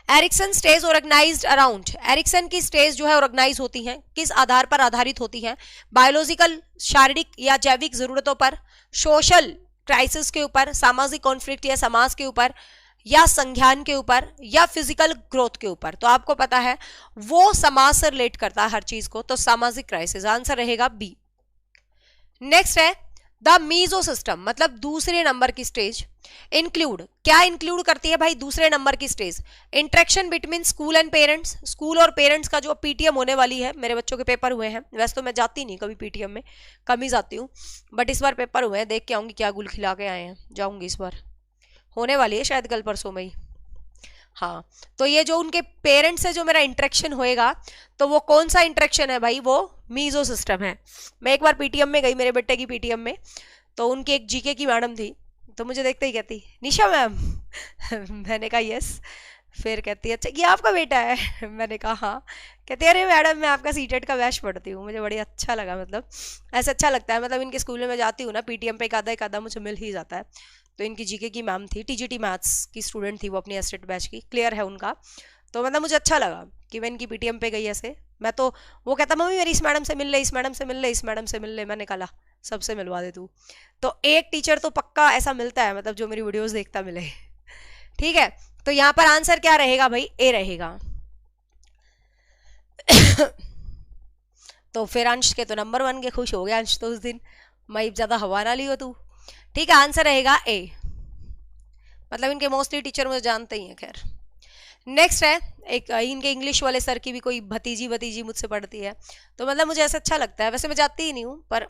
Erikson stage organised around, Erikson की स्टेज जो है ऑर्गेनाइज होती हैं, किस आधार पर आधारित होती हैं? बायोलॉजिकल शारीरिक या जैविक जरूरतों पर, सोशल क्राइसिस के ऊपर, सामाजिक कॉन्फ्लिक्ट या समाज के ऊपर, या संज्ञान के ऊपर, या फिजिकल ग्रोथ के ऊपर। तो आपको पता है वो समाज से रिलेट करता है हर चीज को, तो सामाजिक क्राइसिस, आंसर रहेगा बी। नेक्स्ट है द मीजो सिस्टम, मतलब दूसरे नंबर की स्टेज। इंक्लूड, क्या इंक्लूड करती है भाई दूसरे नंबर की stage? Interaction between school and parents, school और पेरेंट्स का जो पीटीएम होने वाली है, मेरे बच्चों के पेपर हुए हैं, वैसे तो मैं जाती नहीं कभी पीटीएम में, कम ही जाती हूँ, बट इस बार पेपर हुए हैं, देख के आऊंगी क्या गुल खिला के आए हैं, जाऊंगी इस बार, होने वाली है शायद कल परसों में ही। हाँ, तो ये जो उनके पेरेंट्स से जो मेरा इंटरेक्शन होएगा, तो वो कौन सा इंटरेक्शन है भाई? वो मीजो सिस्टम है। मैं एक बार पीटीएम में गई, मेरे बेटे की पीटीएम में, तो उनकी एक जीके की मैडम थी, तो मुझे देखते ही कहती निशा मैम मैंने कहा यस, फिर कहती है अच्छा ये आपका बेटा है मैंने कहा हाँ, कहती है अरे मैडम मैं आपका सीटेट का बैच पढ़ती हूँ। मुझे बड़ी अच्छा लगा, मतलब ऐसा अच्छा लगता है, मतलब इनके स्कूल में मैं जाती हूँ ना, पीटीएम पे एक आधा मुझे मिल ही जाता है। तो इनकी जीके की मैम थी, टीजीटी मैथ्स की स्टूडेंट थी वो, अपनी एस्टेट बैच की, क्लियर है उनका, तो मतलब मुझे अच्छा लगा कि मैं इनकी पीटीएम पे गई ऐसे। मैं तो, वो कहता मम्मी मेरी इस मैडम से मिल ले, इस मैडम से मिल ले, इस मैडम से मिल ले, मैंने कहा सबसे मिलवा दे तू। तो एक टीचर तो पक्का ऐसा मिलता है, मतलब जो मेरी वीडियोस देखता मिले ठीक है। तो यहाँ पर आंसर क्या रहेगा भाई? ए रहेगा तो फिर अंश के तो नंबर 1 के, खुश हो गया अंश तो उस दिन, मैं ज्यादा हवा ना लियो तू, ठीक है, आंसर रहेगा ए, मतलब इनके मोस्टली टीचर मुझे जानते ही हैं। खैर नेक्स्ट है एक इनके इंग्लिश वाले सर की भी कोई भतीजी मुझसे पढ़ती है, तो मतलब मुझे ऐसा अच्छा लगता है, वैसे मैं जाती ही नहीं हूँ पर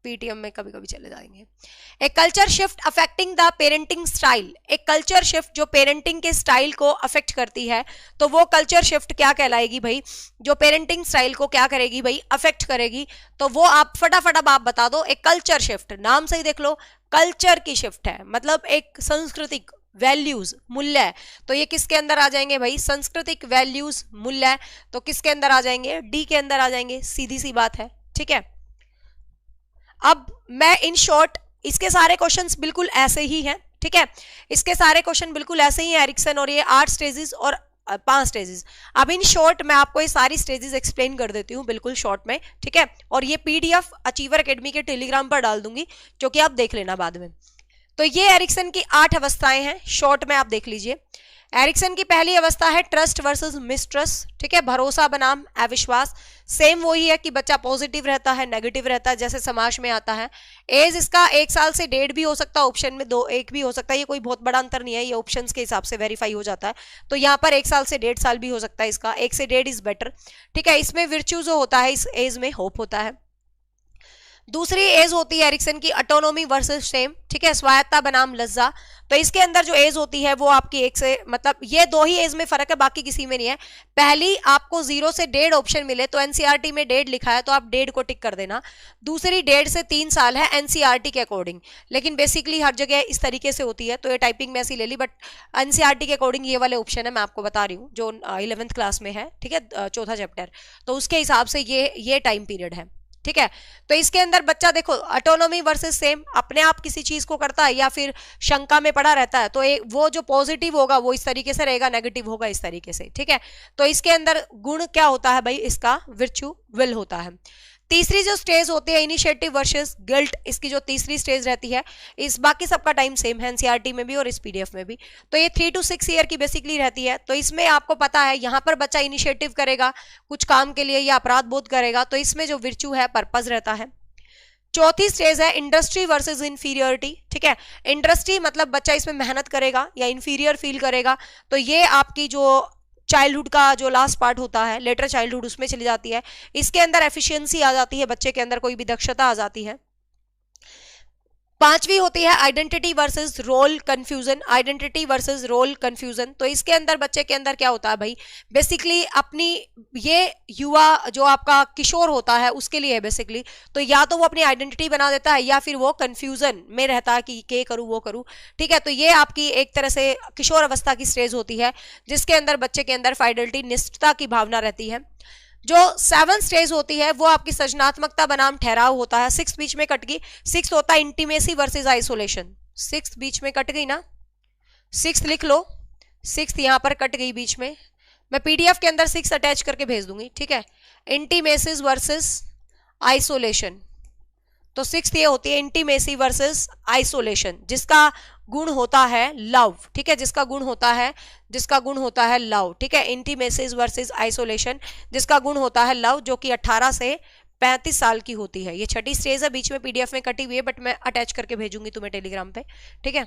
पीटीएम में कभी कभी चले जाएंगे। एक culture shift affecting the parenting style, एक कल्चर शिफ्ट जो पेरेंटिंग के स्टाइल को अफेक्ट करती है, तो वो कल्चर शिफ्ट क्या कहलाएगी भाई? जो पेरेंटिंग स्टाइल को क्या करेगी भाई? अफेक्ट करेगी, तो वो आप फटाफट अब आप बता दो। एक कल्चर शिफ्ट, नाम से ही देख लो, कल्चर की शिफ्ट है, मतलब एक सांस्कृतिक वैल्यूज मूल्य है, तो ये किसके अंदर आ जाएंगे भाई? सांस्कृतिक वैल्यूज मूल्य है, तो किसके अंदर आ जाएंगे? डी के अंदर आ जाएंगे, सीधी सी बात है, ठीक है। अब मैं इन शॉर्ट, इसके सारे क्वेश्चंस बिल्कुल ऐसे ही हैं, ठीक है, इसके सारे क्वेश्चन बिल्कुल ऐसे ही हैं एरिक्सन, और ये 8 स्टेजेस और 5 स्टेजेस। अब इन शॉर्ट मैं आपको ये सारी स्टेजेस एक्सप्लेन कर देती हूँ बिल्कुल शॉर्ट में, ठीक है, और ये पीडीएफ अचीवर एकेडमी के टेलीग्राम पर डाल दूंगी, जो कि आप देख लेना बाद में। तो ये एरिक्सन की 8 अवस्थाएं हैं, शॉर्ट में आप देख लीजिए। एरिक्सन की पहली अवस्था है ट्रस्ट वर्सेस मिसट्रस्ट, ठीक है, भरोसा बनाम अविश्वास। सेम वही है कि बच्चा पॉजिटिव रहता है, नेगेटिव रहता है, जैसे समाज में आता है। एज इसका 1 साल से 1.5 भी हो सकता है, ऑप्शन में 2 1 भी हो सकता है, ये कोई बहुत बड़ा अंतर नहीं है, ये ऑप्शंस के हिसाब से वेरीफाई हो जाता है। तो यहाँ पर 1 साल से 1.5 साल भी हो सकता है इसका, 1 से 1.5 इज बेटर, ठीक है। इसमें विर्च्यू जो होता है इस एज में होप होता है। दूसरी एज होती है एरिक्सन की ऑटोनॉमी वर्सेस शेम, ठीक है, स्वायत्ता बनाम लज्जा। तो इसके अंदर जो एज होती है वो आपकी 1 से, मतलब ये 2 ही एज में फर्क है, बाकी किसी में नहीं है। पहली आपको 0 से 1.5 ऑप्शन मिले तो एनसीईआरटी में 1.5 लिखा है तो आप 1.5 को टिक कर देना। दूसरी 1.5 से 3 साल है एनसीईआरटी के अकॉर्डिंग, लेकिन बेसिकली हर जगह इस तरीके से होती है, तो ये टाइपिंग में ऐसी ले ली, बट एनसीईआरटी के अकॉर्डिंग ये वाले ऑप्शन है, मैं आपको बता रही हूँ, जो 11th क्लास में है, ठीक है, चौथा चैप्टर, तो उसके हिसाब से ये टाइम पीरियड है, ठीक है। तो इसके अंदर बच्चा देखो ऑटोनॉमी वर्सेस सेम, अपने आप किसी चीज को करता है या फिर शंका में पड़ा रहता है, तो वो जो पॉजिटिव होगा वो इस तरीके से रहेगा, नेगेटिव होगा इस तरीके से, ठीक है। तो इसके अंदर गुण क्या होता है भाई? इसका विर्च्यू विल होता है। तीसरी जो स्टेज होती है इनिशिएटिव वर्सेस गिल्ट, इसकी जो तीसरी स्टेज रहती है, इस बाकी सबका टाइम सेम है एनसीईआरटी में भी और इस पीडीएफ में भी। तो ये 3 to 6 ईयर की बेसिकली रहती है। तो इसमें आपको पता है यहाँ पर बच्चा इनिशिएटिव करेगा कुछ काम के लिए या अपराध बोध करेगा, तो इसमें जो विर्चू है पर्पज रहता है। चौथी स्टेज है इंडस्ट्री वर्सेस इंफीरियरिटी, ठीक है। इंडस्ट्री मतलब बच्चा इसमें मेहनत करेगा या इंफीरियर फील करेगा, तो ये आपकी जो चाइल्डहुड का जो लास्ट पार्ट होता है, लेटर चाइल्डहुड, उसमें चली जाती है। इसके अंदर एफिशिएंसी आ जाती है, बच्चे के अंदर कोई भी दक्षता आ जाती है। पांचवी होती है identity versus role confusion, identity versus role confusion. तो इसके अंदर बच्चे के अंदर क्या होता है भाई, बेसिकली अपनी ये युवा जो आपका किशोर होता है उसके लिए है बेसिकली, तो या तो वो अपनी आइडेंटिटी बना देता है या फिर वो कंफ्यूजन में रहता है कि के करूं वो करूं, ठीक है। तो ये आपकी एक तरह से किशोर अवस्था की स्टेज होती है जिसके अंदर बच्चे के अंदर फाइडेलिटी, निष्ठता की भावना रहती है। जो 7th स्टेज होती है वो आपकी सृजनात्मकता बनाम ठहराव होता है। 6 बीच में कट गई, 6 होता है इंटीमेसी वर्सेस आइसोलेशन। 6 बीच में कट गई ना, 6 लिख लो, 6 यहां पर कट गई बीच में, मैं पीडीएफ के अंदर 6 अटैच करके भेज दूंगी, ठीक है। इंटीमेसी वर्सेस आइसोलेशन, तो 6th ये होती है इंटीमेसी वर्सेस आइसोलेशन, जिसका गुण होता है लव, ठीक है, जिसका गुण होता है लव, ठीक है। इंटीमेसी वर्सेस आइसोलेशन जिसका गुण होता है लव, जो कि 18 से 35 साल की होती है। ये छठी स्टेज है, बीच में पीडीएफ में कटी हुई है, बट मैं अटैच करके भेजूंगी तुम्हें टेलीग्राम पे, ठीक है।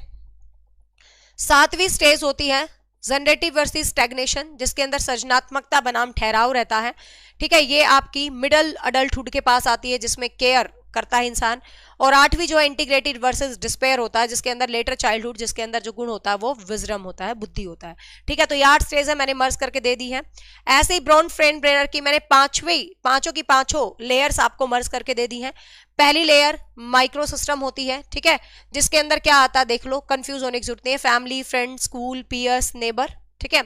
7वीं स्टेज होती है जनरेटिव वर्सेस स्टैग्नेशन, जिसके अंदर सृजनात्मकता बनाम ठहराव रहता है, ठीक है। ये आपकी मिडल अडल्टहुड के पास आती है जिसमें केयर करता है इंसान। और 8वीं जो है इंटीग्रेटेड वर्सेस डिस्पेयर होता है, जिसके अंदर लेटर चाइल्डहुड, जिसके अंदर जो गुण होता है वो विजडम होता है, बुद्धि होता है, ठीक है। तो ये 8 स्टेज है, मैंने मर्ज करके दे दी है। ऐसे ही ब्रॉन ब्रेनर की मैंने पांचों लेयर्स आपको मर्ज करके दे दी है। पहली लेयर माइक्रो सिस्टम होती है, ठीक है, जिसके अंदर क्या आता है देख लो, कंफ्यूज होने की जरूरत नहीं है, family, friend, school, peers, neighbour, ठीक है।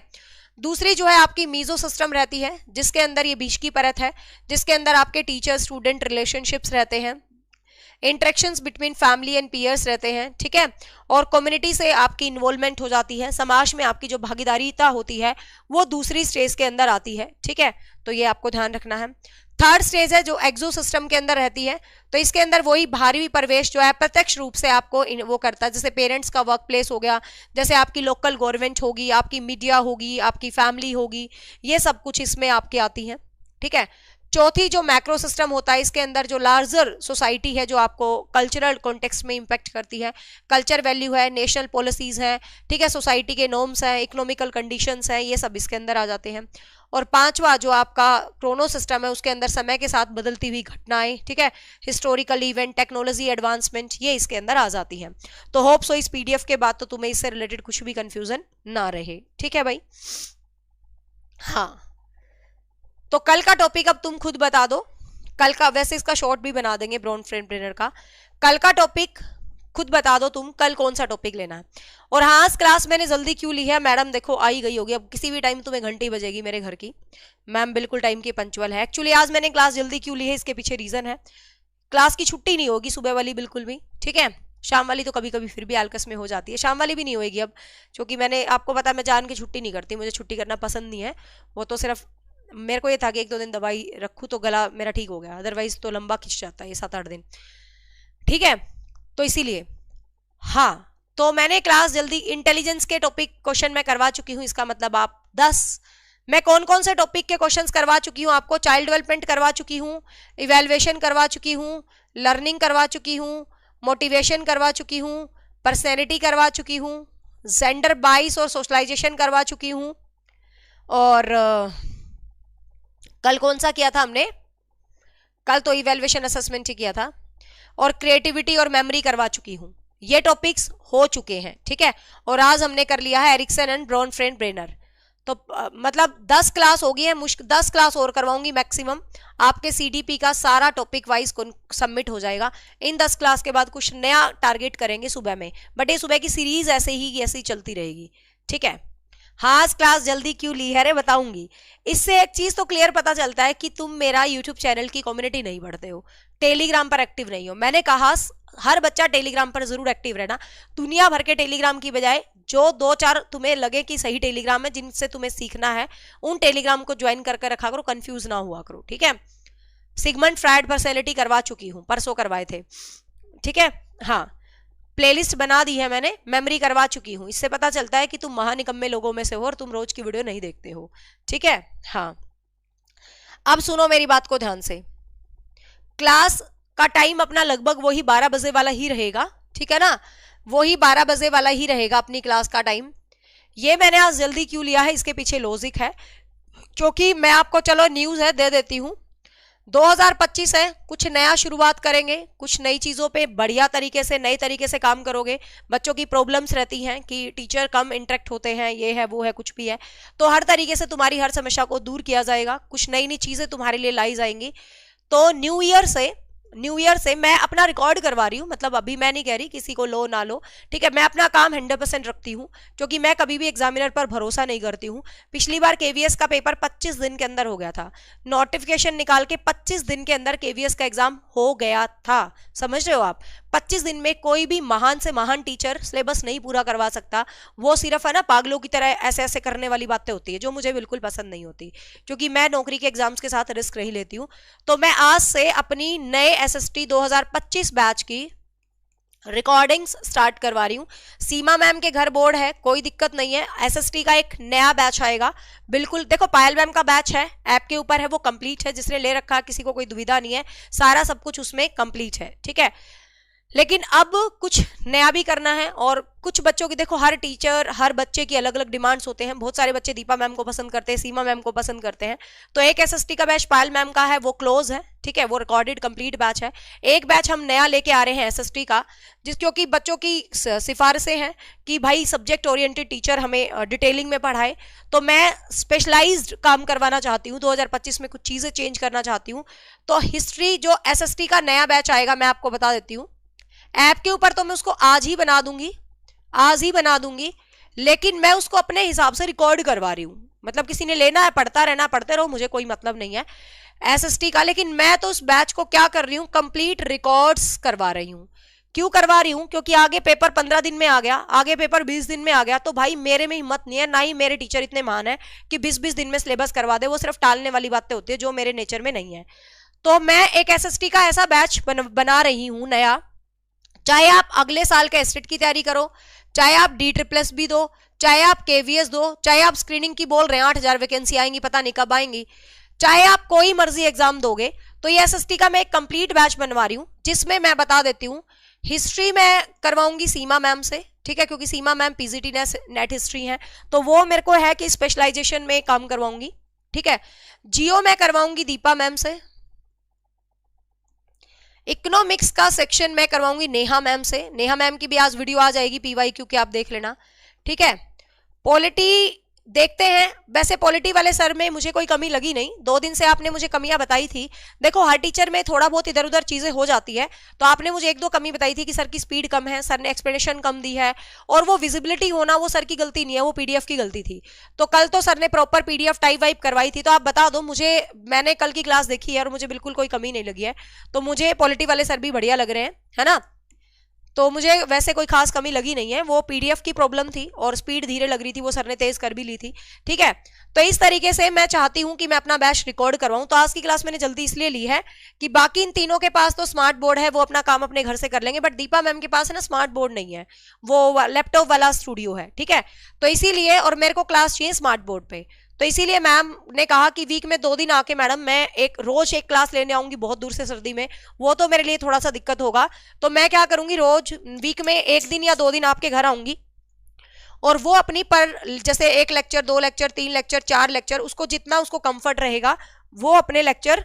दूसरी जो है आपकी मीजो सिस्टम रहती है, जिसके अंदर ये बीच की परत है, जिसके अंदर आपके टीचर स्टूडेंट रिलेशनशिप्स रहते हैं, interactions between family and peers रहते हैं, ठीक है। और कम्युनिटी से आपकी इन्वॉल्वमेंट हो जाती है, समाज में आपकी जो भागीदारीता होती है वो दूसरी स्टेज के अंदर आती है, ठीक है। तो ये आपको ध्यान रखना है। 3rd स्टेज है जो एक्सो सिस्टम के अंदर रहती है, तो इसके अंदर वही बाहरी प्रवेश जो है प्रत्यक्ष रूप से आपको वो करता है, जैसे पेरेंट्स का वर्क प्लेस हो गया, जैसे आपकी लोकल गवर्नमेंट होगी, आपकी मीडिया होगी, आपकी फैमिली होगी, ये सब कुछ इसमें आपकी आती है, ठीक है। चौथी जो मैक्रो सिस्टम होता है, इसके अंदर जो लार्जर सोसाइटी है जो आपको कल्चरल कॉन्टेक्स्ट में इंपैक्ट करती है, कल्चर वैल्यू है, नेशनल पॉलिसीज हैं, ठीक है, सोसाइटी के नॉर्म्स हैं, इकोनॉमिकल कंडीशंस हैं, ये सब इसके अंदर आ जाते हैं। और 5वां जो आपका क्रोनो सिस्टम है, उसके अंदर समय के साथ बदलती हुई घटनाएं, ठीक है, हिस्टोरिकल इवेंट, टेक्नोलॉजी एडवांसमेंट, ये इसके अंदर आ जाती है। तो होप सो इस पीडीएफ के बाद तो तुम्हें इससे रिलेटेड कुछ भी कंफ्यूजन ना रहे, ठीक है भाई। हाँ, तो कल का टॉपिक अब तुम खुद बता दो, कल का, वैसे इसका शॉर्ट भी बना देंगे ब्रॉन ब्रेनर का, कल का टॉपिक खुद बता दो तुम, कल कौन सा टॉपिक लेना है। और हाँ, आज क्लास मैंने जल्दी क्यों ली है, मैडम देखो आई गई होगी, अब किसी भी टाइम तुम्हें घंटी बजेगी मेरे घर की, मैम बिल्कुल टाइम की पंक्चुअल है। एक्चुअली आज मैंने क्लास जल्दी क्यों ली है, इसके पीछे रीजन है, क्लास की छुट्टी नहीं होगी सुबह वाली बिल्कुल भी, ठीक है। शाम वाली तो कभी कभी फिर भी आलकस में हो जाती है, शाम वाली भी नहीं होगी अब, क्योंकि मैंने आपको पता मैं जान के छुट्टी नहीं करती, मुझे छुट्टी करना पसंद नहीं है। वो तो सिर्फ मेरे को ये था कि 1-2 दिन दवाई रखूँ तो गला मेरा ठीक हो गया, अदरवाइज तो लंबा खिंच जाता है ये 7-8 दिन, ठीक है। तो इसीलिए हाँ, तो मैंने क्लास जल्दी इंटेलिजेंस के टॉपिक क्वेश्चन मैं करवा चुकी हूँ, इसका मतलब आप 10, मैं कौन कौन से टॉपिक के क्वेश्चंस करवा चुकी हूँ आपको, चाइल्ड डेवलपमेंट करवा चुकी हूँ, इवेल्युएशन करवा चुकी हूँ, लर्निंग करवा चुकी हूँ, मोटिवेशन करवा चुकी हूँ, पर्सनैलिटी करवा चुकी हूँ, जेंडर बाइस और सोशलाइजेशन करवा चुकी हूँ, और कल कौन सा किया था हमने, कल तो इवेल्युएशन असेसमेंट ही किया था, और क्रिएटिविटी और मेमोरी करवा चुकी हूं, ये टॉपिक्स हो चुके हैं, ठीक है। और आज हमने कर लिया है एरिक्सन एंड ब्रेनर, तो मतलब 10 क्लास हो गई है, मुश्किल 10 क्लास और करवाऊंगी मैक्सिमम, आपके सीडीपी का सारा टॉपिक वाइज सबमिट हो जाएगा। इन 10 क्लास के बाद कुछ नया टारगेट करेंगे सुबह में, बट ये सुबह की सीरीज ऐसे ही चलती रहेगी, ठीक है। हाँ, आज क्लास जल्दी क्यों ली है रे, बताऊंगी। इससे एक चीज तो क्लियर पता चलता है कि तुम मेरा यूट्यूब चैनल की कम्युनिटी नहीं पढ़ते हो, टेलीग्राम पर एक्टिव नहीं हो। मैंने कहा हर बच्चा टेलीग्राम पर जरूर एक्टिव रहना, दुनिया भर के टेलीग्राम की बजाय जो 2-4 तुम्हें लगे कि सही टेलीग्राम है, जिनसे तुम्हें सीखना है, उन टेलीग्राम को ज्वाइन करके रखा करो, कंफ्यूज ना हुआ करो, ठीक है। सिगमंड फ्रायड पर्सनैलिटी करवा चुकी हूँ, परसों करवाए थे, ठीक है। हाँ, प्लेलिस्ट बना दी है मैंने, मेमोरी करवा चुकी हूँ। इससे पता चलता है कि तुम महानिकम्मे लोगों में से हो और तुम रोज की वीडियो नहीं देखते हो, ठीक है। हाँ, अब सुनो मेरी बात को ध्यान से। क्लास का टाइम अपना लगभग वही 12 बजे वाला ही रहेगा, ठीक है ना, वही 12 बजे वाला ही रहेगा अपनी क्लास का टाइम। ये मैंने आज जल्दी क्यों लिया है, इसके पीछे लॉजिक है, क्योंकि मैं आपको, चलो न्यूज है दे देती हूँ, 2025 है, कुछ नया शुरुआत करेंगे, कुछ नई चीजों पे बढ़िया तरीके से, नए तरीके से काम करोगे। बच्चों की प्रॉब्लम्स रहती हैं कि टीचर कम इंटरेक्ट होते हैं, ये है वो है कुछ भी है, तो हर तरीके से तुम्हारी हर समस्या को दूर किया जाएगा, कुछ नई नई चीजें तुम्हारे लिए लाई जाएंगी। तो न्यू ईयर से मैं अपना रिकॉर्ड करवा रही हूँ, मतलब अभी मैं नहीं कह रही किसी को लो ना लो, ठीक है, मैं अपना काम 100% रखती हूँ, क्योंकि मैं कभी भी एग्जामिनर पर भरोसा नहीं करती हूँ। पिछली बार केवीएस का पेपर 25 दिन के अंदर हो गया था, नोटिफिकेशन निकाल के 25 दिन के अंदर केवीएस का एग्जाम हो गया था, समझ रहे हो आप। 25 दिन में कोई भी महान से महान टीचर सिलेबस नहीं पूरा करवा सकता, वो सिर्फ है ना पागलों की तरह ऐसे ऐसे करने वाली बातें होती है, जो मुझे बिल्कुल पसंद नहीं होती, क्योंकि मैं नौकरी के एग्जाम्स के साथ रिस्क नहीं लेती हूँ। तो मैं आज से अपनी नए एसएसटी 2025 बैच की रिकॉर्डिंग्स स्टार्ट करवा रही हूँ। सीमा मैम के घर बोर्ड है, कोई दिक्कत नहीं है, एसएसटी का एक नया बैच आएगा, बिल्कुल। देखो पायल मैम का बैच है, ऐप के ऊपर है, वो कंप्लीट है, जिसने ले रखा किसी को कोई दुविधा नहीं है, सारा सब कुछ उसमें कंप्लीट है, ठीक है। लेकिन अब कुछ नया भी करना है, और कुछ बच्चों की, देखो हर टीचर हर बच्चे की अलग अलग डिमांड्स होते हैं, बहुत सारे बच्चे दीपा मैम को पसंद करते हैं, सीमा मैम को पसंद करते हैं। तो एक एसएसटी का बैच पायल मैम का है, वो क्लोज है, ठीक है, वो रिकॉर्डेड कंप्लीट बैच है। एक बैच हम नया लेके आ रहे हैं एसएसटी का, क्योंकि बच्चों की सिफारिशें हैं कि भाई सब्जेक्ट ओरिएंटेड टीचर हमें डिटेलिंग में पढ़ाए, तो मैं स्पेशलाइज्ड काम करवाना चाहती हूँ, 2025 में कुछ चीजें चेंज करना चाहती हूँ। तो हिस्ट्री जो एसएसटी का नया बैच आएगा, मैं आपको बता देती हूँ, ऐप के ऊपर तो मैं उसको आज ही बना दूंगी, लेकिन मैं उसको अपने हिसाब से रिकॉर्ड करवा रही हूँ। मतलब किसी ने लेना है, पढ़ता रहना, पढ़ते रहो, मुझे कोई मतलब नहीं है एसएसटी का। लेकिन मैं तो उस बैच को क्या कर रही हूँ, कंप्लीट रिकॉर्ड्स करवा रही हूँ। क्यों करवा रही हूँ, क्योंकि आगे पेपर 15 दिन में आ गया, आगे पेपर 20 दिन में आ गया, तो भाई मेरे में हिम्मत नहीं है, ना ही मेरे टीचर इतने महान है कि 20-20 दिन में सिलेबस करवा दे, वो सिर्फ टालने वाली बातें होती है, जो मेरे नेचर में नहीं है। तो मैं एक एसएसटी का ऐसा बैच बना रही हूँ नया, चाहे आप अगले साल का एस्टेट की तैयारी करो, चाहे आप DSSS भी दो, चाहे आप केवीएस दो, चाहे आप स्क्रीनिंग की बोल रहे हैं 8000 वैकेंसी आएंगी, पता नहीं कब आएंगी, चाहे आप कोई मर्जी एग्जाम दोगे, तो ये एसएसटी का मैं एक कंप्लीट बैच बनवा रही हूँ, जिसमें मैं बता देती हूँ हिस्ट्री में करवाऊंगी सीमा मैम से, ठीक है, क्योंकि सीमा मैम पीजीटी नेट हिस्ट्री है, तो वो मेरे को है कि स्पेशलाइजेशन में काम करवाऊंगी, ठीक है। जियो में करवाऊंगी दीपा मैम से, इकोनॉमिक्स का सेक्शन मैं करवाऊंगी नेहा मैम से, नेहा मैम की भी आज वीडियो आ जाएगी PYQ की, आप देख लेना, ठीक है। पॉलिटी देखते हैं, वैसे पॉलिटी वाले सर में मुझे कोई कमी लगी नहीं, 2 दिन से आपने मुझे कमियां बताई थी। देखो हर टीचर में थोड़ा बहुत इधर उधर चीजें हो जाती है, तो आपने मुझे 1-2 कमी बताई थी कि सर की स्पीड कम है, सर ने एक्सप्लेनेशन कम दी है, और वो विजिबिलिटी होना वो सर की गलती नहीं है, वो पीडीएफ की गलती थी। तो कल तो सर ने प्रॉपर पीडीएफ टाइप वाइप करवाई थी, तो आप बता दो मुझे, मैंने कल की क्लास देखी है और मुझे बिल्कुल कोई कमी नहीं लगी है, तो मुझे पॉलिटी वाले सर भी बढ़िया लग रहे हैं, है ना। तो मुझे वैसे कोई खास कमी लगी नहीं है, वो पीडीएफ की प्रॉब्लम थी और स्पीड धीरे लग रही थी, वो सर ने तेज कर भी ली थी, ठीक है। तो इस तरीके से मैं चाहती हूं कि मैं अपना बैच रिकॉर्ड करवाऊं। तो आज की क्लास मैंने जल्दी इसलिए ली है कि बाकी इन तीनों के पास तो स्मार्ट बोर्ड है, वो अपना काम अपने घर से कर लेंगे, बट दीपा मैम के पास है ना स्मार्ट बोर्ड नहीं है, वो लैपटॉप वाला स्टूडियो है, ठीक है। तो इसीलिए, और मेरे को क्लास चाहिए स्मार्ट बोर्ड पे, तो इसीलिए मैम ने कहा कि वीक में 2 दिन आके मैडम मैं रोज एक क्लास लेने आऊंगी बहुत दूर से सर्दी में, वो तो मेरे लिए थोड़ा सा दिक्कत होगा। तो मैं क्या करूंगी, रोज वीक में 1 दिन या 2 दिन आपके घर आऊंगी, और वो अपनी पर जैसे 1 लेक्चर 2 लेक्चर 3 लेक्चर 4 लेक्चर, उसको जितना उसको कंफर्ट रहेगा वो अपने लेक्चर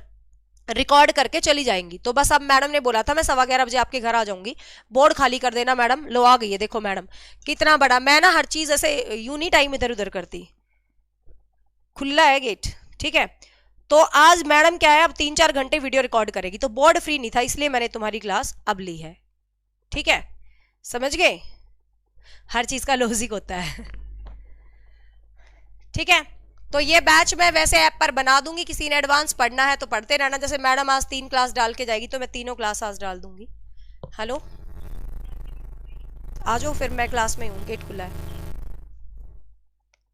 रिकॉर्ड करके चली जाएंगी। तो बस अब मैडम ने बोला था मैं 11:15 बजे आपके घर आ जाऊंगी, बोर्ड खाली कर देना मैडम। लो आ गई है, देखो मैडम कितना बड़ा, मैं ना हर चीज ऐसे यूं नहीं टाइम इधर उधर करती, खुला है गेट, ठीक है। तो आज मैडम क्या है, अब 3-4 घंटे वीडियो रिकॉर्ड करेगी, तो बोर्ड फ्री नहीं था, इसलिए मैंने तुम्हारी क्लास अब ली है, ठीक है, समझ गए। हर चीज का लॉजिक होता है, ठीक है। तो ये बैच मैं वैसे ऐप पर बना दूंगी, किसी ने एडवांस पढ़ना है तो पढ़ते रहना, जैसे मैडम आज 3 क्लास डाल के जाएगी तो मैं तीनों क्लास आज डाल दूंगी। हेलो आ जाओ, फिर मैं क्लास में हूँ, गेट खुला है।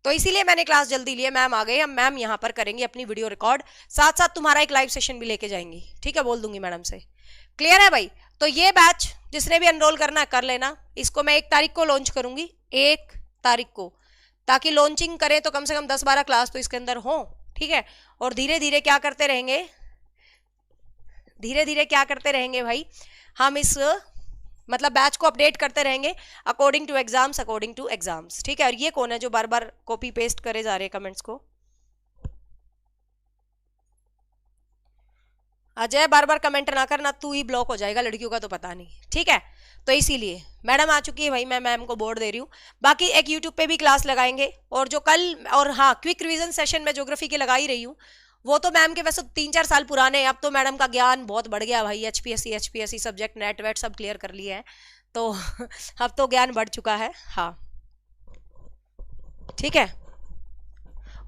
तो इसीलिए मैंने क्लास जल्दी ली है। मैम आ गए, हम मैम यहाँ पर करेंगे अपनी वीडियो रिकॉर्ड, साथ साथ तुम्हारा एक लाइव सेशन भी लेके जाएंगी, ठीक है, बोल दूंगी मैडम से। क्लियर है भाई? तो ये बैच जिसने भी एनरोल करना है कर लेना। इसको मैं 1 तारीख को लॉन्च करूंगी, 1 तारीख को, ताकि लॉन्चिंग करें तो कम से कम 10-12 क्लास तो इसके अंदर हो, ठीक है। और धीरे धीरे क्या करते रहेंगे, धीरे धीरे क्या करते रहेंगे भाई, हम इस मतलब बैच को अपडेट करते रहेंगे according to exams, according to exams, ठीक है। और ये कौन है जो बार बार कॉपी पेस्ट करे जा रहे हैं कमेंट्स को? अजय बार बार कमेंट ना करना, तू ही ब्लॉक हो जाएगा, लड़कियों का तो पता नहीं, ठीक है। तो इसीलिए मैडम आ चुकी है भाई, मैं मैम को बोर्ड दे रही हूँ। बाकी एक यूट्यूब पे भी क्लास लगाएंगे, और जो कल, और हाँ, क्विक रिवीजन सेशन में ज्योग्राफी के लगा ही रही हूँ। वो तो मैम के वैसे 3-4 साल पुराने हैं, अब तो मैडम का ज्ञान बहुत बढ़ गया भाई, HPSC सब्जेक्ट नेट वेट सब क्लियर कर लिए हैं, तो अब तो ज्ञान बढ़ चुका है, हाँ, ठीक है।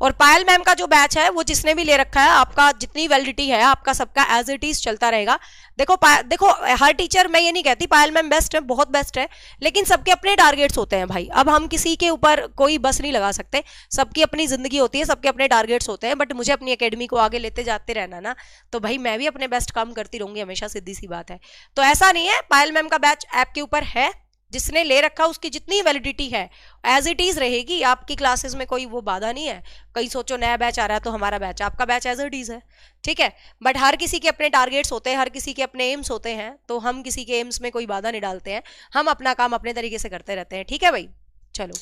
और पायल मैम का जो बैच है वो जिसने भी ले रखा है, आपका जितनी वैलिडिटी है आपका सबका एज इट इज चलता रहेगा। देखो हर टीचर, मैं ये नहीं कहती पायल मैम बेस्ट है, बहुत बेस्ट है, लेकिन सबके अपने टारगेट्स होते हैं भाई। अब हम किसी के ऊपर कोई बस नहीं लगा सकते, सबकी अपनी जिंदगी होती है, सबके अपने टारगेट्स होते हैं। बट मुझे अपनी एकेडमी को आगे लेते जाते रहना ना, तो भाई मैं भी अपने बेस्ट काम करती रहूंगी हमेशा, सीधी सी बात है। तो ऐसा नहीं है, पायल मैम का बैच ऐप के ऊपर है, जिसने ले रखा उसकी जितनी वैलिडिटी है एज इट इज रहेगी, आपकी क्लासेस में कोई वो बाधा नहीं है। कहीं सोचो नया बैच आ रहा है तो हमारा बैच, आपका बैच एज इट इज है, ठीक है। बट हर किसी के अपने टारगेट्स होते हैं, हर किसी के अपने एम्स होते हैं, तो हम किसी के एम्स में कोई बाधा नहीं डालते हैं, हम अपना काम अपने तरीके से करते रहते हैं, ठीक है भाई। चलो,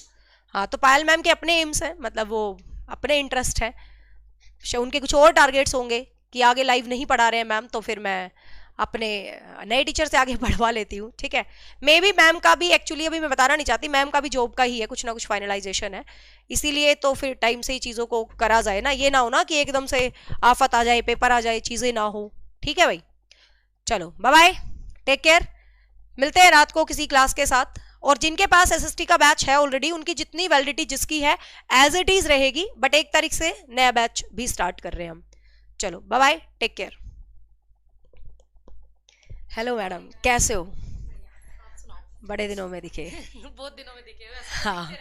हाँ, तो पायल मैम के अपने एम्स हैं, मतलब वो अपने इंटरेस्ट है, उनके कुछ और टारगेट्स होंगे कि आगे लाइव नहीं पढ़ा रहे हैं मैम, तो फिर मैं अपने नए टीचर से आगे बढ़वा लेती हूँ, ठीक है। मे भी मैम का भी एक्चुअली अभी मैं बताना नहीं चाहती, मैम का भी जॉब का ही है, कुछ ना कुछ फाइनलाइजेशन है, इसीलिए तो फिर टाइम से ही चीज़ों को करा जाए ना, ये ना हो ना कि एकदम से आफत आ जाए, पेपर आ जाए, चीज़ें ना हो, ठीक है भाई। चलो बाय बाय, टेक केयर, मिलते हैं रात को किसी क्लास के साथ। और जिनके पास SST का बैच है ऑलरेडी, उनकी जितनी वैलिडिटी जिसकी है एज इट इज रहेगी, बट 1 तारीख से नया बैच भी स्टार्ट कर रहे हैं हम। चलो bye bye, take care. Hello madam, कैसे हो? बड़े दिनों में दिखे। बहुत दिनों में दिखे वैसे। हाँ।